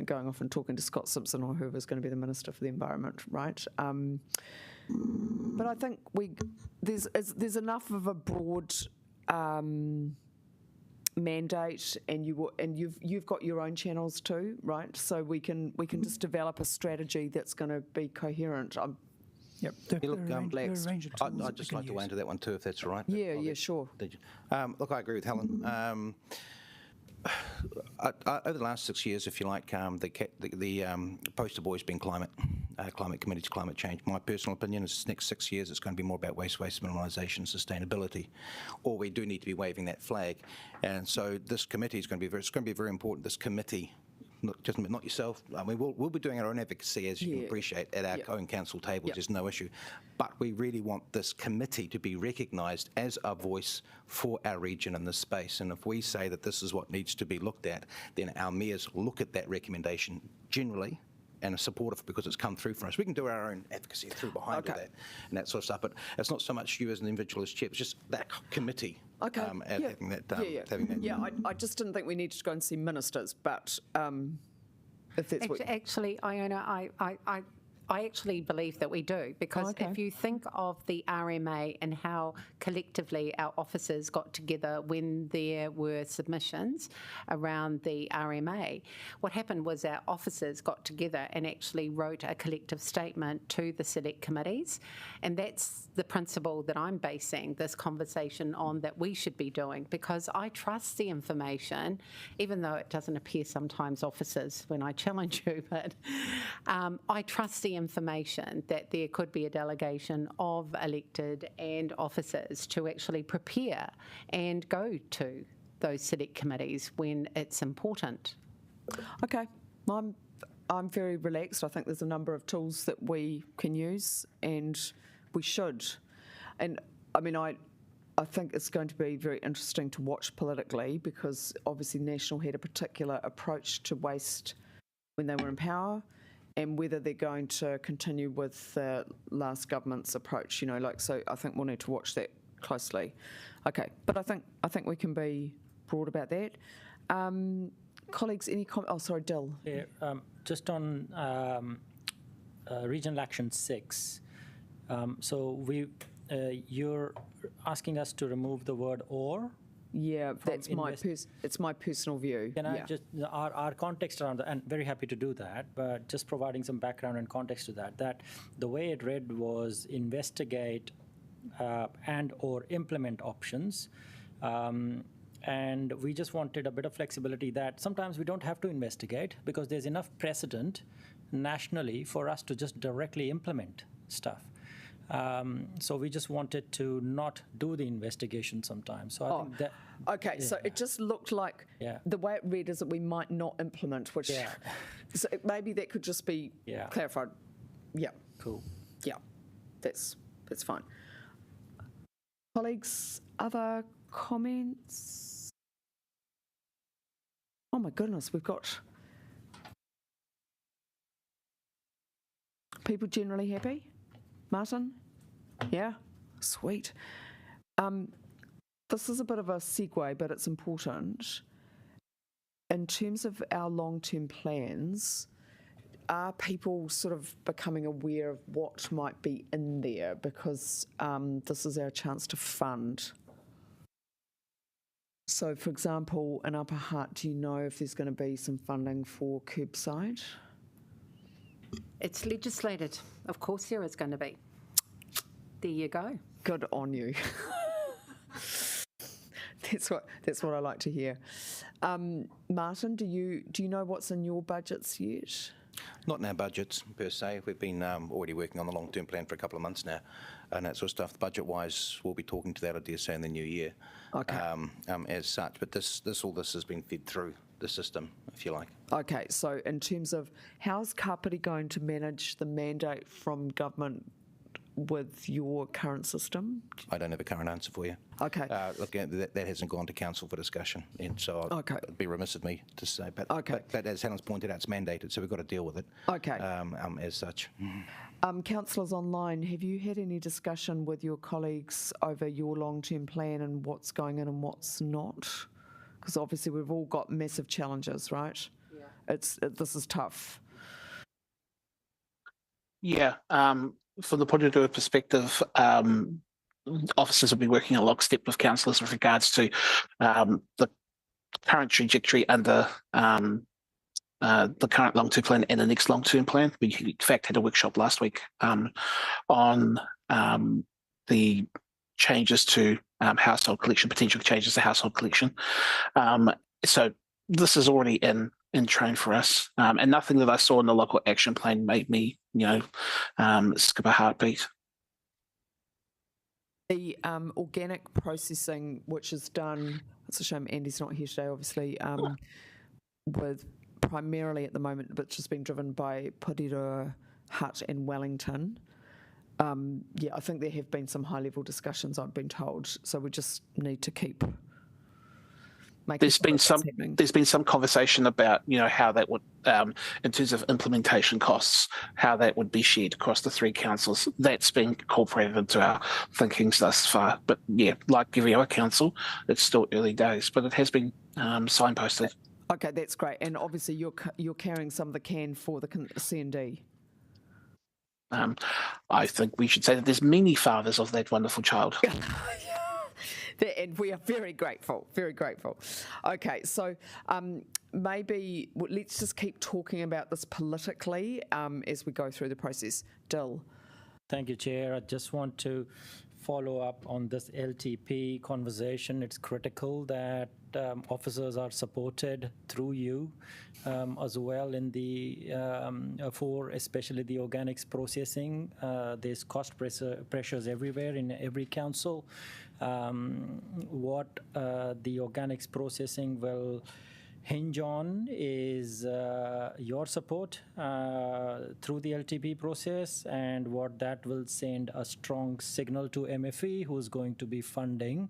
going off and talking to Scott Simpson or whoever's going to be the Minister for the Environment, right? But I think there's enough of a broad mandate, and you've got your own channels too, right? So we can just develop a strategy that's going to be coherent. Yep. Blacks, I'd just like to weigh into that one too, if that's all right. Yeah, sure. Look, I agree with Helen. Over the last 6 years, if you like, the poster boy's been climate committee to climate change. My personal opinion is the next 6 years it's going to be more about waste minimisation, sustainability, or we do need to be waving that flag. And so this committee is going to be very important. This committee, not yourself. I mean, we'll be doing our own advocacy, as you can appreciate, at our own council tables. There's no issue. But we really want this committee to be recognised as a voice for our region in this space. And if we say that this is what needs to be looked at, then our mayors look at that recommendation generally and are supportive because it's come through for us. We can do our own advocacy through behind all that and that sort of stuff. But it's not so much you as an individual as chair, it's just that committee. Having that. I just didn't think we needed to go and see ministers, but if that's Actually, Iona, I actually believe that we do, because if you think of the RMA and how collectively our officers got together when there were submissions around the RMA, what happened was our officers got together and actually wrote a collective statement to the select committees, and that's the principle that I'm basing this conversation on, that we should be doing, because I trust the information, even though it doesn't appear sometimes, officers, when I challenge you, but I trust the information that there could be a delegation of elected and officers to actually prepare and go to those select committees when it's important. Okay, I'm very relaxed. I think there's a number of tools that we can use, and we should. And I mean, I think it's going to be very interesting to watch politically, because obviously National had a particular approach to waste when they were in power, and whether they're going to continue with the last government's approach, so I think we'll need to watch that closely. Okay, but I think we can be broad about that. Colleagues, any comment? Oh, sorry, Dill. Yeah, just on Regional Action 6. So you're asking us to remove the word "or"? Yeah, that's it's my personal view. Can I just, our context around that, and very happy to do that, but just providing some background and context to that the way it read was investigate and or implement options. And we just wanted a bit of flexibility that sometimes we don't have to investigate, because there's enough precedent nationally for us to just directly implement stuff. So we just wanted to not do the investigation sometimes. So I think that. Okay, so it just looked like the way it read is that we might not implement, which so maybe that could just be clarified. Yeah. Cool. Yeah, that's fine. Colleagues, other comments? Oh my goodness, we've got people generally happy. Martin? Yeah? Sweet. This is a bit of a segue, but it's important. In terms of our long-term plans, are people sort of becoming aware of what might be in there? Because this is our chance to fund. So, for example, in Upper Hutt, do you know if there's going to be some funding for curbside? It's legislated. Of course there is going to be. There you go. Good on you. That's what I like to hear. Martin, do you know what's in your budgets yet? Not in our budgets per se. We've been already working on the long-term plan for a couple of months now, and that sort of stuff. Budget-wise, we'll be talking to that, I dare say, in the new year. Okay. As such, but all this has been fed through the system, if you like. Okay, so in terms of how's Kapiti going to manage the mandate from government with your current system? I don't have a current answer for you. Okay. Look, that hasn't gone to council for discussion, and so it'd be remiss of me to say. But, but as Helen's pointed out, it's mandated, so we've got to deal with it. Okay. As such. Councillors online, have you had any discussion with your colleagues over your long-term plan and what's going in and what's not? Because obviously we've all got massive challenges, right? Yeah. This is tough. Yeah. From the point of view perspective, officers will be working in lockstep with councillors with regards to the current trajectory under the current long-term plan and the next long-term plan. We, in fact, had a workshop last week on the changes to household collection, potential changes to household collection. So this is already in train for us, and nothing that I saw in the local action plan made me, skip a heartbeat. The organic processing, which is done, it's a shame Andy's not here today, obviously, with primarily at the moment, but just been driven by Porirua, Hutt and Wellington. I think there have been some high-level discussions, I've been told, so we just need to keep there's been some conversation about how that would in terms of implementation costs, how that would be shared across the three councils. That's been incorporated into our thinkings thus far. But yeah, like every other council, it's still early days, but it has been signposted. Okay, that's great. And obviously you're carrying some of the can for the C&D. I think we should say that there's many fathers of that wonderful child. And we are very grateful, very grateful. Okay, so maybe let's just keep talking about this politically as we go through the process. Dill. Thank you, Chair. I just want to follow up on this LTP conversation. It's critical that officers are supported through you as well in the for especially the organics processing. There's cost pressures everywhere in every council. What the organics processing will hinge on is your support through the LTP process, and what that will send a strong signal to MFE, who's going to be funding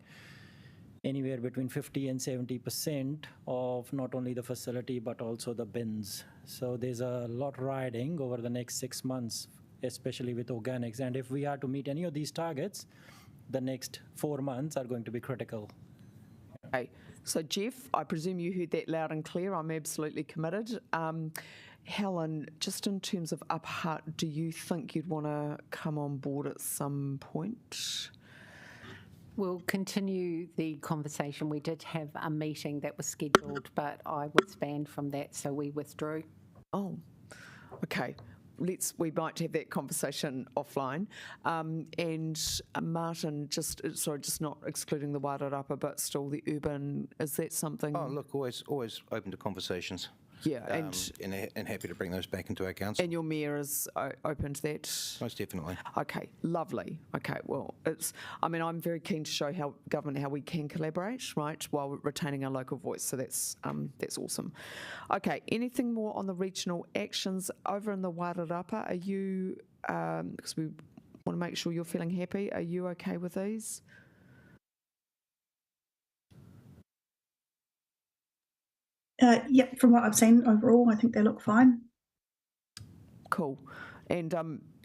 anywhere between 50 and 70% of not only the facility but also the bins. So there's a lot riding over the next 6 months, especially with organics. And if we are to meet any of these targets, the next 4 months are going to be critical. Okay. So, Jeff, I presume you heard that loud and clear. I'm absolutely committed. Helen, just in terms of Upper Hutt, do you think you'd want to come on board at some point? We'll continue the conversation. We did have a meeting that was scheduled, but I was banned from that, so we withdrew. Oh, okay. We might have that conversation offline. And Martin, just not excluding the Wairarapa, but still the urban, is that something? Oh, look, always open to conversations. Yeah, and happy to bring those back into our council. And your mayor is open to that? Most definitely. Okay, lovely. Okay, well, I'm very keen to show government how we can collaborate, right, while retaining our local voice. So that's awesome. Okay, anything more on the regional actions over in the Wairarapa? Are you, because we want to make sure you're feeling happy, are you okay with these? Yep, from what I've seen overall, I think they look fine. Cool. And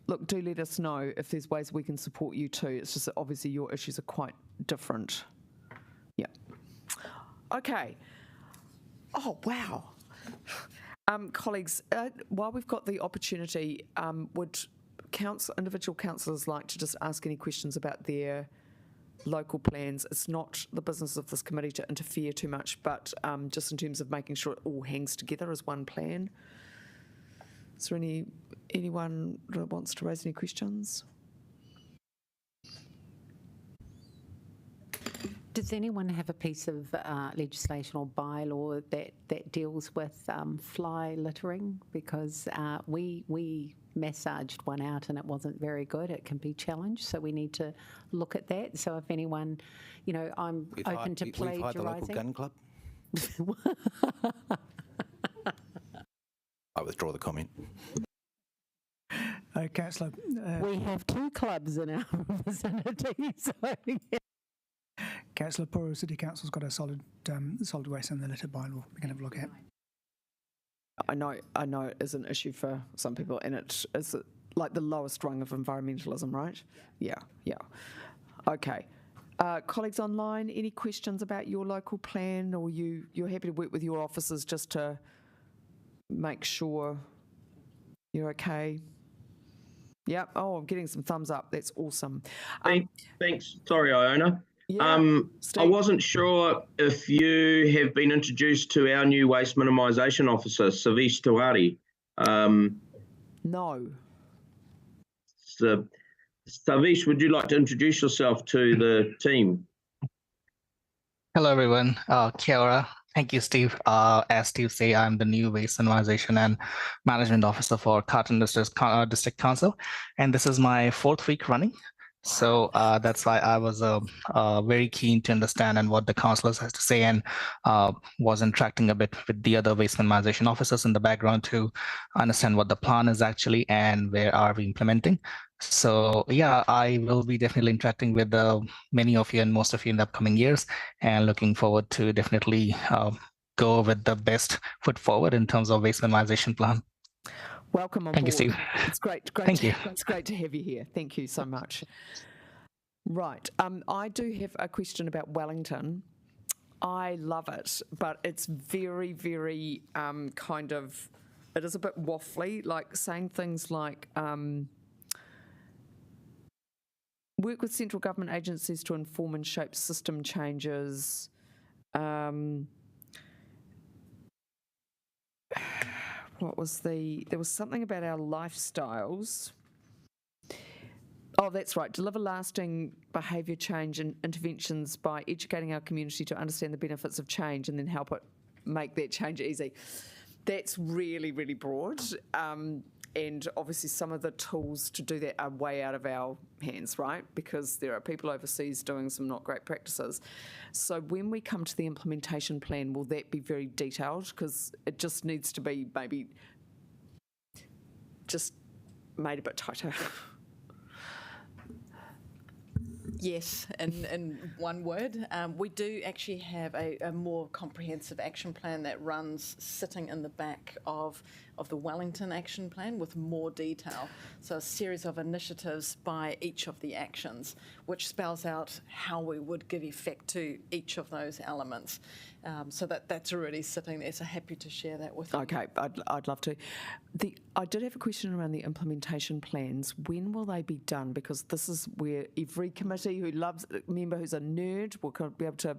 look, do let us know if there's ways we can support you too. It's just that obviously your issues are quite different. Yeah. Okay. Oh, wow. Colleagues, while we've got the opportunity, would individual councillors like to just ask any questions about their local plans? It's not the business of this committee to interfere too much, but just in terms of making sure it all hangs together as one plan. Is there anyone that wants to raise any questions? Does anyone have a piece of legislation or bylaw that deals with fly littering? Because we massaged one out and it wasn't very good. It can be challenged, so we need to look at that. So if anyone, I'm open to plagiarising. We've hired the local gun club. I withdraw the comment. Councillor. We have 2 clubs in our vicinity, so Councillor Puru, City Council's got a solid waste and the litter bylaw we can have a look at. I know it is an issue for some people, and it is like the lowest rung of environmentalism, right? Yeah. Okay. Colleagues online, any questions about your local plan, or you're happy to work with your officers just to make sure you're okay? Yeah. Oh, I'm getting some thumbs up. That's awesome. Thanks. Sorry, Iona. Yeah, I wasn't sure if you have been introduced to our new waste minimisation officer, Savish Tiwari. No. So, Savish, would you like to introduce yourself to the team? Hello, everyone. Kia ora. Thank you, Steve. As Steve say, I'm the new Waste Minimisation and Management Officer for Carlton District Council, and this is my 4th week running. So that's why I was very keen to understand and what the councillors has to say, and was interacting a bit with the other waste minimisation officers in the background to understand what the plan is actually and where are we implementing. So yeah, I will be definitely interacting with many of you and most of you in the upcoming years, and looking forward to definitely go with the best foot forward in terms of waste minimisation plan. Welcome on Thank board. you, Steve. It's great. Thank you. It's great to have you here. Thank you so much. Right. I do have a question about Wellington. I love it, but it's very, very it is a bit waffly, like saying things like work with central government agencies to inform and shape system changes. There was something about our lifestyles. Oh, that's right. Deliver lasting behaviour change and interventions by educating our community to understand the benefits of change and then help it make that change easy. That's really, really broad. And obviously some of the tools to do that are way out of our hands, right? Because there are people overseas doing some not great practices. So when we come to the implementation plan, will that be very detailed? Because it just needs to be maybe just made a bit tighter. Yes, in one word. We do actually have a more comprehensive action plan that runs sitting in the back of the Wellington action plan with more detail. So a series of initiatives by each of the actions, which spells out how we would give effect to each of those elements. So that's already sitting there, so happy to share that with you. Okay, I'd love to. I did have a question around the implementation plans. When will they be done? Because this is where every committee who loves a member who's a nerd will be able to,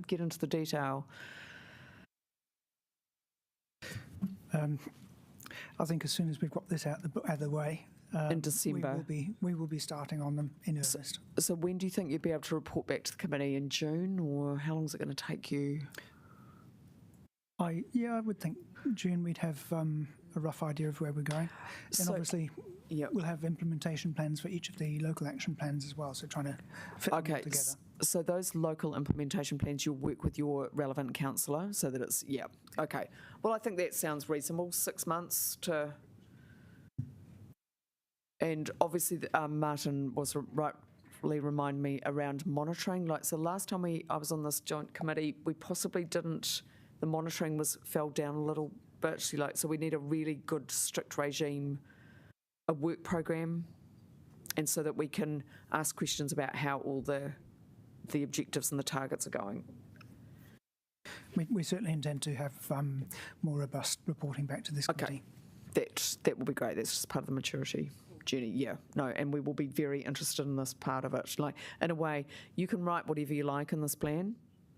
get into the detail. I think as soon as we've got this out of the way, in December, we will be starting on them in earnest. So when do you think you'd be able to report back to the committee? In June, or how long is it going to take you? I would think June we'd have a rough idea of where we're going, and obviously we'll have implementation plans for each of the local action plans as well. So trying to fit them all together. So those local implementation plans, you'll work with your relevant councillor so that it's, okay. Well, I think that sounds reasonable, 6 months to... And obviously Martin was rightfully remind me around monitoring. So last time I was on this joint committee, we possibly didn't, the monitoring fell down a little bit. So we need a really good, strict regime, a work program, and so that we can ask questions about how all the objectives and the targets are going. We certainly intend to have more robust reporting back to this committee. That will be great. That's just part of the maturity journey. Yeah, no, and we will be very interested in this part of it. Like, in a way, you can write whatever you like in this plan,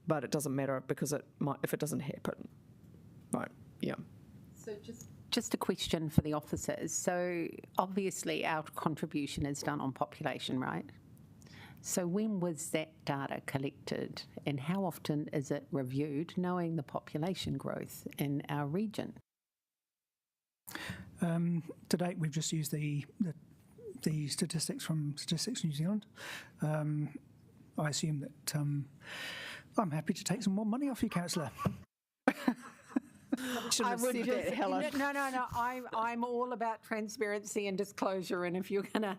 but it doesn't matter because it might, if it doesn't happen. Right, yeah. So just a question for the officers. So obviously our contribution is done on population, right? So when was that data collected and how often is it reviewed, knowing the population growth in our region? To date, we've just used the statistics from Statistics New Zealand. I assume that I'm happy to take some more money off you, Councillor. I would just, no. I'm all about transparency and disclosure, and if you're gonna,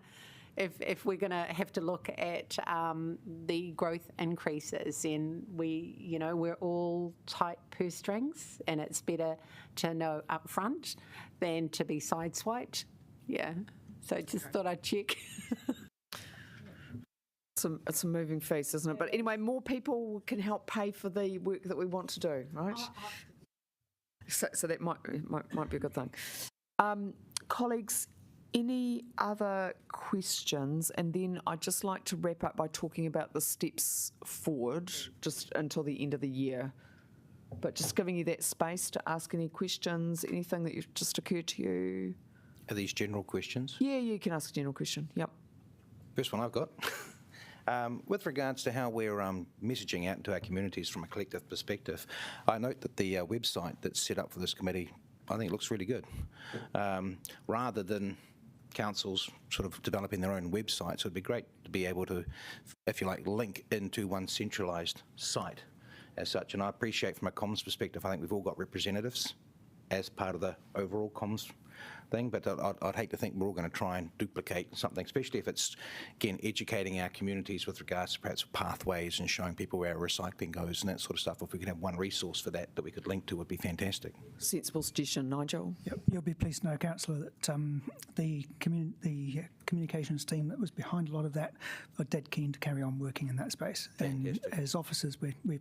if we're gonna have to look at the growth increases, and we're all tight purse strings, and it's better to know up front than to be sideswiped. Yeah. So just thought I'd check. It's a moving feast, isn't it? But anyway, more people can help pay for the work that we want to do, right? So that might be a good thing. Colleagues, any other questions? And then I'd just like to wrap up by talking about the steps forward just until the end of the year. But just giving you that space to ask any questions, anything that just occurred to you. Are these general questions? Yeah, you can ask a general question. Yep. First one I've got. With regards to how we're messaging out into our communities from a collective perspective, I note that the website that's set up for this committee, I think it looks really good. Rather than councils sort of developing their own websites, it would be great to be able to, if you like, link into one centralised site as such. And I appreciate from a comms perspective, I think we've all got representatives as part of the overall comms thing, but I'd hate to think we're all going to try and duplicate something, especially if it's, again, educating our communities with regards to perhaps pathways and showing people where recycling goes and that sort of stuff. If we could have one resource for that we could link to, would be fantastic. Sensible suggestion, Nigel. Yep, you'll be pleased to know, Councillor, that the communications team that was behind a lot of that are dead keen to carry on working in that space. Fantastic. And as officers, we're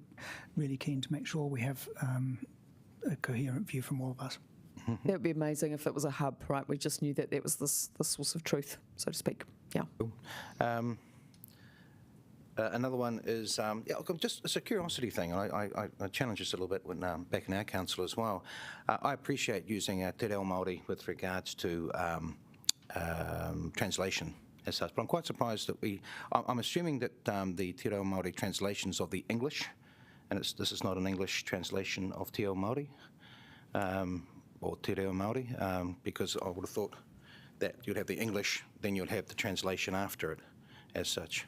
really keen to make sure we have a coherent view from all of us. That would be amazing if it was a hub, right? We just knew that that was the source of truth, so to speak. Yeah. Cool. Another one is, just it's a curiosity thing. I challenge this a little bit when back in our council as well. I appreciate using Te Reo Māori with regards to translation as such, but I'm quite surprised that I'm assuming that the Te Reo Māori translations of the English, and this is not an English translation of Te Reo Māori, or Te Reo Māori, because I would have thought that you'd have the English, then you'd have the translation after it, as such.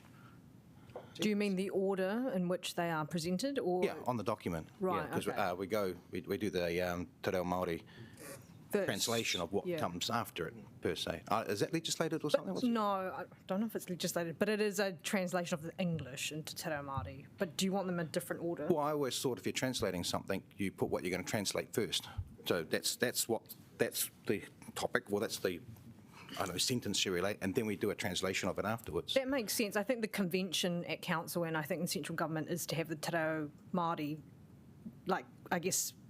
Do you mean the order in which they are presented, or? Yeah, on the document. Right, because we do the Te Reo Māori translation of what comes after it, per se. Is that legislated or something? No, I don't know if it's legislated, but it is a translation of the English into Te Reo Māori. But do you want them in a different order? Well, I always thought if you're translating something, you put what you're going to translate first. So that's the topic, well, that's the, sentence you relate, and then we do a translation of it afterwards. That makes sense. I think the convention at council and I think in central government is to have the Te Reo Māori,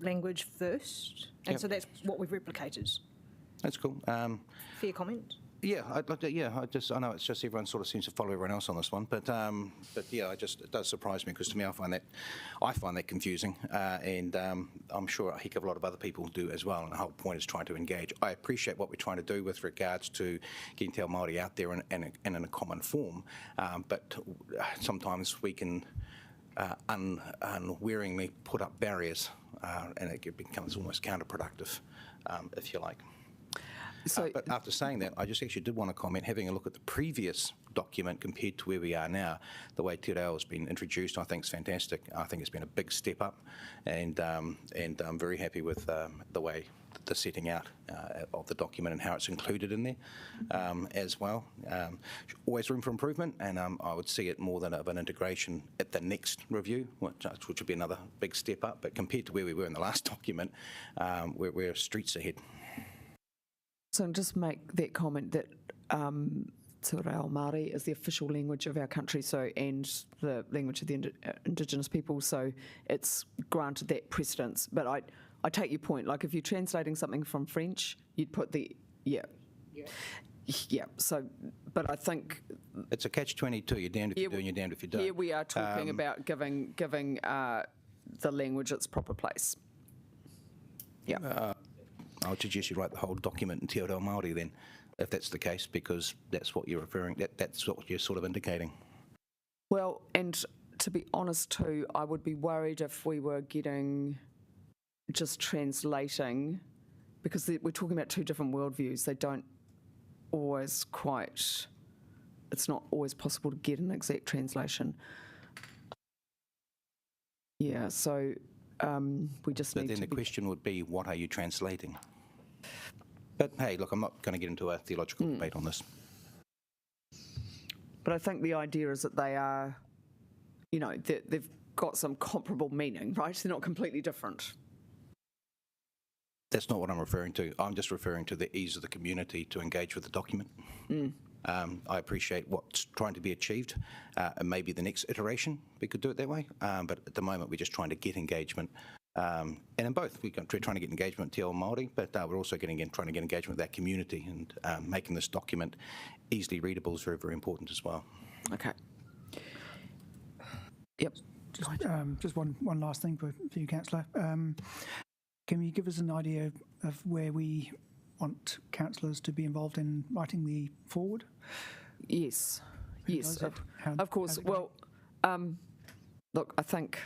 language first. And so that's what we've replicated. That's cool. Fair comment? Yeah, I know it's just everyone sort of seems to follow everyone else on this one, but yeah, it does surprise me because to me I find that confusing, and I'm sure a heck of a lot of other people do as well. And the whole point is trying to engage. I appreciate what we're trying to do with regards to getting Te Ao Māori out there and in a common form, but sometimes we can unwearingly put up barriers, and it becomes almost counterproductive, if you like. So, but after saying that, I just actually did want to comment, having a look at the previous document compared to where we are now, the way Te Reo has been introduced, I think is fantastic. I think it's been a big step up, and I'm very happy with the way the setting out of the document and how it's included in there as well. Always room for improvement, and I would see it more than of an integration at the next review, which would be another big step up. But compared to where we were in the last document, we're streets ahead. So just make that comment that Te Reo Māori is the official language of our country, so and the language of the Indigenous people, so it's granted that precedence. But I take your point. Like if you're translating something from French, you'd put the yeah. So, but I think it's a catch-22. You're damned if you do, and you're damned if you don't. Here we are talking about giving the language its proper place. Yeah. I would suggest you write the whole document in Te Reo Māori then, if that's the case, because that's what you're referring. That's what you're sort of indicating. Well, and to be honest too, I would be worried if we were getting just translating, because we're talking about two different worldviews. They don't always quite. It's not always possible to get an exact translation. Yeah, so we just need to. But then the question would be, what are you translating? But hey, look, I'm not going to get into a theological debate on this. But I think the idea is that they are, they've got some comparable meaning, right? They're not completely different. That's not what I'm referring to. I'm just referring to the ease of the community to engage with the document. I appreciate what's trying to be achieved, and maybe the next iteration we could do it that way. But at the moment, we're just trying to get engagement. And in both, we're trying to get engagement with Te Ao Māori, but we're also trying to get engagement with that community, and making this document easily readable is very, very important as well. Okay. Yep. Just one last thing for you, Councillor. Can you give us an idea of where we want councillors to be involved in writing the forward? Yes, of course. Well, look, I think,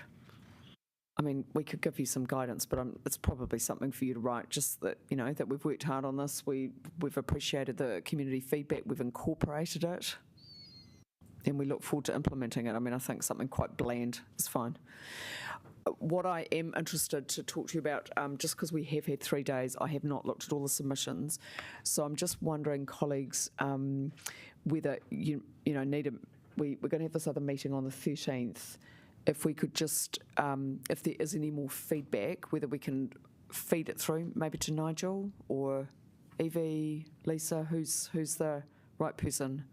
we could give you some guidance, but it's probably something for you to write, just that, that we've worked hard on this, we've appreciated the community feedback, we've incorporated it, and we look forward to implementing it. I think something quite bland is fine. What I am interested to talk to you about, just because we have had 3 days, I have not looked at all the submissions. So I'm just wondering, colleagues, whether we're going to have this other meeting on the 13th. If we could just, if there is any more feedback, whether we can feed it through, maybe to Nigel or Evie, Lisa, who's the right person?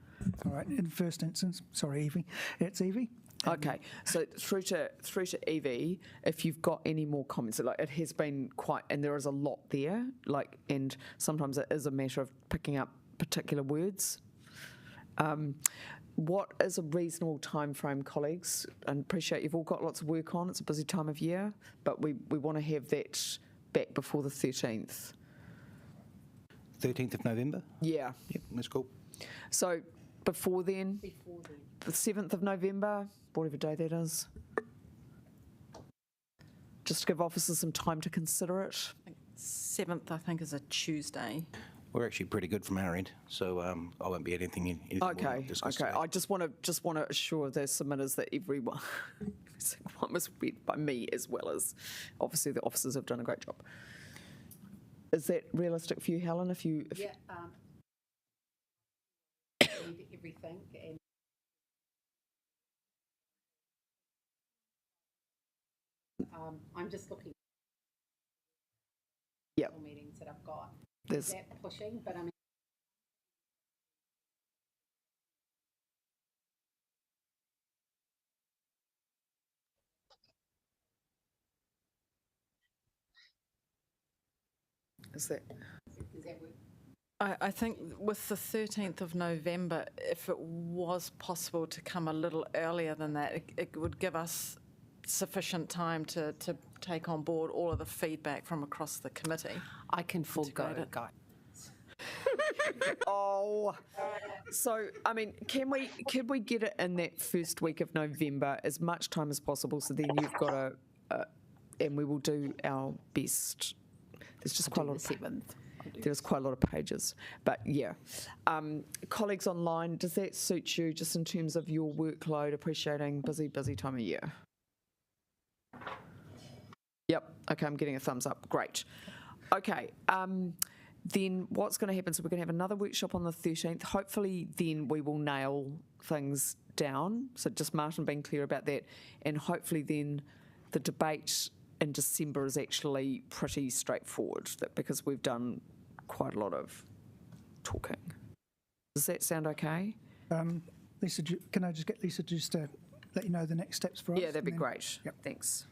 All right. In the first instance, sorry, Evie, it's Evie. Okay, so through to Evie, if you've got any more comments, it has been quite, and there is a lot there, and sometimes it is a matter of picking up particular words. What is a reasonable time frame, colleagues? And appreciate you've all got lots of work on. It's a busy time of year, but we want to have that back before the 13th. 13th of November? Yeah. Yep, that's cool. So before then, the 7th of November, whatever day that is. Just to give officers some time to consider it. 7th, I think, is a Tuesday. We're actually pretty good from our end, so I won't be anything Okay. I just want to assure the submitters that everyone was read by me, as well as obviously the officers have done a great job. Is that realistic for you, Helen? Yeah. Everything. And I'm just looking at the meetings that I've got. Is that pushing? But is that I think with the 13th of November, if it was possible to come a little earlier than that, it would give us sufficient time to take on board all of the feedback from across the committee. I can forego it. So can we get it in that first week of November, as much time as possible, so then you've got and we will do our best. There's just quite a lot of 7th. There's quite a lot of pages, but yeah. Colleagues online, does that suit you, just in terms of your workload, appreciating busy time of year? Yep, okay, I'm getting a thumbs up, great. Okay, then what's going to happen, so we're going to have another workshop on the 13th. Hopefully then we will nail things down, so just Martin being clear about that, and hopefully then the debate in December is actually pretty straightforward, because we've done quite a lot of talking. Does that sound okay? Lisa, can I just get Lisa just to let you know the next steps for us? Yeah, that'd be and then- great. Yep. Thanks.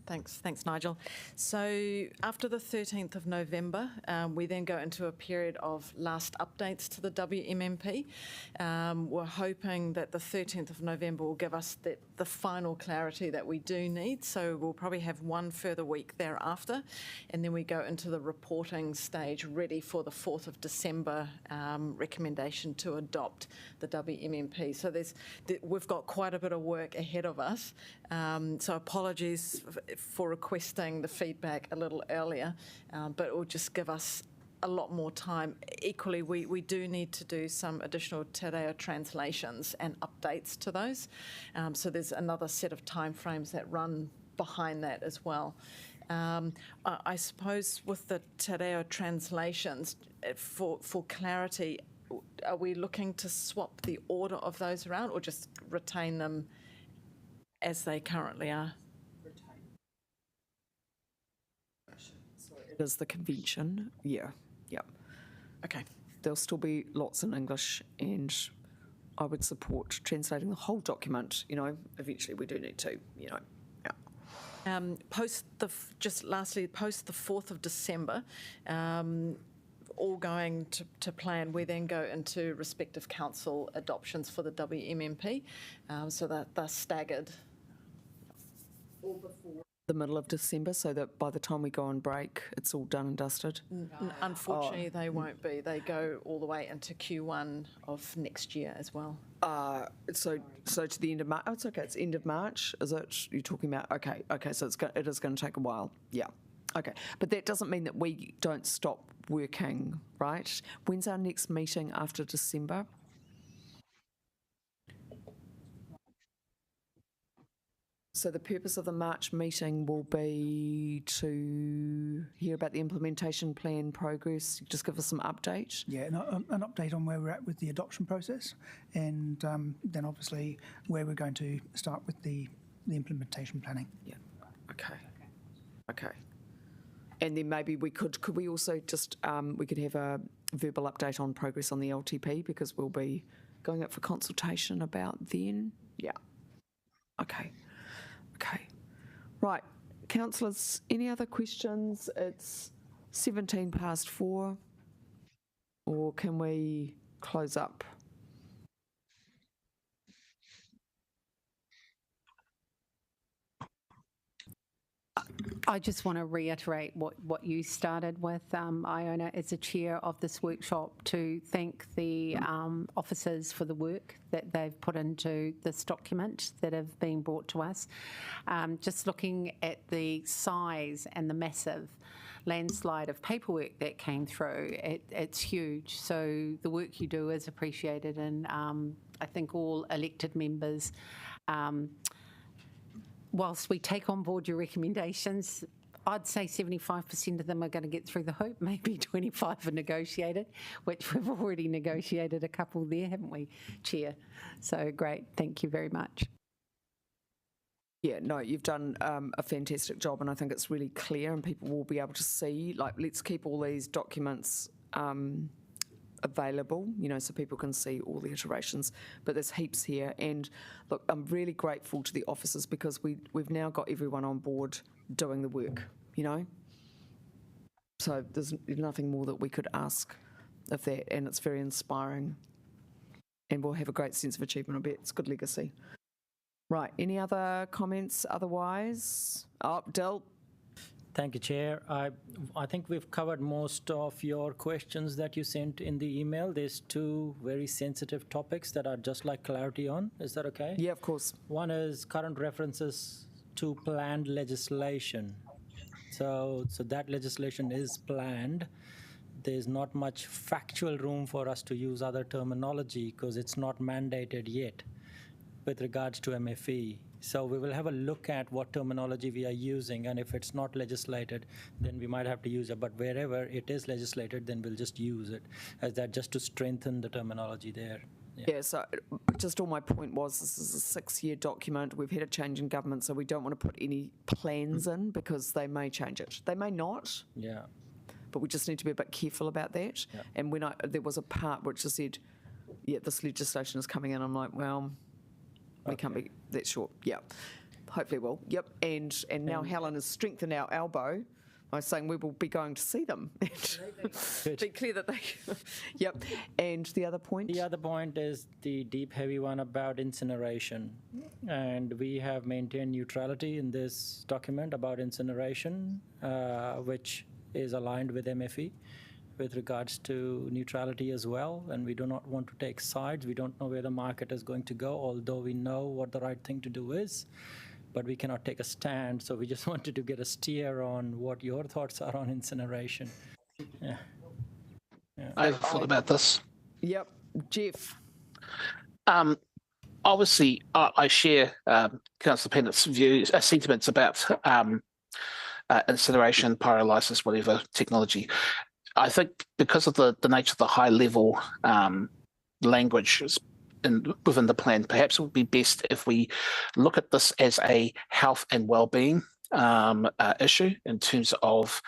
Thanks, Nigel. So after the 13th of November, we then go into a period of last updates to the WMMP. We're hoping that the 13th of November will give us the final clarity that we do need. So we'll probably have one further week thereafter, and then we go into the reporting stage, ready for the 4th of December recommendation to adopt the WMMP. So we've got quite a bit of work ahead of us. So apologies for requesting the feedback a little earlier, but it will just give us a lot more time. Equally, we do need to do some additional te reo translations and updates to those. So there's another set of timeframes that run behind that as well. I suppose with the te reo translations, for clarity, are we looking to swap the order of those around or just retain them as they currently are? It is the convention. Yeah. Okay. There'll still be lots in English, and I would support translating the whole document. Eventually we do need to. Yeah. Just lastly, post the 4th of December, all going to plan, we then go into respective council adoptions for the WMMP, so that they're staggered. All before the middle of December, so that by the time we go on break, it's all done and dusted. Unfortunately, they won't be. They go all the way into Q1 of next year as well. So to the end of March. Oh, it's okay. It's end of March. Is it? You're talking about? Okay. So it is going to take a while. Yeah. Okay. But that doesn't mean that we don't stop working, right? When's our next meeting after December? So the purpose of the March meeting will be to hear about the implementation plan progress, just give us some update. Yeah, an update on where we're at with the adoption process, and then obviously where we're going to start with the implementation planning. Yeah, okay. And then maybe could we also just, we could have a verbal update on progress on the LTP, because we'll be going up for consultation about then. Yeah, okay. Right, councillors, any other questions? It's 4:17, or can we close up? I just want to reiterate what you started with, Iona, as the chair of this workshop, to thank the officers for the work that they've put into this document that have been brought to us. Just looking at the size and the massive landslide of paperwork that came through, it's huge. So the work you do is appreciated, and I think all elected members, whilst we take on board your recommendations, I'd say 75% of them are going to get through the hoop, maybe 25 are negotiated, which we've already negotiated a couple there, haven't we, Chair? So great, thank you very much. Yeah, no, you've done a fantastic job, and I think it's really clear and people will be able to see, let's keep all these documents available, so people can see all the iterations, but there's heaps here. And look, I'm really grateful to the officers, because we've now got everyone on board doing the work, so there's nothing more that we could ask of that, and it's very inspiring, and we'll have a great sense of achievement. I bet it's good legacy. Right, any other comments otherwise? Del. Thank you, Chair. I think we've covered most of your questions that you sent in the email. There's two very sensitive topics that I'd just like clarity on. Is that okay? Yeah, of course. One is current references to planned legislation. So that legislation is planned. There's not much factual room for us to use other terminology because it's not mandated yet with regards to MFE. So we will have a look at what terminology we are using, and if it's not legislated, then we might have to use it. But wherever it is legislated, then we'll just use it as that, just to strengthen the terminology there. Yeah, so just all my point was, this is a 6-year document. We've had a change in government, so we don't want to put any plans in, because they may change it. They may not. Yeah. but we just need to be a bit careful about that. Yeah. And when there was a part which just said, yeah, this legislation is coming in, I'm like, well, we can't be that short. Yeah, hopefully we'll. Yep, and now Helen has strengthened our elbow by saying we will be going to see them. Be clear that they. Yep, and the other point. The other point is the deep, heavy one about incineration, and we have maintained neutrality in this document about incineration, which is aligned with MFE. With regards to neutrality as well, and we do not want to take sides. We don't know where the market is going to go, although we know what the right thing to do is, but we cannot take a stand. So we just wanted to get a steer on what your thoughts are on incineration. Yeah. I thought about this. Yep, Jeff. Obviously, I share Councillor Pennett's views, sentiments about incineration, pyrolysis, whatever technology. I think because of the nature of the high level language within the plan, perhaps it would be best if we look at this as a health and well-being issue in terms of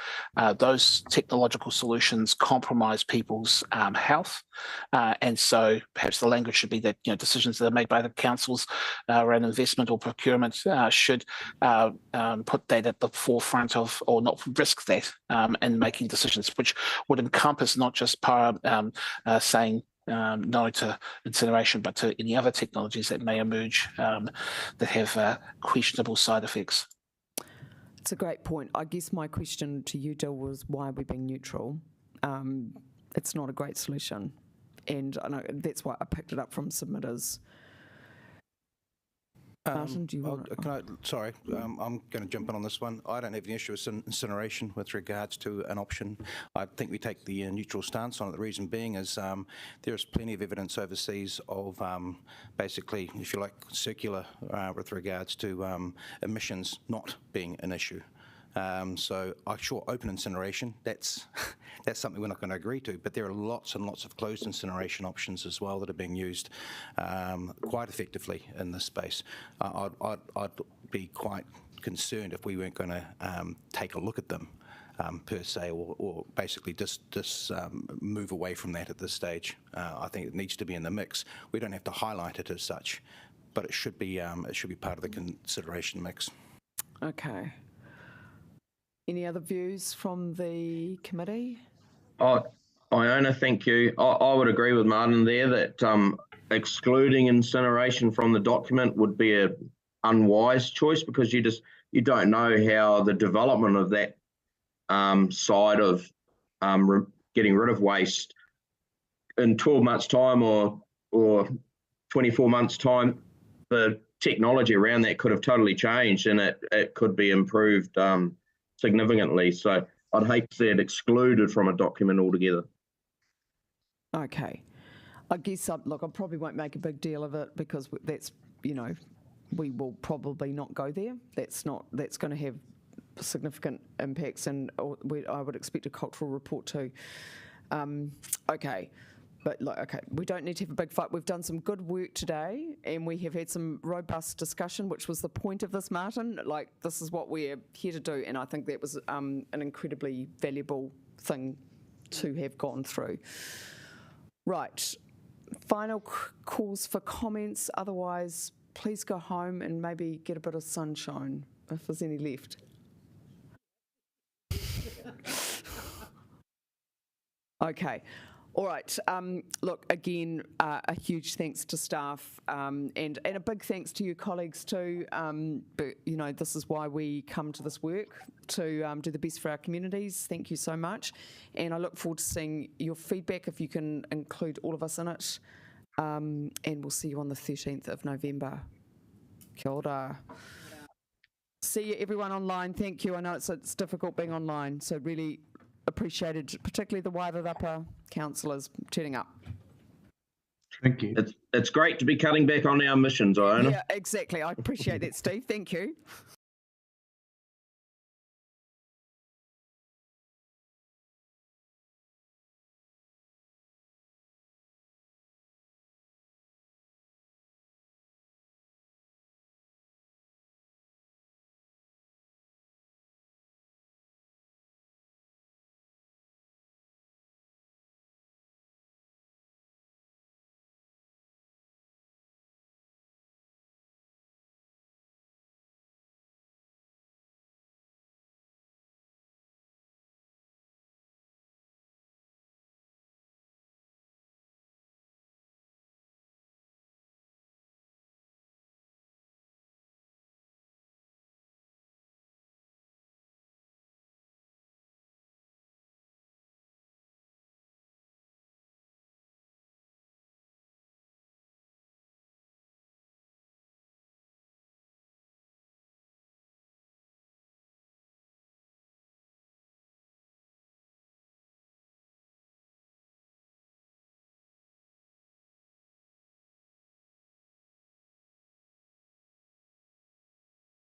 those technological solutions compromise people's health, and so perhaps the language should be that decisions that are made by the councils around investment or procurement should put that at the forefront of, or not risk that in making decisions, which would encompass not just saying no to incineration, but to any other technologies that may emerge that have questionable side effects. It's a great point. I guess my question to you, Dill, was why are we being neutral? It's not a great solution. And I know that's why I picked it up from submitters. Martin, do you want to? Sorry, I'm going to jump in on this one. I don't have any issue with incineration with regards to an option. I think we take the neutral stance on it. The reason being is there is plenty of evidence overseas of basically, if you like, circular with regards to emissions not being an issue. So sure, open incineration, that's something we're not going to agree to, but there are lots and lots of closed incineration options as well that are being used quite effectively in this space. I'd be quite concerned if we weren't going to take a look at them per se, or basically just move away from that at this stage. I think it needs to be in the mix. We don't have to highlight it as such, but it should be part of the consideration mix. Okay. Any other views from the committee? Iona, thank you. I would agree with Martin there that excluding incineration from the document would be an unwise choice, because you don't know how the development of that side of getting rid of waste in 12 months' time or 24 months' time, the technology around that could have totally changed, and it could be improved significantly. So I'd hate to see it excluded from a document altogether. Okay. I guess, look, I probably won't make a big deal of it, because that's, we will probably not go there. That's going to have significant impacts, and I would expect a cultural report too. Okay. But we don't need to have a big fight. We've done some good work today, and we have had some robust discussion, which was the point of this, Martin. This is what we're here to do, and I think that was an incredibly valuable thing to have gone through. Right. Final calls for comments. Otherwise, please go home and maybe get a bit of sunshine, if there's any left. Okay. All right. Look, again, a huge thanks to staff, and a big thanks to you colleagues too. But this is why we come to this work, to do the best for our communities. Thank you so much, and I look forward to seeing your feedback, if you can include all of us in it. And we'll see you on the 13th of November. Kia ora. See you everyone online. Thank you. I know it's difficult being online, so really appreciated, particularly the Wairarapa councillors turning up. Thank you. It's great to be cutting back on our emissions, Iona. Yeah, exactly. I appreciate that, Steve. Thank you.